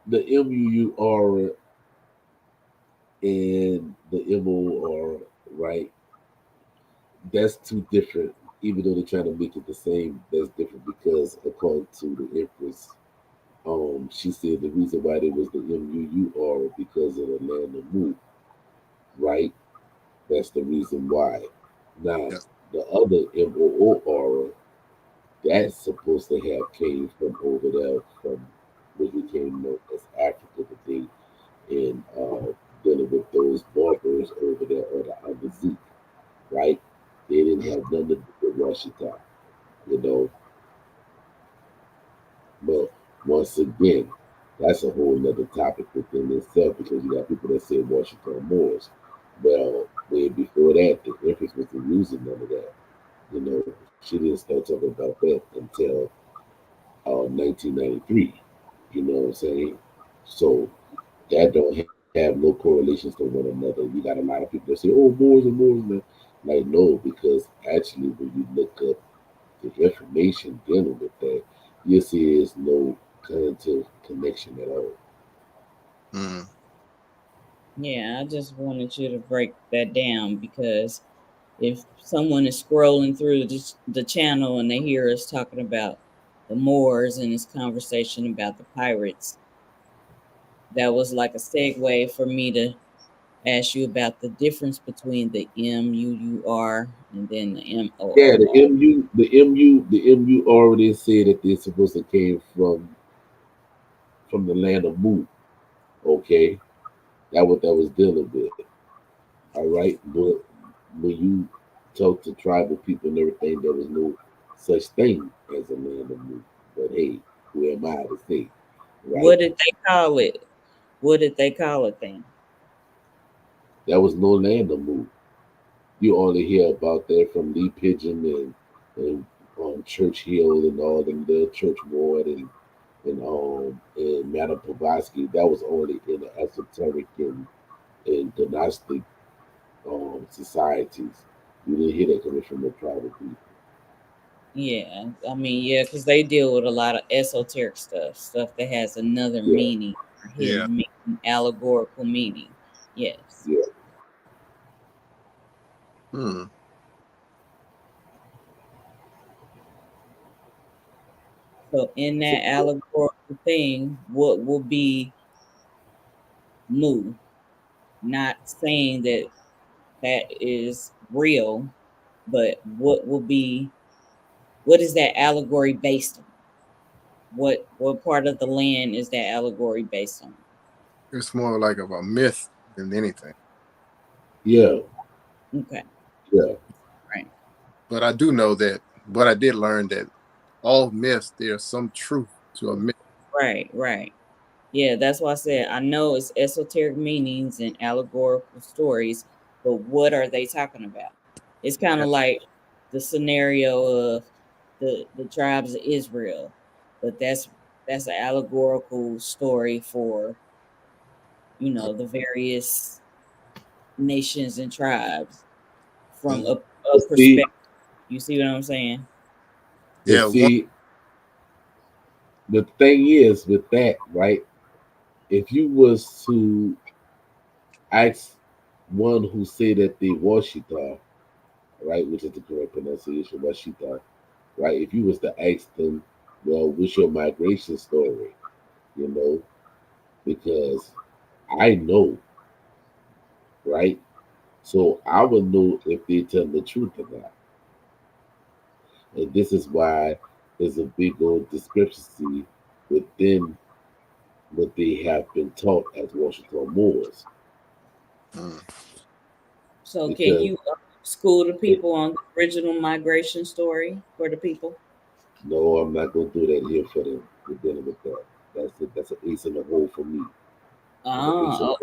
the MUUR and the MOR, right? That's two different. Even though they're trying to make it the same, that's different because according to the Empress, she said the reason why there was the MUUR because of the land of Mu, right? That's the reason why. Now, Yeah. the other MOOR, that's supposed to have came from over there from what became known as Africa today, and dealing with those barbers over there on the Amazigh, right? They didn't Mm. have nothing to do with Washington, you know. But once again, that's a whole nother topic within itself because you got people that say Washington Moors. Well, way before that, the Empress wasn't using none of that. You know, she didn't start talking about that until 1993. You know what I'm saying? So that don't have no correlations to one another. You got a lot of people that say, "Oh, Moors and Moors," and like no, because actually, when you look up the information dealing with that, you see there's no cognitive connection at all. Mm. Yeah, I just wanted you to break that down because if someone is scrolling through the channel and they hear us talking about the Moors and this conversation about the pirates, that was like a segue for me to ask you about the difference between the MUUR and then the Yeah, the MOOR. MU already said that they're supposed to came from the land of Mu. Okay, that what that was dealing with. All right, but when you talk to tribal people and everything, there was no such thing as a land of Mu. But hey, who am I to say, right? What did they call it? What did they call it then? There was no land of Mu. You only hear about that from Lee Pigeon and Church Hill and all them the Church Ward and Madame Blavatsky. That was only in the esoteric and the Gnostic societies. You didn't hear that coming from the tribal people. Yeah, I mean, yeah, because they deal with a lot of esoteric stuff, stuff that has another Yeah, meaning or Yeah. hidden meaning, allegorical meaning. Yes. yeah. Hmm. So in So, that allegorical thing, what will be new? Not saying that that is real, but what is that allegory based on? What part of the land is that allegory based on? It's more like of a myth than anything. yeah, Okay, yeah. right, But I do know that what I did learn that all myths, there's some truth to a myth. right. Yeah, that's why I said I know it's esoteric meanings and allegorical stories, but what are they talking about? It's kind of like the scenario of the tribes of Israel, but that's an allegorical story for the various nations and tribes from Mhm. a But see, perspective. You see what I'm saying? but Yeah, one. see, the thing is with that, right? If you was to ask one who say that they Washita, right, which is the correct pronunciation, Washita, right? If you was to ask them, well, what's your migration story? You know, because I know, right? So I would know if they tell the truth or not. And this is why there's a big old discrepancy within what they have been taught as Washington Moors. Mm. So can Because you school the it, people on the original migration story for the people? no, I'm not gonna do that here for them. We're dealing with that. That's an ace in the hole for me. That's an ace in the Oh, hole.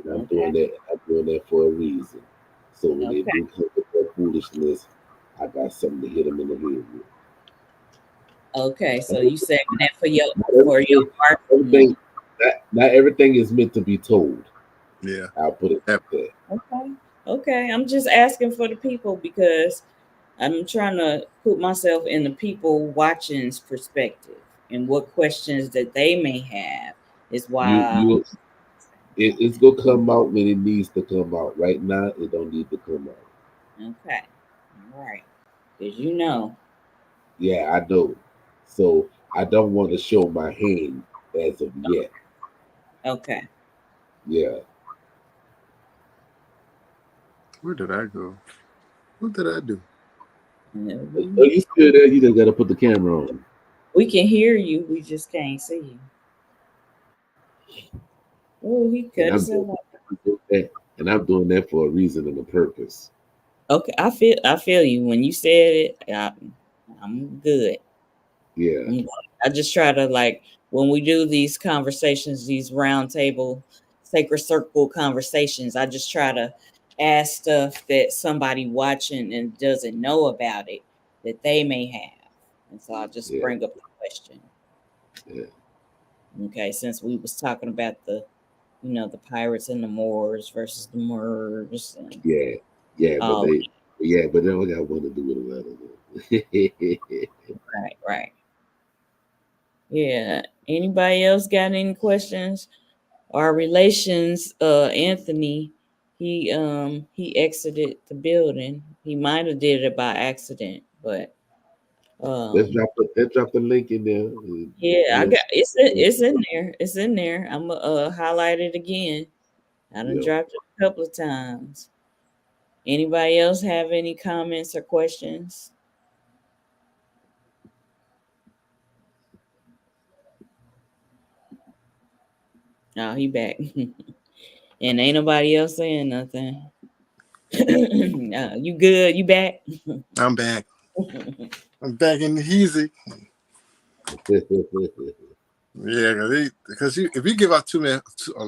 And I'm okay, doing that. I'm doing that for a reason. So when they okay, do come with that foolishness, I got something to hit them in the head with. okay. So And you saving that not for your everything, marketing. everything, not everything is meant to be told. Yeah. I'll put it That- like that. Okay, okay. I'm just asking for the people because I'm trying to put myself in the people watching's perspective and what questions that they may have is You why. you it's gonna come out when it needs to come out. Right now, it don't need to come out. Okay, all right. Because you know, Yeah, I know. So I don't want to show my hand as of yet. okay. Yeah. Where did I go? What did I do? Are you still there? You just got to put the camera on. We can hear you, we just can't see you. Oh, he And cut himself off. I'm doing that, and I'm doing that for a reason and a purpose. Okay, I feel you when you said it. I'm good. Yeah. I'm, I just try to like when we do these conversations, these round table, sacred circle conversations. I just try to ask stuff that somebody watching and doesn't know about it that they may have, and so I just Yeah. bring up the question. Yeah. Okay, since we was talking about the pirates and the Moors versus the Moors and Yeah. Yeah. But all. they don't got one to do with another. Right. Yeah. Anybody else got any questions? Our relations, Anthony, he exited the building. He might have did it by accident, but um Let's drop the link in there. yeah, I We'll, got it's in there. It's in there. I'm gonna highlight it again. I done yeah. dropped it a couple of times. Anybody else have any comments or questions? Oh, he back. And ain't nobody else saying nothing. You good? You back? I'm back. I'm back in the easy. Yeah, because if you give out too many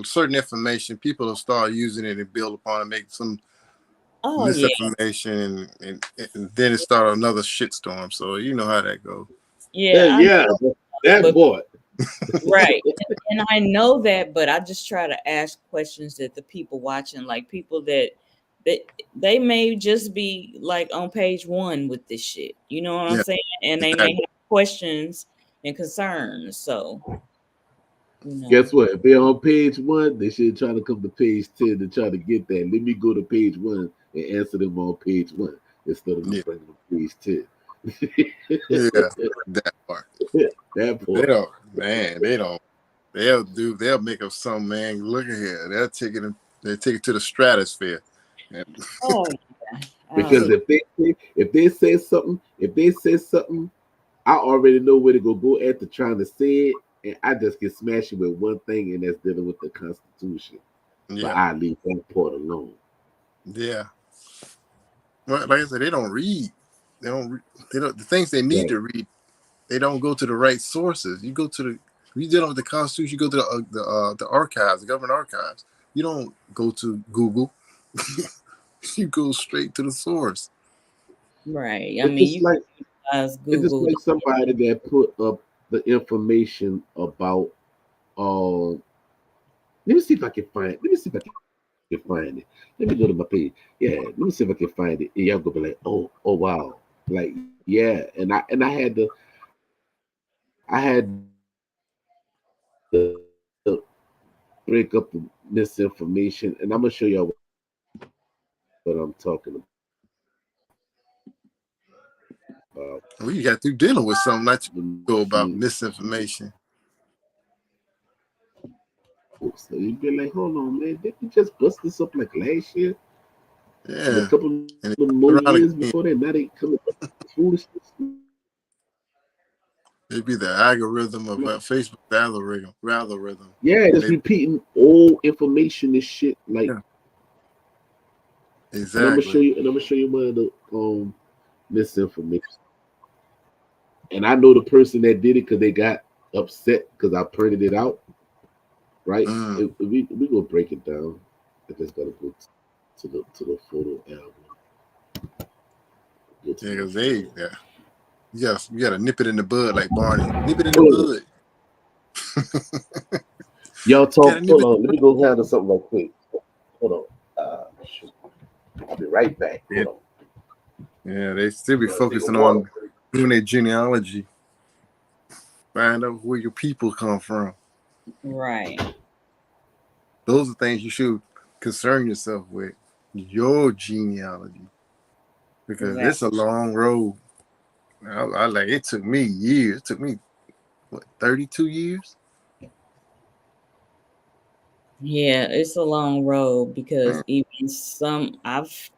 certain information, people will start using it and build upon it, make some Oh yeah, misinformation, and then it start another shitstorm. So you know how that goes. yeah. I Yeah. know, That but boy. right, and I know that, but I just try to ask questions that the people watching, like people that they may just be like on page one with this shit. You know what I'm Yeah, saying? And they may exactly. have questions and concerns. So you know, Guess what? If they're on page one, they should try to come to page 10 to try to get that. Let me go to page one and answer them on page 1 instead of Yeah. bringing them page 10. Yeah, that part. That They part. don't, man. They don't. They'll make up some, man. Look at here. They'll take it to the stratosphere. And Oh yeah. Because if they say something, I already know where to go after trying to say it, and I just get smashed with one thing, and that's dealing with the Constitution. But yeah, I leave that part alone. yeah. Well, like I said, they don't read. They don't. They don't. The things they need Right. to read, they don't go to the right sources. You go to the. You dealing with the Constitution. You go to the archives, the government archives. You don't go to Google. You go straight to the source. Right. I It's mean, just you like can use it's just Google. like somebody that put up the information about. Let me see if I can find. Let me see if I can find it. Let me go to my page. Yeah, let me see if I can find it. And y'all gonna be like, oh wow, like yeah. And I had to break up the misinformation, and I'm gonna show y'all what I'm talking about. Well, you got through dealing with something not you know about See, misinformation. so you'd be like, hold on, man, did we just bust this up like last year? And a Yeah, couple and it of comes more around years again. before that, now they coming up with this foolishness. It'd be the algorithm of Facebook algorithm. Yeah, And just repeating old information and shit. Like, yeah, and I'm gonna show exactly. you, one of the misinformation. And I know the person that did it because they got upset because I printed it out. Right? Mm. We gonna break it down. I just gotta go to the photo album. Go to Yeah, my because photo. you gotta nip it in the bud like Barney. Nip it in the Hold on. bud. Y'all Gotta talk. nip Hold it. on. Let me go handle something real quick. Hold on. Shoot. I'll be right back. Yeah, Hold on. yeah. They still be Take a focusing water. on doing their genealogy. Find out where your people come from. Right. Those are things you should concern yourself with. Your genealogy, because Exactly. it's a long road. I like it took me years. It took me what 32 years. Yeah, it's a long road because Man, even I've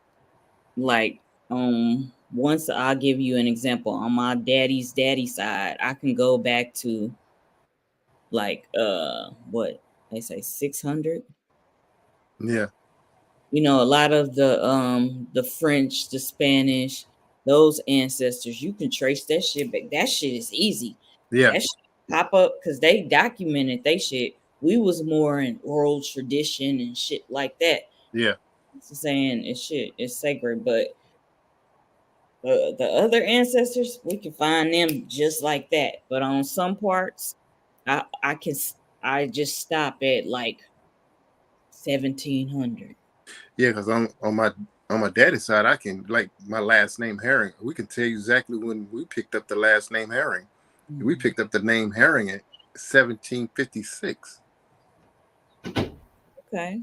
like once I'll give you an example on my daddy side, I can go back to like what they say 600. yeah, You know, a lot of the French, the Spanish, those ancestors, you can trace that shit back. That shit is easy. yeah, That shit pop up because they documented they shit. We was more in oral tradition and shit like that. yeah, It's saying it's shit, it's sacred, but the other ancestors, we can find them just like that. But on some parts, I can I just stop at like 1700. yeah. Because on my daddy's side, I can like my last name Herring. We can tell you exactly when we picked up the last name Herring. We Mhm. picked up the name Herring at 1756. Okay.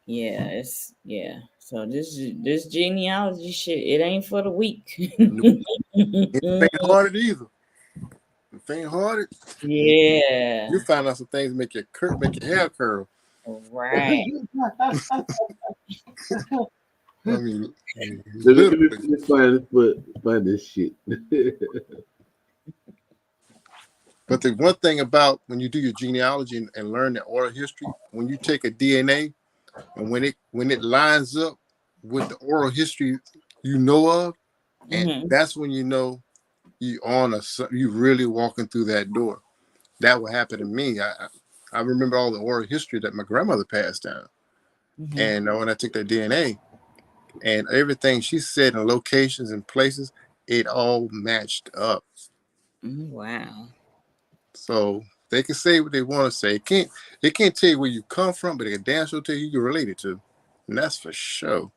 Yeah, it's yeah. So this genealogy shit, it ain't for the weak. Nope. It ain't hearted either. It ain't hearted. You Yeah. find out some things make your hair curl. Right. I mean, Let me, let literally. me, let me find this shit. But the one thing about when you do your genealogy and learn the oral history, when you take a DNA and when it lines up with the oral history you know of, and Hmm. that's when you know you really walking through that door. That will happen to me. I remember all the oral history that my grandmother passed down, Hmm. and when I took that DNA and everything she said and locations and places, it all matched up. Wow. So they can say what they want to say. It can't tell you where you come from, but it can damn sure tell you who you're related to. And that's for sure.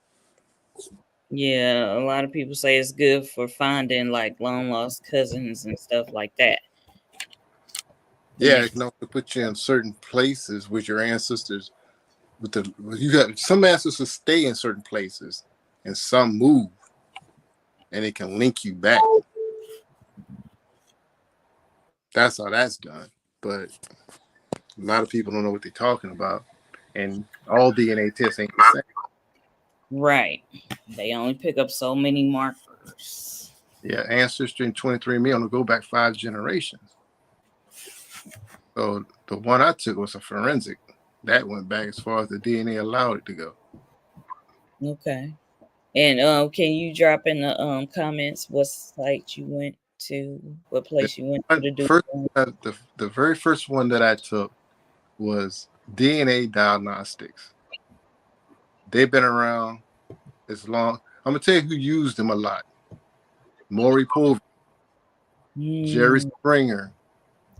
Yeah, a lot of people say it's good for finding like long lost cousins and stuff like that. Yeah, Yeah. it can also put you in certain places with your ancestors. You got some ancestors stay in certain places. and some move, and it can link you back. That's how that's done. But a lot of people don't know what they're talking about, and all DNA tests ain't the same. Right. They only pick up so many markers. Yeah, Ancestry and 23andMe only go back 5 generations. So the one I took was a forensic. That went back as far as the DNA allowed it to go. Okay. And can you drop in the comments what site you went to, what place you went to do? The very first one that I took was DNA Diagnostics. They've been around as long. I'm gonna tell you who used them a lot. Maury Povey, Jerry Springer.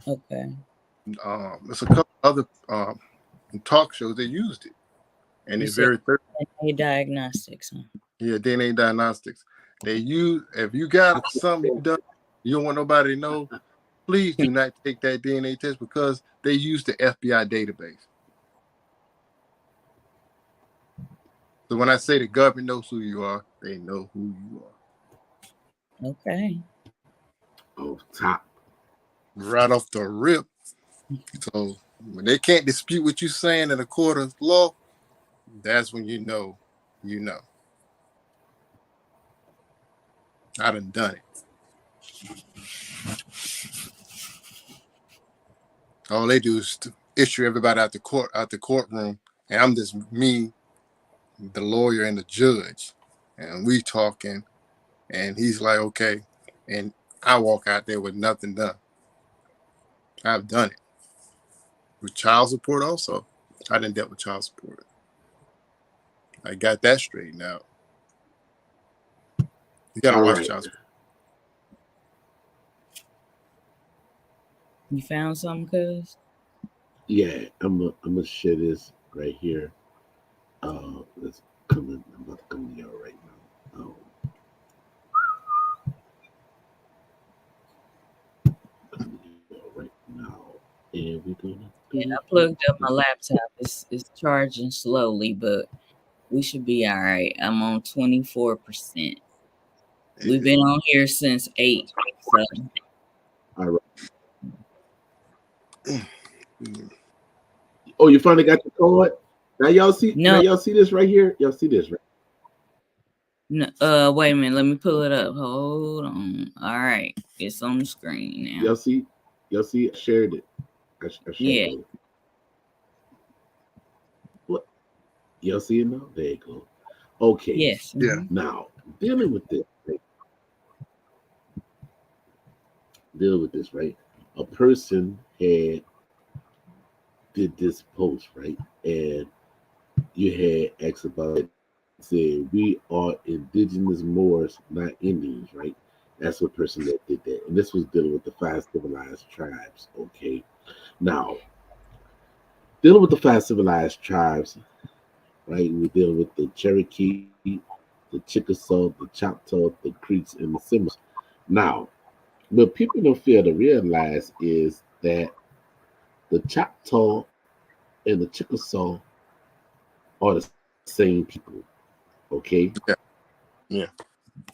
Okay. There's a couple other talk shows that used it, and it's very DNA Diagnostics. Huh? Yeah, DNA Diagnostics. They use, if you got something you done, you don't want nobody to know, please do not take that DNA test because they use the FBI database. So when I say the government knows who you are, they know who you are. Okay. Off top. Right off the rip. So when they can't dispute what you're saying in a court of law, that's when you know. I done it. All they do is to issue everybody out the courtroom, and I'm just me, the lawyer and the judge, and we talking, and he's like, okay, and I walk out there with nothing done. I've done it with child support also. I didn't deal with child support. I got that straightened out. You gotta watch child support. You found something, cuz? Yeah, I'm gonna share this right here. Let's come in. I'm about to come to y'all right now. Right now, and we're gonna. Yeah, I plugged up my laptop. It's charging slowly, but we should be all right. I'm on 24%. We've been on here since 8. So. All right. Oh, you finally got your card? Now y'all see? No. Now y'all see this right here? Y'all see this right? No, wait a minute. Let me pull it up. Hold on. All right, it's on the screen now. Y'all see? Y'all see? I shared it. I shared it. What? Y'all see it now? There you go. Okay. Yes. Yeah. Now dealing with this. Right? Deal with this, right? A person did this post, right? And you had asked about it, said we are indigenous Moors, not Indians, right? That's the person that did that. And this was dealing with the 5 civilized tribes, okay? Now, dealing with the 5 civilized tribes, right? We're dealing with the Cherokee, the Chickasaw, the Choctaw, the Creeks, and the Seminoles. Now, what people don't fail to realize is that the Choctaw and the Chickasaw are the same people, okay? Yeah.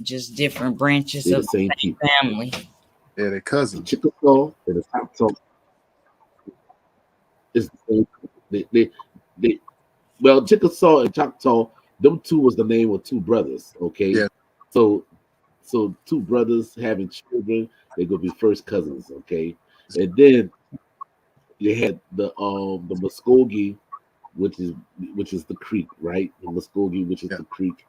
Just different branches They're of the same people. family. Yeah, they're cousins. The Chickasaw and the Choctaw is the same. Well, Chickasaw and Choctaw, them two was the name of 2 brothers, okay? Yeah. So 2 brothers having children, they gonna be first cousins, okay? And then you had the Muskogee, which is the creek, right? The Muskogee, which is the creek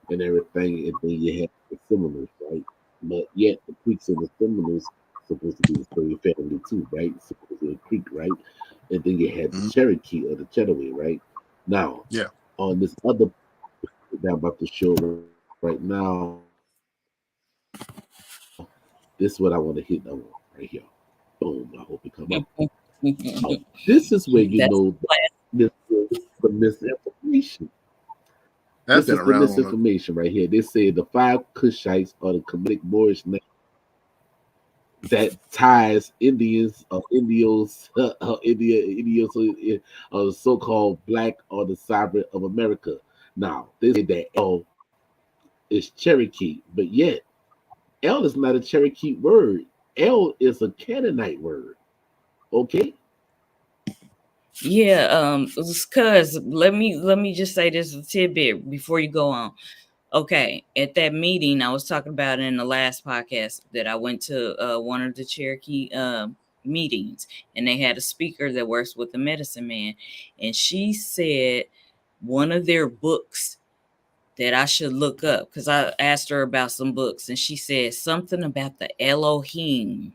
and everything, and then you had the Seminoles, right? But yet the Creeks and the Seminoles supposed to be the same family too, right? Supposed to be a creek, right? And then you had the Cherokee or the Chataway, right? Now, on this other that I'm about to show right now, this is what I want to hit on right here. Boom! I hope it come up. This is where you know the misinformation. That's this is the misinformation right here. They say the 5 Kushites are the Kemetic Moorish name that ties Indians or Indios, so-called Black or the sovereign of America. Now they say that is Cherokee, but yet El is not a Cherokee word. El is a Canaanite word. Okay. Yeah, cuz let me just say this tidbit before you go on. Okay, at that meeting I was talking about in the last podcast that I went to one of the Cherokee meetings, and they had a speaker that works with the medicine man, and she said one of their books that I should look up, because I asked her about some books, and she said something about the Elohim.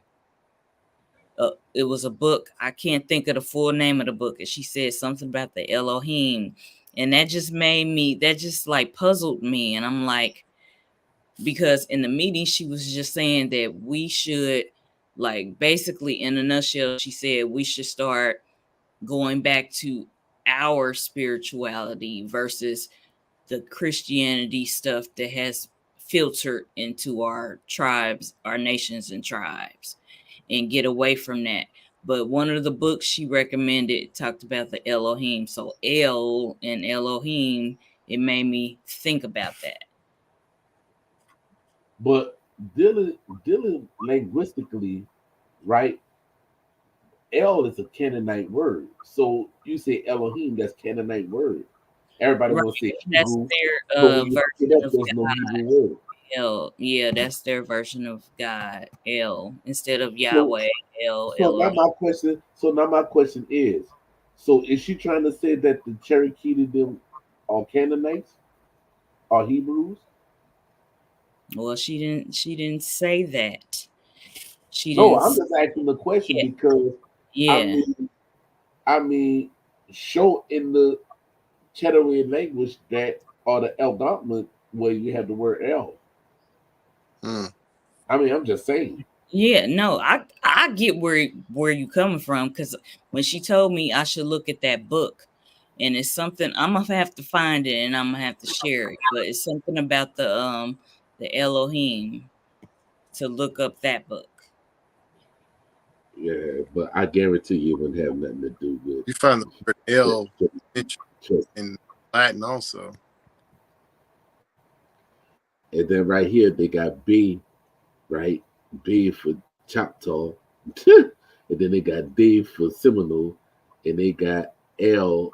It was a book. I can't think of the full name of the book. And she said something about the Elohim. And that just that just like puzzled me. And I'm like, because in the meeting, she was just saying that we should, like, basically, in a nutshell, she said we should start going back to our spirituality versus the Christianity stuff that has filtered into our tribes, our nations and tribes, and get away from that. But one of the books she recommended talked about the Elohim. So El and Elohim, it made me think about that. But dealing linguistically, right? El is a Canaanite word. So you say Elohim, that's Canaanite word. Everybody Right. wants to say That's Hebrew. their So when you look it version up, of there's no Hebrew word. El. Yeah, that's their version of God, El, instead of So Yahweh, El, so now Elohim. my question is, so is she trying to say that the Cherokee to them are Canaanites, are Hebrews? Well, she didn't say that. She No, didn't I'm s- just asking the question yeah, because I yeah. mean I mean show in the Chattery language that or the Algonquin where you have the word El. Mm. I mean, I'm just saying. Yeah, no, I get where you coming from, because when she told me I should look at that book, and it's something I'm gonna have to find it and I'm gonna have to share it, but it's something about the Elohim, to look up that book. Yeah, but I guarantee you it wouldn't have nothing to do with You find the word ch- L ch- mentioned ch- in Latin also. and then right here they got B, right? B for Choctaw, and then they got D for Seminole, and they got L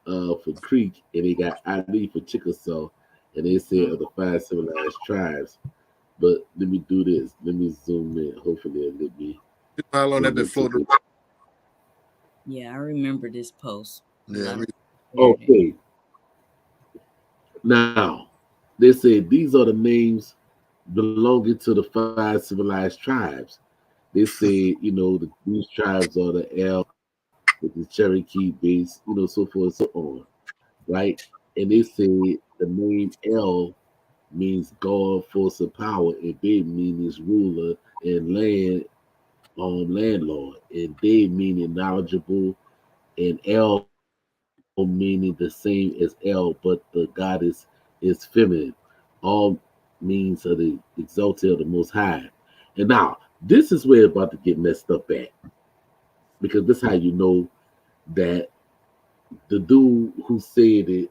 for Creek, and they got ID for Chickasaw, and they said of the five civilized tribes. But let me do this. Let me zoom in. Hopefully, it'll let me You know how long that zoom been into floating this. around? Yeah, I remember this post. A Yeah, lot of me. people shared it. Okay, now they said these are the names belonging to the five civilized tribes. They say, these tribes are the L with the Cherokee base, so forth and so on, right? And they say the name L means God, force, of power, and B means ruler, and landlord, and they meaning knowledgeable, and L meaning the same as L, but the goddess is feminine. All means of the exalted of the most high. And now this is where it's about to get messed up at. Because this is how you know that the dude who said it,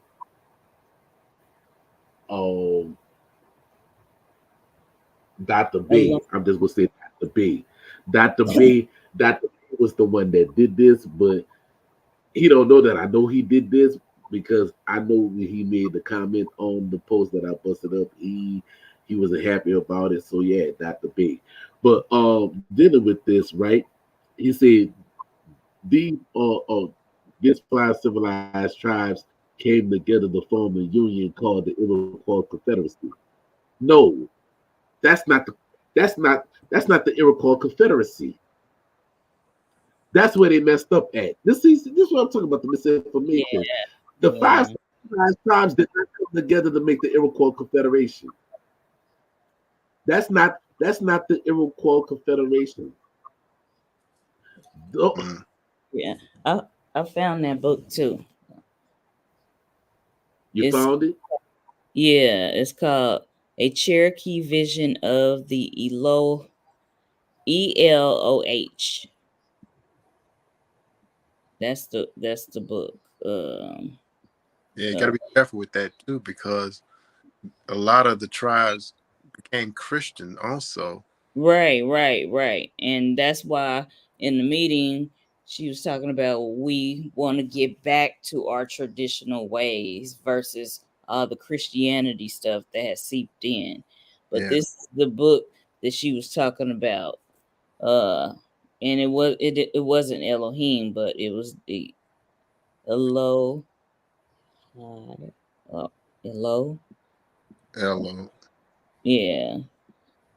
um, Dr. Oh, B, I'm just gonna say Dr. B. Dr. B, Dr. B was the one that did this, but he don't know that I know he did this because I know when he made the comment on the post that I busted up, he wasn't happy about it. So yeah, Dr. B. But dealing with this, right? He said these these five civilized tribes came together to form a union called the Iroquois Confederacy. No, that's not the that's not the Iroquois Confederacy. That's where they messed up at. This is what I'm talking about, the yeah, misinformation. The five yeah. civilized tribes did not come together to make the Iroquois Confederation. That's not the Iroquois Confederation. No, Mm. Yeah, I found that book too. you It's found it? it's called A Cherokee Vision of the Eloh. That's the book. Yeah, you got Uh, to be careful with that too because a lot of the tribes became Christian also. Right. And that's why in the meeting she was talking about we want to get back to our traditional ways versus the Christianity stuff that has seeped in. But Yeah. this is the book that she was talking about. And it wasn't Elohim, but it was the Elo Elo. Hello. Yeah.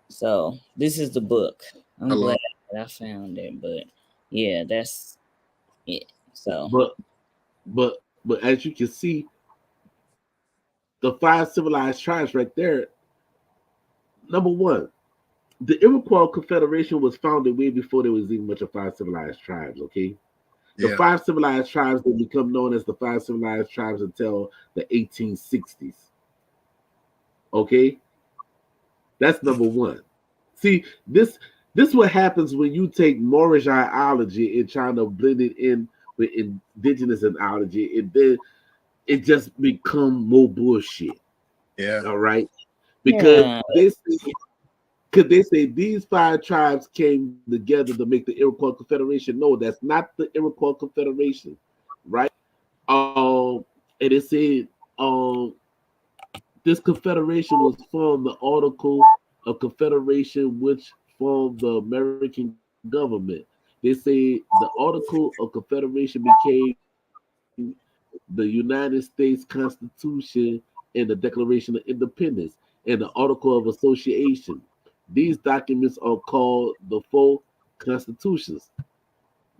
So this is the book. I'm Hello. glad that I found it, but yeah, that's it. So But as you can see, the 5 civilized tribes right there. Number one, the Iroquois Confederation was founded way before there was even much of 5 civilized tribes. Okay, the Yeah. 5 civilized tribes didn't become known as the 5 civilized tribes until the 1860s. Okay, that's number one. See, this what happens when you take Moorish ideology and trying to blend it in with indigenous ideology, and then it just become more bullshit. Yeah. All right, because yeah, they say these 5 tribes came together to make the Iroquois Confederation. No, that's not the Iroquois Confederation, right? And it said this confederation was formed the Article of Confederation, which formed the American government. They say the Article of Confederation became the United States Constitution and the Declaration of Independence and the Article of Association. These documents are called the four constitutions.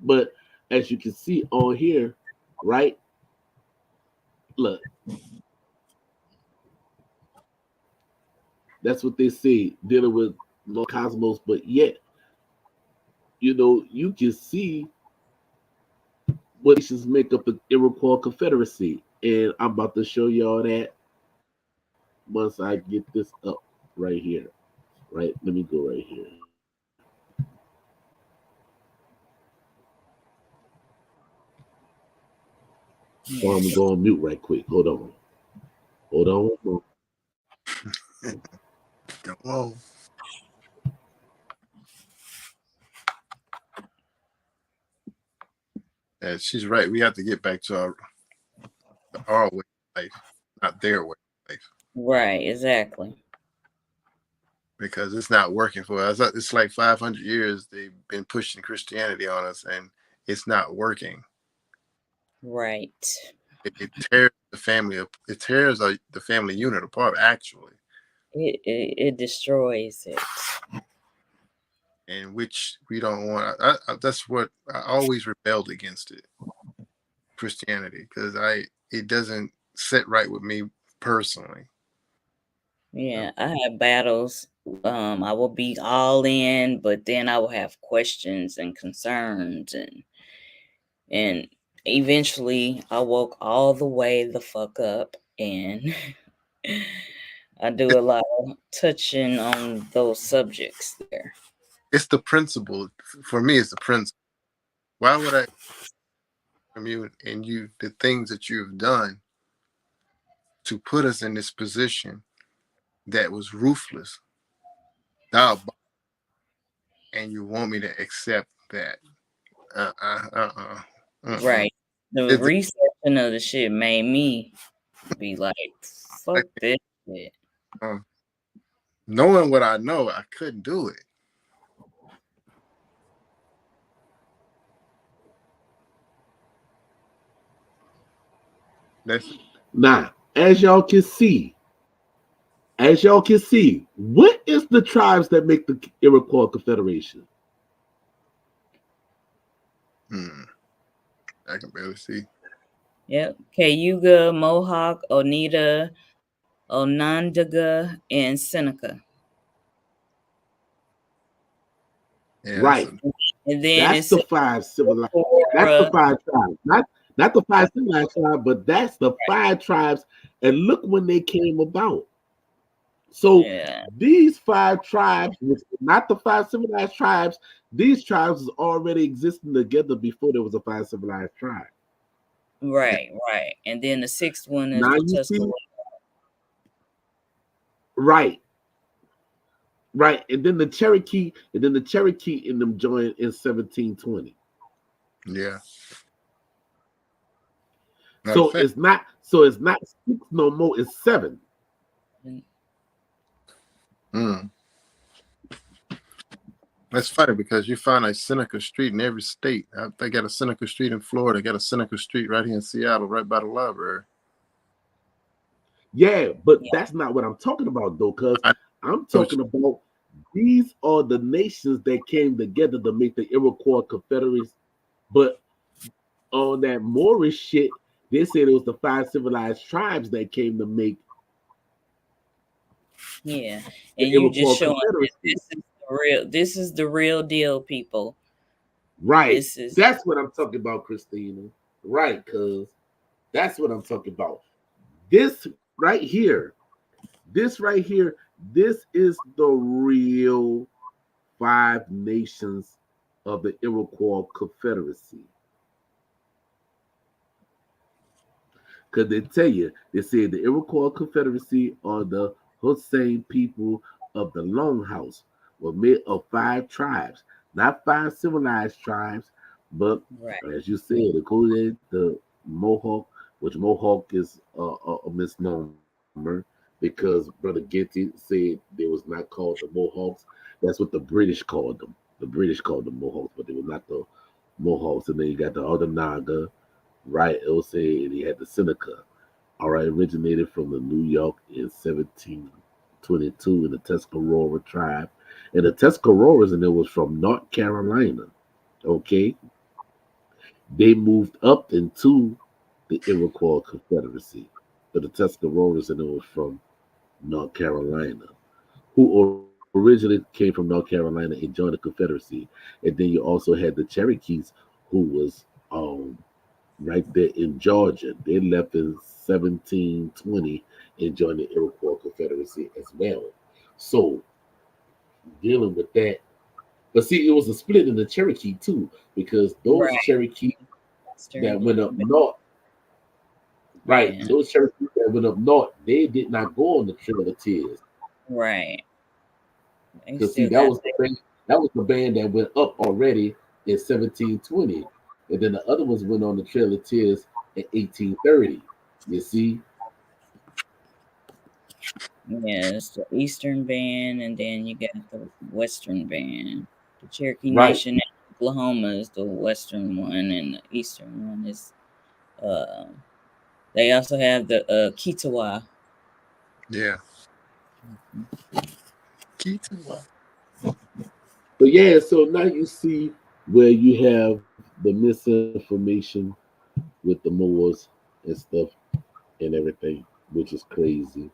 But as you can see on here, right? Look, that's what they say dealing with cosmos, but yet, you can see what nations make up the Iroquois Confederacy. And I'm about to show y'all that once I get this up right here. Right? Let me go right here. Oh, I'm gonna go on mute right quick. Hold on. Hold on. Hold on. Whoa. Yeah, she's right. We have to get back to our way of life, not their way of life, right, exactly. because it's not working for us. It's like 500 years they've been pushing Christianity on us, and it's not working. Right. It tears the family up. It tears the family unit apart, actually, It destroys it. and which we don't want. That's what I always rebelled against it, Christianity, because it doesn't sit right with me personally. Yeah, I have battles. I will be all in, but then I will have questions and concerns and eventually I woke all the way the fuck up and I do a lot of touching on those subjects there. It's the principle for me. It's the principle. Why would I from you and you the things that you've done to put us in this position that was ruthless, and you want me to accept that? Uh-uh. Right. The It's reception of the shit made me be like, fuck like, this shit. knowing what I know, I couldn't do it. That's Now, what is the tribes that make the Iroquois Confederation? I can barely see. Yep. Cayuga, Mohawk, Oneida, Onondaga, and Seneca. Yeah, Right. And then That's it's the 5 civilized. That's the 5 tribes. Not the 5 civilized tribes, but that's the 5 tribes. And look when they came about. So yeah, these 5 tribes, which were not the 5 civilized tribes, these tribes was already existing together before there was a 5 civilized tribe. right. And then the sixth one is Now the you see, Tuscarora. Right, right. And then the Cherokee in them joined in 1720. Yeah. Matter of So fact, it's not six no more, it's seven. mm, that's funny because you find a Seneca Street in every state. They got a Seneca Street in Florida. They got a Seneca Street right here in Seattle, right by the library. Yeah, but Yeah. that's not what I'm talking about though, because I I'm know what talking about these are the nations that came together to make the Iroquois Confederacy. But on that Moorish shit, they said it was the five civilized tribes that came to make Yeah. the And you just Iroquois showing that Confederacy. this is the real deal, people. Right. This is That's what I'm talking about, Christina. Right, cuz that's what I'm talking about. This right here, this right here, this is the real five nations of the Iroquois Confederacy. Because they tell you, they say the Iroquois Confederacy are the Hussein people of the Longhouse were made of five tribes, not five civilized tribes, but right. as you said, the Kodak, the Mohawk, which Mohawk is a misnomer because Brother Getty said they was not called the Mohawks. That's what the British called them. The British called them Mohawks, but they were not the Mohawks. And then you got the other Naga, right? Ilse, and he had the Seneca. All right, originated from the New York in 1722 in the Tuscarora tribe. And the Tuscaroras, and it was from North Carolina. Okay, they moved up into the Iroquois Confederacy. But the Tuscaroras, and it was from North Carolina, who originally came from North Carolina and joined the Confederacy. And then you also had the Cherokees, who was right there in Georgia. They left in 1720 and joined the Iroquois Confederacy as well. So dealing with that, but see, it was a split in the Cherokee too, because those Right. Cherokee that Western went up north, right? band. Those Cherokee that went up north, they did not go on the Trail of Tears. Right. They Because see, still that got was the band. That was the band that went up already in 1720, and then the other ones went on the Trail of Tears in 1830. You see, yes, the Eastern band, and then you got the Western band. The Cherokee right? Nation in Oklahoma is the Western one, and the Eastern one is uh they also have the Kitawa. yeah. Keaton. But yeah, so now you see where you have the misinformation with the Moors and stuff and everything, which is crazy.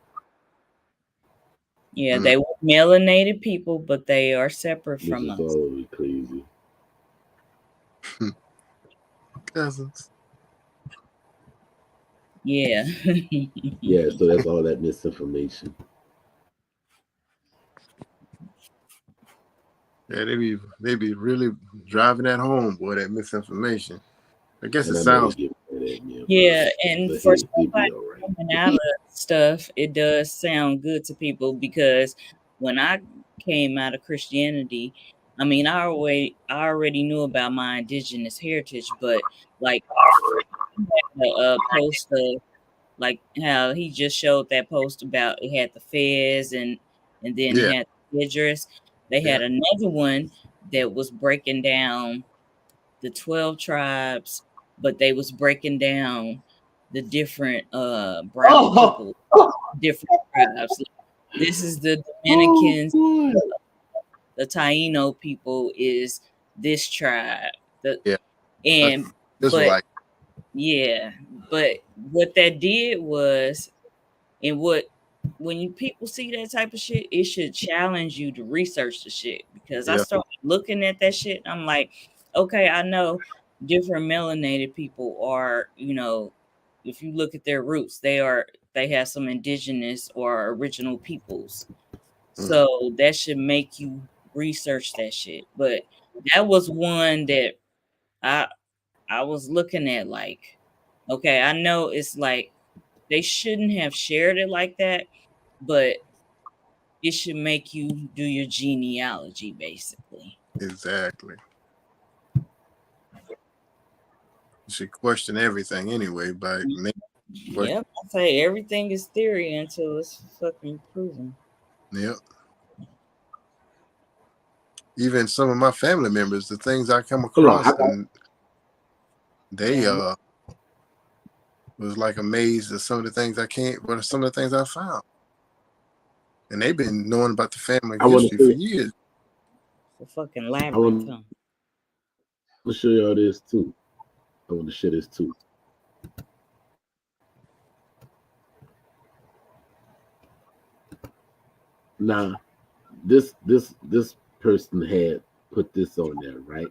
Yeah, Mm, they were melanated people, but they are separate Which from is us. already crazy. cousins. Yeah. Yeah, so that's all that misinformation. Yeah, they be really driving that home, boy. That misinformation. I guess it And I know they sounds. get mad at me about Yeah, it. and But for hey, they somebody be all right. coming out of stuff, it does sound good to people because when I came out of Christianity, I mean, I already knew about my indigenous heritage, but like the post of like how he just showed that post about it had the fez and then it Yeah, had the address. They yeah, had another one that was breaking down the 12 tribes, but they was breaking down the different brown Oh, people, different tribes. This is the oh Dominicans, boy. the Taino people is this tribe. The yeah. That's and but Israelite. yeah, but what that did was and what when you people see that type of shit, it should challenge you to research the shit because I Yeah. started looking at that shit. I'm like, okay, I know different melanated people are, if you look at their roots, they have some indigenous or original peoples. Mm. So that should make you research that shit. But that was one that I I was looking at like, okay, I know it's like they shouldn't have shared it like that, but it should make you do your genealogy, basically. Exactly. You should question everything anyway by Yep, I say everything is theory until it's fucking proven. Yep. Even some of my family members, the things I come across, and they was like amazed at some of the things some of the things I found. And they've been knowing about the family history for years. It's a fucking labyrinth, huh? I want to show y'all this too. I want to share this too. Now, this person had put this on there, right?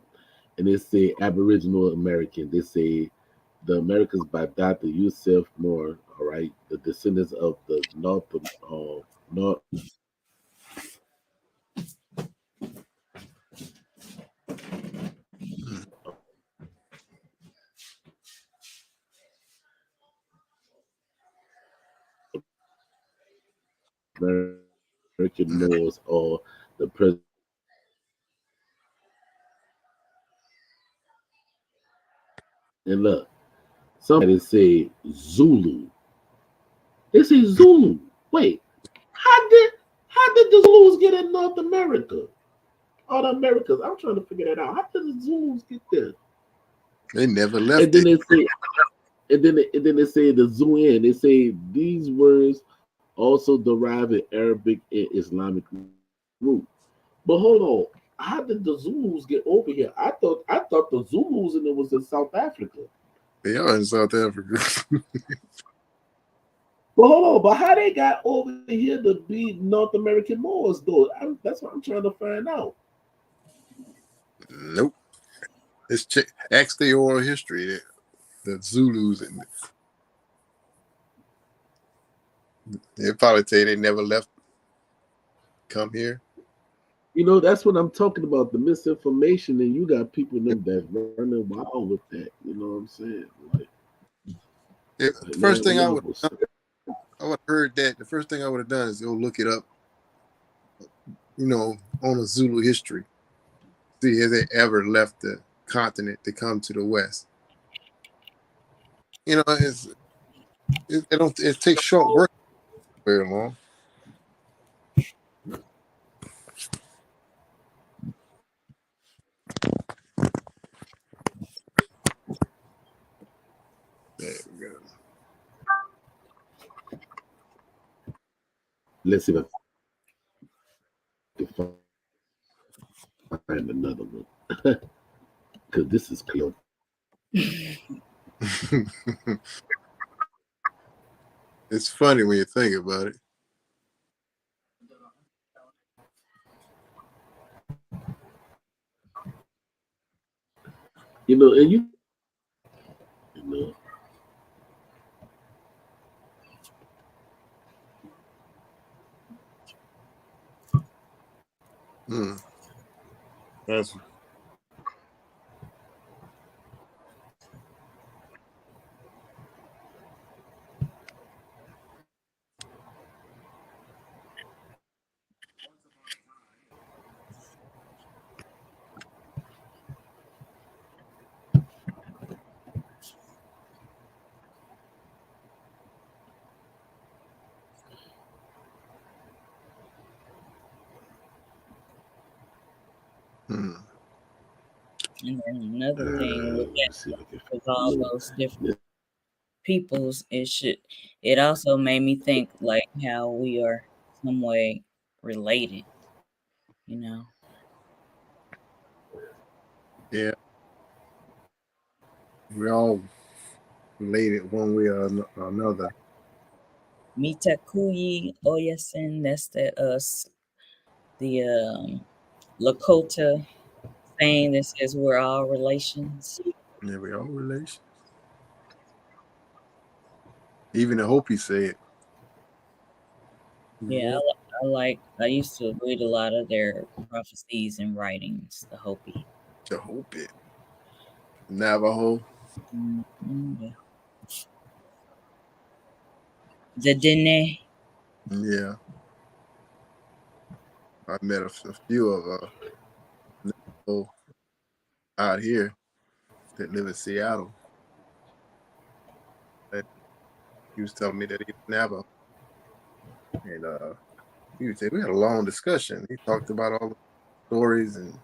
And they say Aboriginal American. They say the Americans by Dr. Yvmvse Moore, all right, the descendants of the North American Moors or the president. And look, somebody say Zulu. They say Zulu. Wait, how did the Zulus get in North America? All the Americans. I'm trying to figure that out. How did the Zulus get there? They never left. And then they say, and then they say the Zuin. They say these words also derive in Arabic and Islamic root. But hold on, how did the Zulus get over here? I thought the Zulus and it was in South Africa. They are in South Africa. But hold on, but how they got over here to be North American Moors though? That's what I'm trying to find out. Nope. It's ask the oral history. The Zulus and they probably say they never left. Come here. You know, that's what I'm talking about, the misinformation, and you got people in them that's running wild with that. You know what I'm saying? Like, first thing I would have heard that. The first thing I would have done is go look it up, you know, on a Zulu history. See if they ever left the continent to come to the West. You know, it takes short work very long. There we go. Let's see if I can find another one. Because this is close. It's funny when you think about it. You know, and you know. That's And then another thing with that, with all those different peoples, it also made me think like how we are some way related, you know. yeah. We're all related one way or another. Mitakuyi Oyasin, that's the Lakota saying that says we're all relations. Yeah, we all relations. Even the Hopi said. Yeah, I used to read a lot of their prophecies and writings, the Hopi. The Hopi. Navajo. Mm-hmm. The Dene. Yeah. I met a few of people out here that live in Seattle. And he was telling me that he's Navajo. And we had a long discussion. He talked about all the stories, and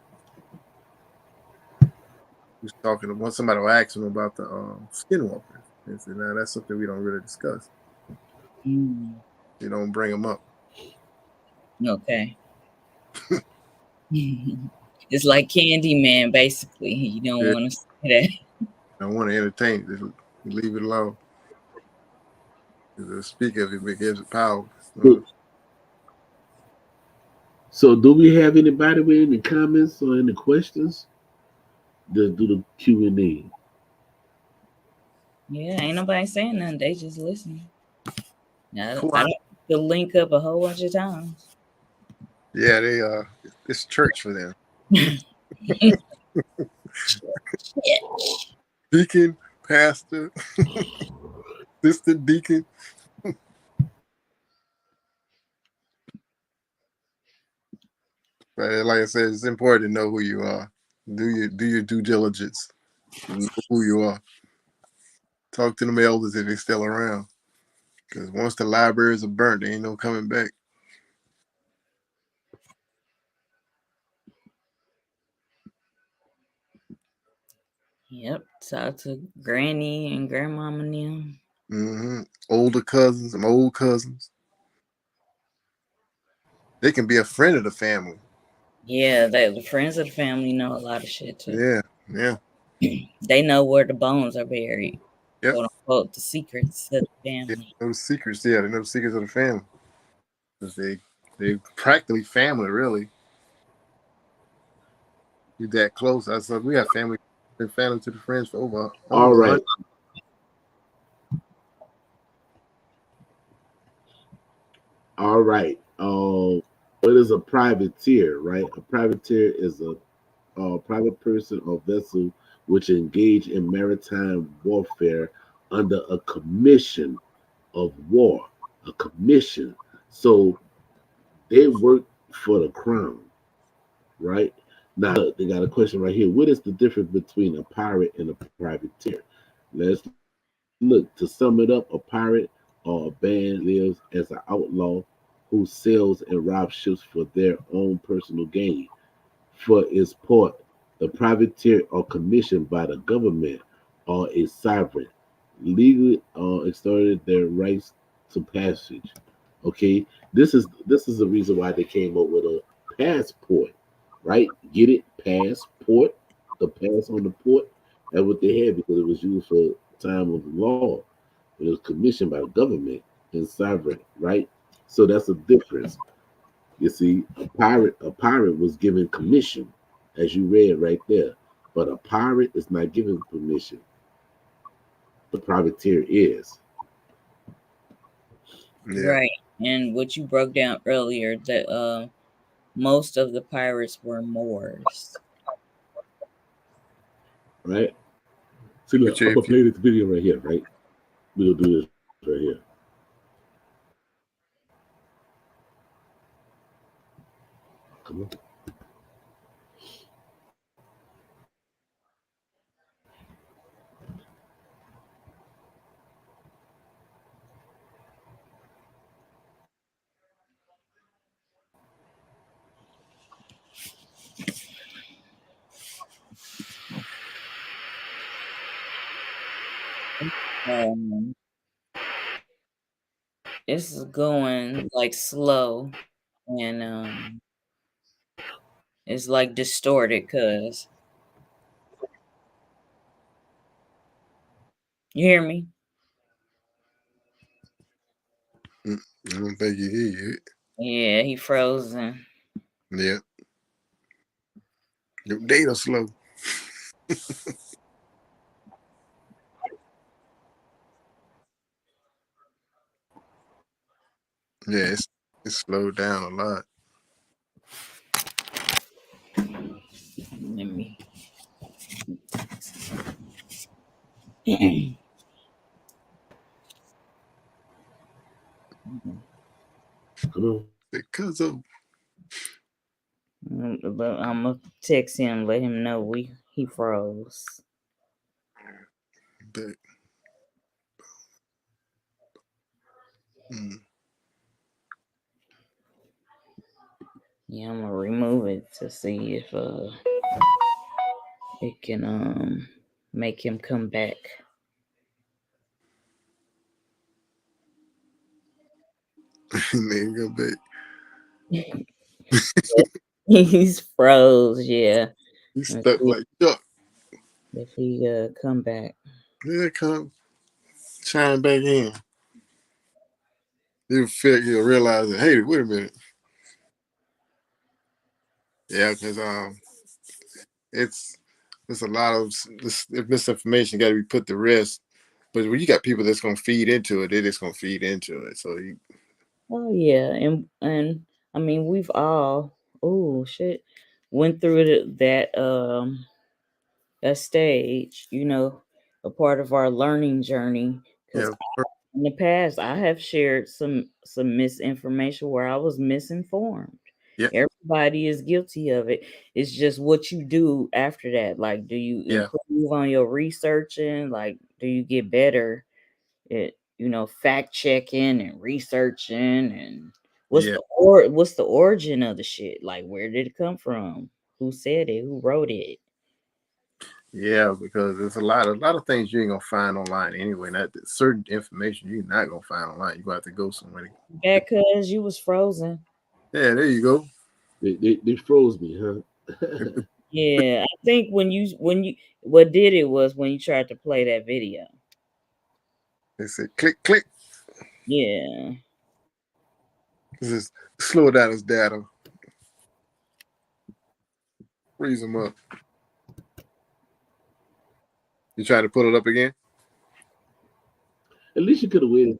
he was talking about somebody asked him about the skinwalkers. And said, "Now that's something we don't really discuss. Mm. You don't bring them up." Okay. It's like Candyman, basically. You don't Yeah. want to say I want to entertain it. Just leave it alone. The speaker of it gives it power. So, do we have anybody with any comments or any questions? Just do the Q&A. that. Yeah, ain't nobody saying nothing. They just listening. I don't the link up a whole bunch of times. Yeah, they it's church for them. Yeah. Deacon, pastor, assistant deacon. But like I said, it's important to know who you are. Do your due diligence. Know who you are. Talk to them elders if they're still around. Because once the libraries are burnt, there ain't no coming back. Yep. Talk to Granny and Grandmama and them. Older cousins, some old cousins. They can be a friend of the family. Yeah, the friends of the family know a lot of shit too. Yeah. They know where the bones are buried. Yep. Quote unquote, the secrets of the family. They know the secrets. Yeah, they know the secrets of the family. Because they practically family, really. You're that close. I said we have family, been family to the friends for over All almost right. 100. All right. What is a privateer, right? A privateer is a private person or vessel which engage in maritime warfare under a commission of war. A commission. So they work for the crown, right? Now they got a question right here. What is the difference between a pirate and a privateer? Let's look to sum it up. A pirate or a band lives as an outlaw who sails and robs ships for their own personal gain. For its part, the privateer are commissioned by the government or a sovereign, legally extorted their rights to passage. Okay, this is the reason why they came up with a passport, right? Get it? Passport, the pass on the port. That's what they had because it was used for time of law. It was commissioned by the government and sovereign, right? So that's a difference. You see, a pirate was given commission, as you read right there. But a pirate is not given permission. The privateer is. Yeah. Right. And what you broke down earlier, that most of the pirates were Moors. Right? See, look, Which I'm gonna if you play this video right here, right? We'll do this right here. Come on. Um, it's going like slow and it's like distorted cause you hear me? I don't think you hear it. Yeah, he frozen. Yeah. Your data slow. Yeah, it's slowed down a lot. Let me Come on. Because of But I'm gonna text him, let him know he froze. But, mm. Yeah, I'm gonna remove it to see if it can make him come back. Nigga, go back. He's froze, yeah. He Let's stuck see like Chuck. if he come back. Here come, chime back in. He'll realize that. Hey, wait a minute. Yeah, because it's a lot of this misinformation got to be put to rest. But when you got people that's gonna feed into it, they're just gonna feed into it. So Oh yeah, and I mean we've all went through that stage, a part of our learning journey. Because yeah, in the past, I have shared some misinformation where I was misinformed. yeah, Everybody is guilty of it. It's just what you do after that. Like, do you yeah, improve on your researching? Like, do you get better at fact checking and researching? And yeah, what's the origin of the shit? Like, where did it come from? Who said it? Who wrote it? yeah. Because there's a lot of things you ain't gonna find online anyway. That certain information you're not gonna find online. You are gonna have to go somewhere. Back cause you was frozen. Yeah, there you go. They froze me, huh? Yeah, I think when you what did it was when you tried to play that video. They said click, click. Yeah. Just slow down his data, freeze him up. You trying to pull it up again? At least you could have waited.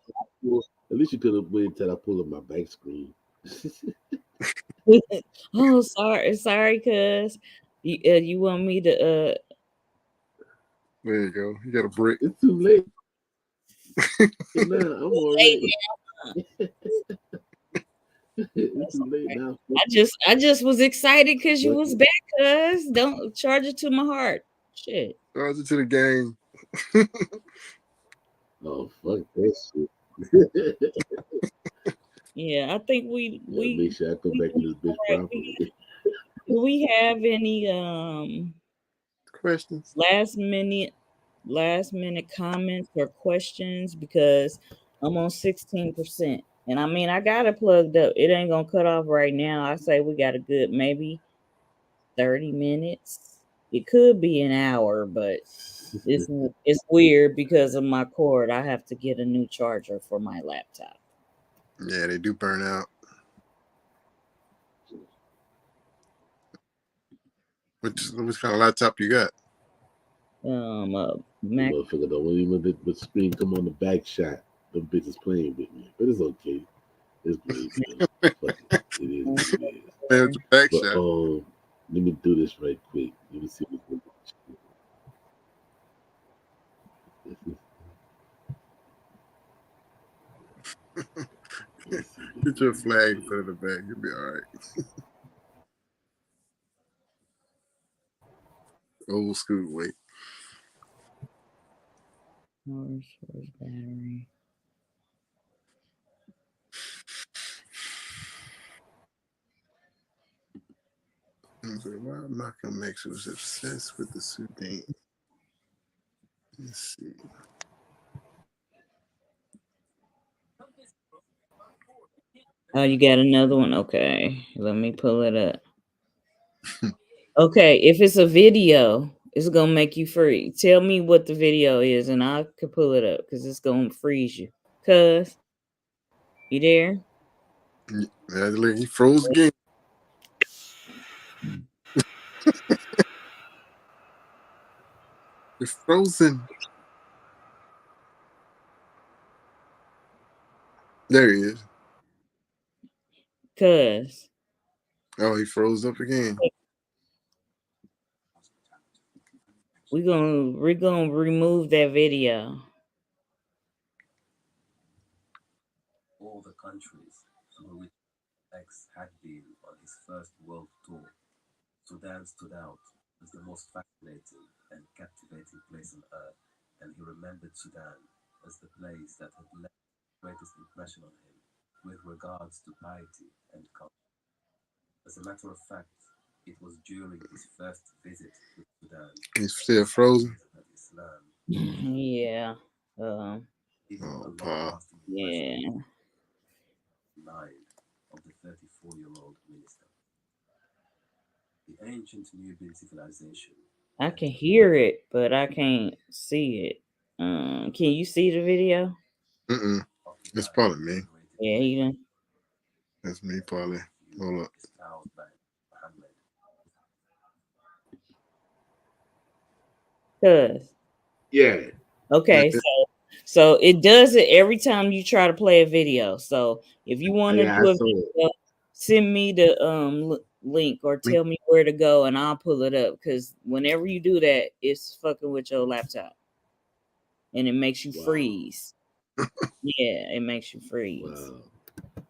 At least you could have waited till I pull up my back screen. Oh, sorry, cuz you want me to There you go. You got a brick. It's too late. Now I'm already. It's too late now. I just was excited because you Fuck was it. back, cuz don't charge it to my heart. Shit. Charge it to the game. Oh fuck that shit. Yeah, I think Gotta make sure I come back in this bitch properly. do we have any Questions? last minute comments or questions? Because I'm on 16%. And I mean I got it plugged up. It ain't gonna cut off right now. I say we got a good maybe 30 minutes. It could be an hour, but it's weird because of my cord. I have to get a new charger for my laptop. Yeah, they do burn out. Which kind of laptop you got? The Mac. motherfucker don't even the screen come on the back shot. Them bitches playing with me, but it's okay. It's great. Fuck it. It is what it is. Man, with your back But shot. let me do this right quick. Let me see what's Let's see. Get your flag and put it in the back. You'll be all right. Old school way. Source battery. Why Malcolm X was obsessed with the Sudan? Let's see. Oh, you got another one? Okay. Let me pull it up. Okay, if it's a video, it's gonna make you free. Tell me what the video is, and I can pull it up because it's gonna freeze you. Cuz, you there? Yeah, look, he froze again. It's frozen. There he is. Cuz Oh, he froze up again. we're gonna remove that video. All the countries through which X had been on his first world tour. Sudan stood out as the most fascinating and captivating place on earth, and he remembered Sudan as the place that had left the greatest impression on him with regards to piety and culture. As a matter of fact, it was during his first visit to Sudan He's still frozen. that Islam Yeah. Um. leaving a Oh, Pa. long-lasting impression Yeah. on the mind of the 34-year-old minister. The ancient Nubian civilization I had can hear it, but I can't see it. Can you see the video? It's occupied probably the me. liberated Yeah, plain even That's me, probably. you Hold up. espoused by Muhammad. cuz. Yeah. Okay, so it does it every time you try to play a video. So if you want to Yeah, I do a saw it. video, send me the link or Link. tell me where to go and I'll pull it up. Because whenever you do that, it's fucking with your laptop and it makes you Wow. freeze. Yeah, it makes you freeze. Wow.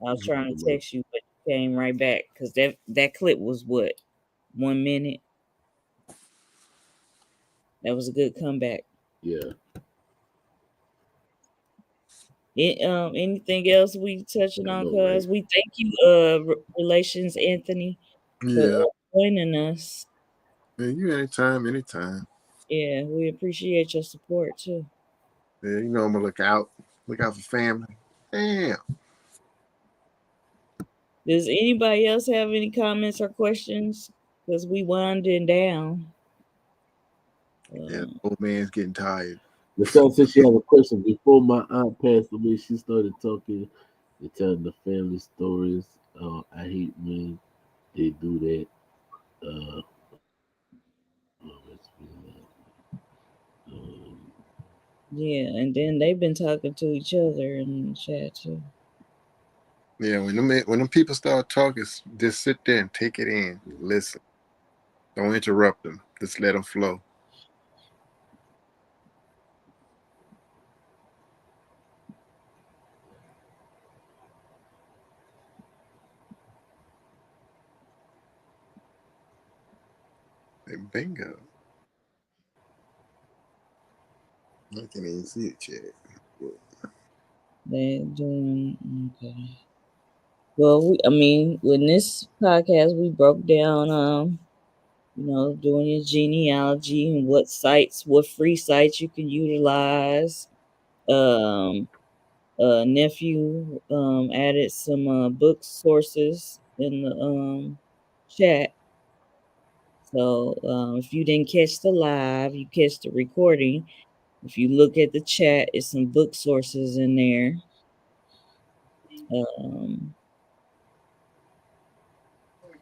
I was trying to text you, but you came right back because that clip was what 1 minute. That was a good comeback. Yeah. Anything else we touching I on? know, right? Cause we thank you, Relations Anthony, for Yeah. joining us. Man, you anytime. Yeah, we appreciate your support too. Yeah, you know I'm gonna look out for family. Damn. Does anybody else have any comments or questions? Cause we winding down. Yeah, Uh, old man's getting tired. Michelle said she had a question. Before my aunt passed away, she started talking and telling the family stories. I hate when they do that. Let's be yeah, and then they've been talking to each other in the chat too. Yeah, when them people start talking, just sit there and take it in. Listen. Don't interrupt them. Just let them flow. And bingo. I can't even see it yet. They doing okay. Well, I mean, in this podcast, we broke down, doing your genealogy and what free sites you can utilize. Um, Nephew added some book sources in the chat. So if you didn't catch the live, you catch the recording. If you look at the chat, it's some book sources in there. Um,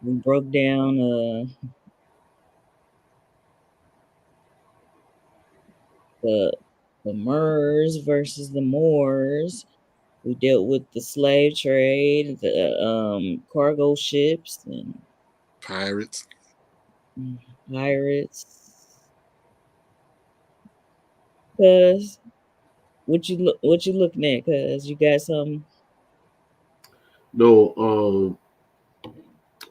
we broke down the the Moors versus the Moors. We dealt with the slave trade, the cargo ships, and Pirates. pirates. Cause what you looking at? Cause you got some. no.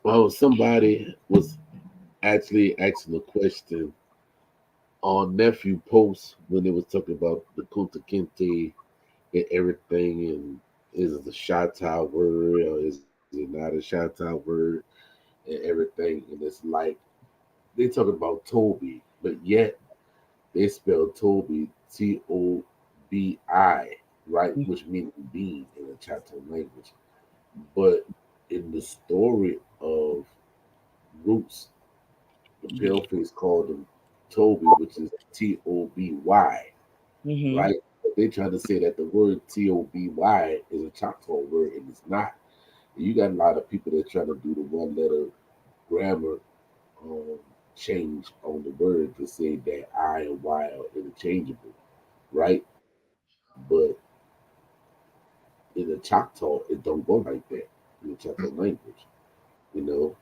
Well, somebody was actually asking a question on nephew post when they was talking about the Kunta Kinte and everything, and is it a Chata word or is it not a Chata word and everything, and it's like they talking about Toby, but yet they spell Toby Tobi, right, which means being in the Chata language, but in the story of Roots, the paleface called him Toby, which is Toby, Mm-hmm. right? But they trying to say that the word Toby is a Choctaw word, and it's not. And you got a lot of people that try to do the one letter grammar um, change on the word to say that I and Y are interchangeable, right? But in the Choctaw, it don't go like that in the Choctaw language, you know.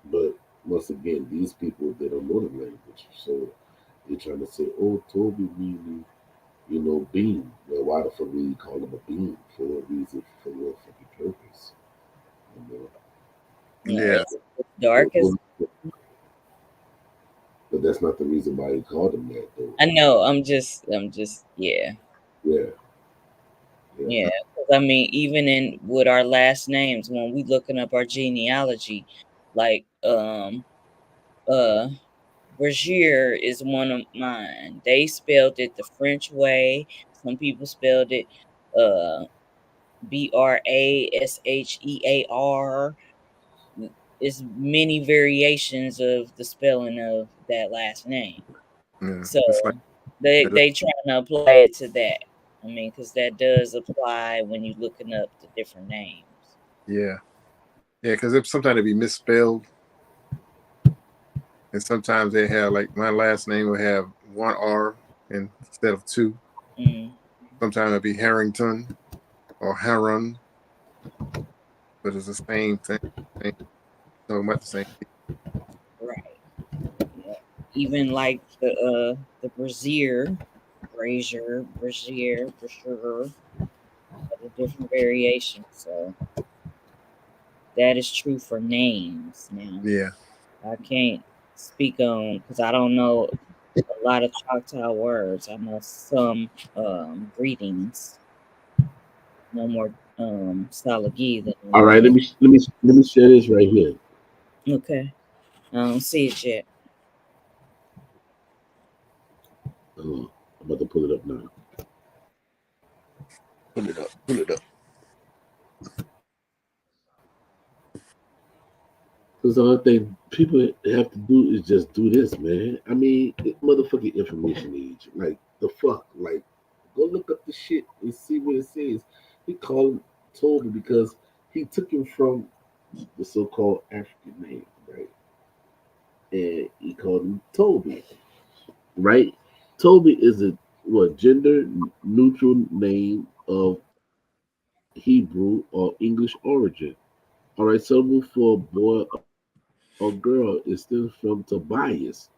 But once again, these people they don't know the language, so they're trying to say, "Oh, Toby meaning bean." Well, why the fuck we call him a bean for a reason, for what fucking purpose? You know, Yeah, Yeah. it's dark as what but that's not the reason why he called him that, though. I know. I'm just, yeah. Yeah. Yeah, 'cause I mean, even in with our last names, when we looking up our genealogy, like Bergier is one of mine. They spelled it the French way. Some people spelled it uh Brashear. It's many variations of the spelling of that last name. Yeah, So it's like they trying to apply it to that. I mean, because that does apply when you're looking up the different names. yeah, because sometimes it be misspelled, and sometimes they have like my last name will have one R instead of two. Mm. Sometimes it'll be Harrington or Heron, but it's the same thing. No, about the same thing. Right. Yeah. Even like the brazier, brazier, the different variations. So that is true for names now. Yeah, I can't speak on because I don't know a lot of Choctaw words. I know some greetings. No more Salagi than All right, more. let me share this right here. Okay. I don't see it yet. I'm about to pull it up now. pull it up. Because the other thing people have to do is just do this, man. I mean, motherfucking information age. Like, the fuck? Like, go look up the shit and see what it says. He called him Toby because he took him from the so called African name, right? And he called him Toby, right? Toby is a gender neutral name of Hebrew or English origin. All right, so for a boy or girl, it stems from Tobias.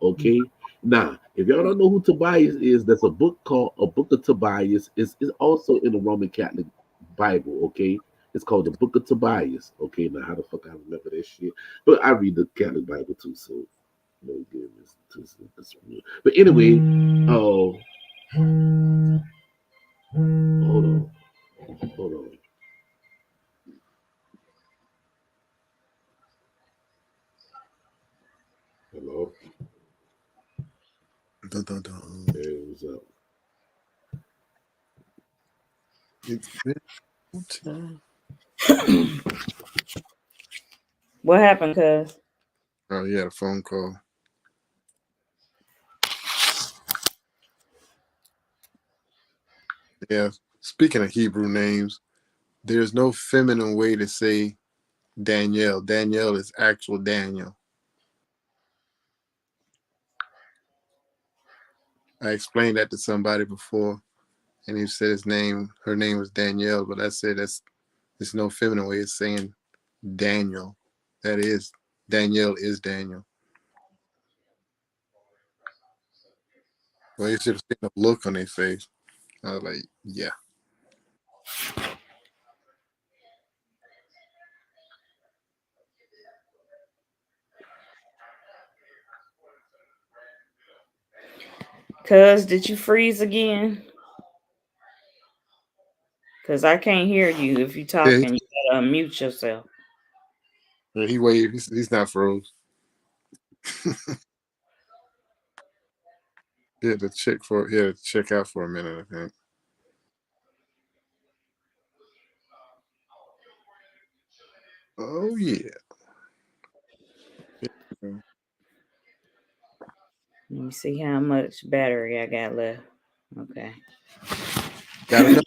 Okay. Now, if y'all don't know who Tobias is, that's a book called a Book of Tobias. It's also in the Roman Catholic Bible. Okay. It's called the Book of Tobias. Okay. Now, how the fuck I remember that shit? But I read the Catholic Bible too, so no goodness. But anyway, oh, hold on. Hold on. Hello. Dun, dun, dun. Hey, what's up? It's been time. What happened, cuz? Oh, he had a phone call. Yeah. Speaking of Hebrew names, there's no feminine way to say Danielle. Danielle is actual Daniel. I explained that to somebody before, and he said her name was Danielle, but I said there's no feminine way of saying Daniel. That is, Danielle is Daniel. Well, you should have seen the look on their face. I was like, yeah. Cuz, did you freeze again? Cuz I can't hear you if you're Yeah, talking. You gotta unmute yourself. he waved. He's not froze. He had to check out for a minute, I think. Oh yeah. Let me see how much battery I got left. Okay. Got enough?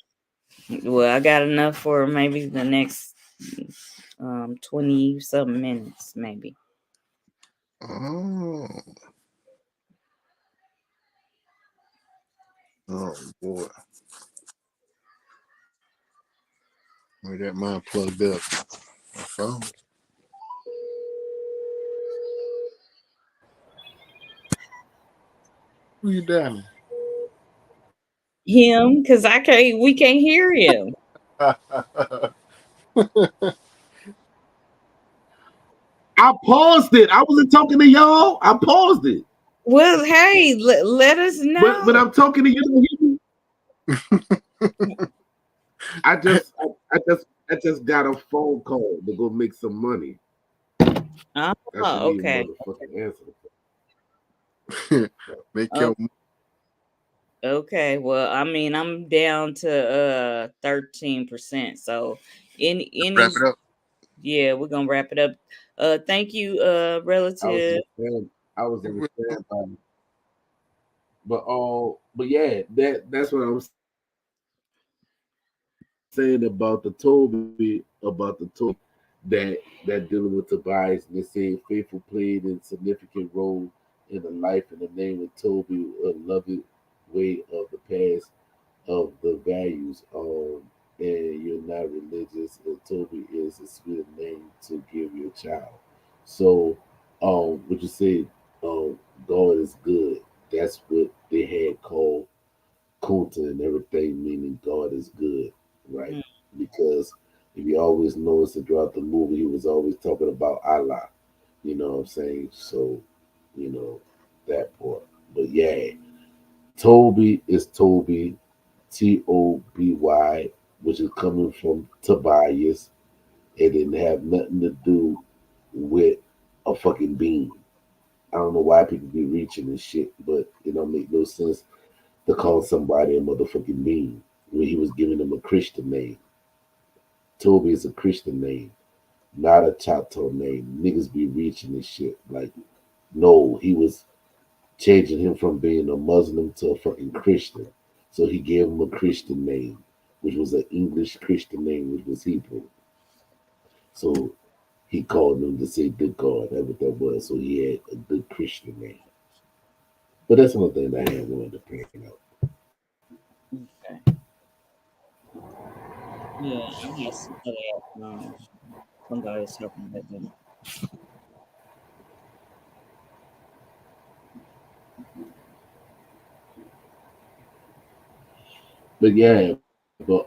Well, I got enough for maybe the next 20 something minutes, maybe. Oh. Oh boy. We got mine plugged up. My phone. Who you dialing? Him, because we can't hear him. I paused it. I wasn't talking to y'all. I paused it. Well, hey, let us But know. I'm talking to you. I just got a phone call to go make some money. Oh, I should need a okay. motherfucking answer. Make Oh, your okay. Well, I mean, I'm down to 13%. So any wrap it up. yeah, we're gonna wrap it up. Thank you, I was in relative. the stand. I was in the standby. But yeah, that's what I'm saying about the Toby that dealing with Tobias, and they say Faithful played a significant role in the life and the name of Toby, a loving way of the past of the values. And you're not religious, and Toby is a sweet name to give your child. So, what you say, God is good. That's what they had called Kunta and everything, meaning God is good, right? Mm, Because if you always notice that throughout the movie, he was always talking about Allah. You know what I'm saying? So, you know, that part. But yeah, Toby is Toby, Toby, which is coming from Tobias. It didn't have nothing to do with a fucking bean. I don't know why people be reaching and shit, but it don't make no sense to call somebody a motherfucking bean when he was giving them a Christian name. Toby is a Christian name, not a Chato name. Niggas be reaching this shit. Like, no, he was changing him from being a Muslim to a fucking Christian. So he gave him a Christian name, which was an English Christian name, which was Hebrew. So he called them to say good God. That's what that was. So he had a good Christian name. But that's one thing that I had wanted to bring out. okay. Yeah, I had some of that. Somebody was talking about that. But yeah, but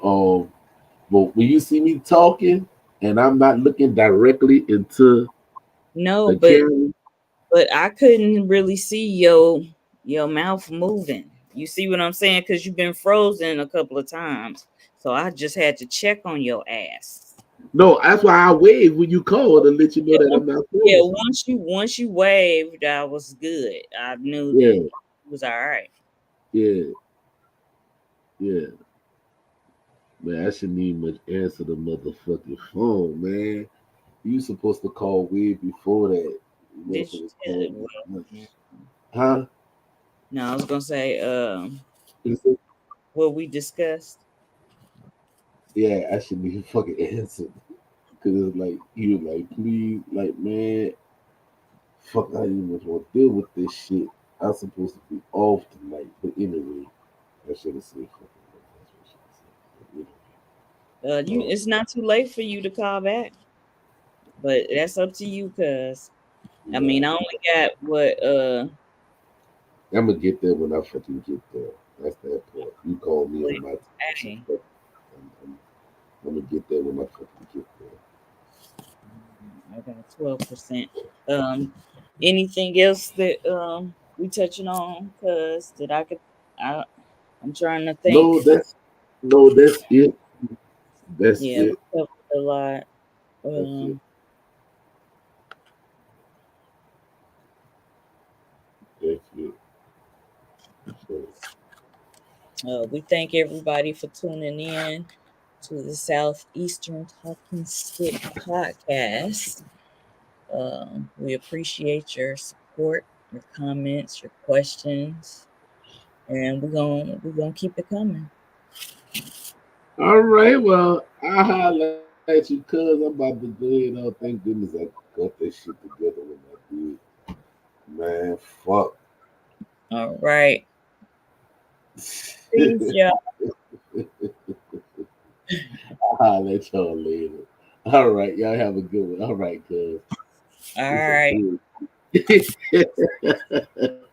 when you see me talking and I'm not looking directly into No, the but camera, I couldn't really see your mouth moving. You see what I'm saying? Because you've been frozen a couple of times, so I just had to check on your ass. no, that's why I wave when you call to let you know Yeah, that I'm not yeah. frozen. Once you waved, I was good. I knew that Yeah, it was all right. yeah, yeah. Man, I shouldn't even much answer the motherfucking phone, man. You supposed to call way before that. You Did you motherfuckers tell call it? me Well, much. Huh? no, I was gonna say Is it- what we discussed. Yeah, I shouldn't even fucking answer. Cause it's like you like, please, like, man, fuck, I didn't even want to deal with this shit. I'm supposed to be off tonight, but anyway, I should have said fucking. That's what I should have said. But You it's not too late for you to call back, but that's up to you. Cause I mean, I nah, only got what I'm gonna get there when I fucking get there. That's that part. You call me what- on my time. hey, I'm gonna get there when I fucking get there. I got 12%. Um, anything else that we touching on? Cause that I I'm trying to think. No, that's it. That's Yeah, we it. covered a lot. That's it. Um, That's it. So, we thank everybody for tuning in to the Southeastern Talking Stick podcast. We appreciate your support, your comments, your questions, and we're gonna keep it coming. all right, well, I highlight you cuz I'm about to go ahead. Oh, thank goodness I got that shit together when I did. Man, fuck. All right, peace, y'all. I'll let y'all later. All right, y'all have a good one. All right, cuz. All It's a right. good.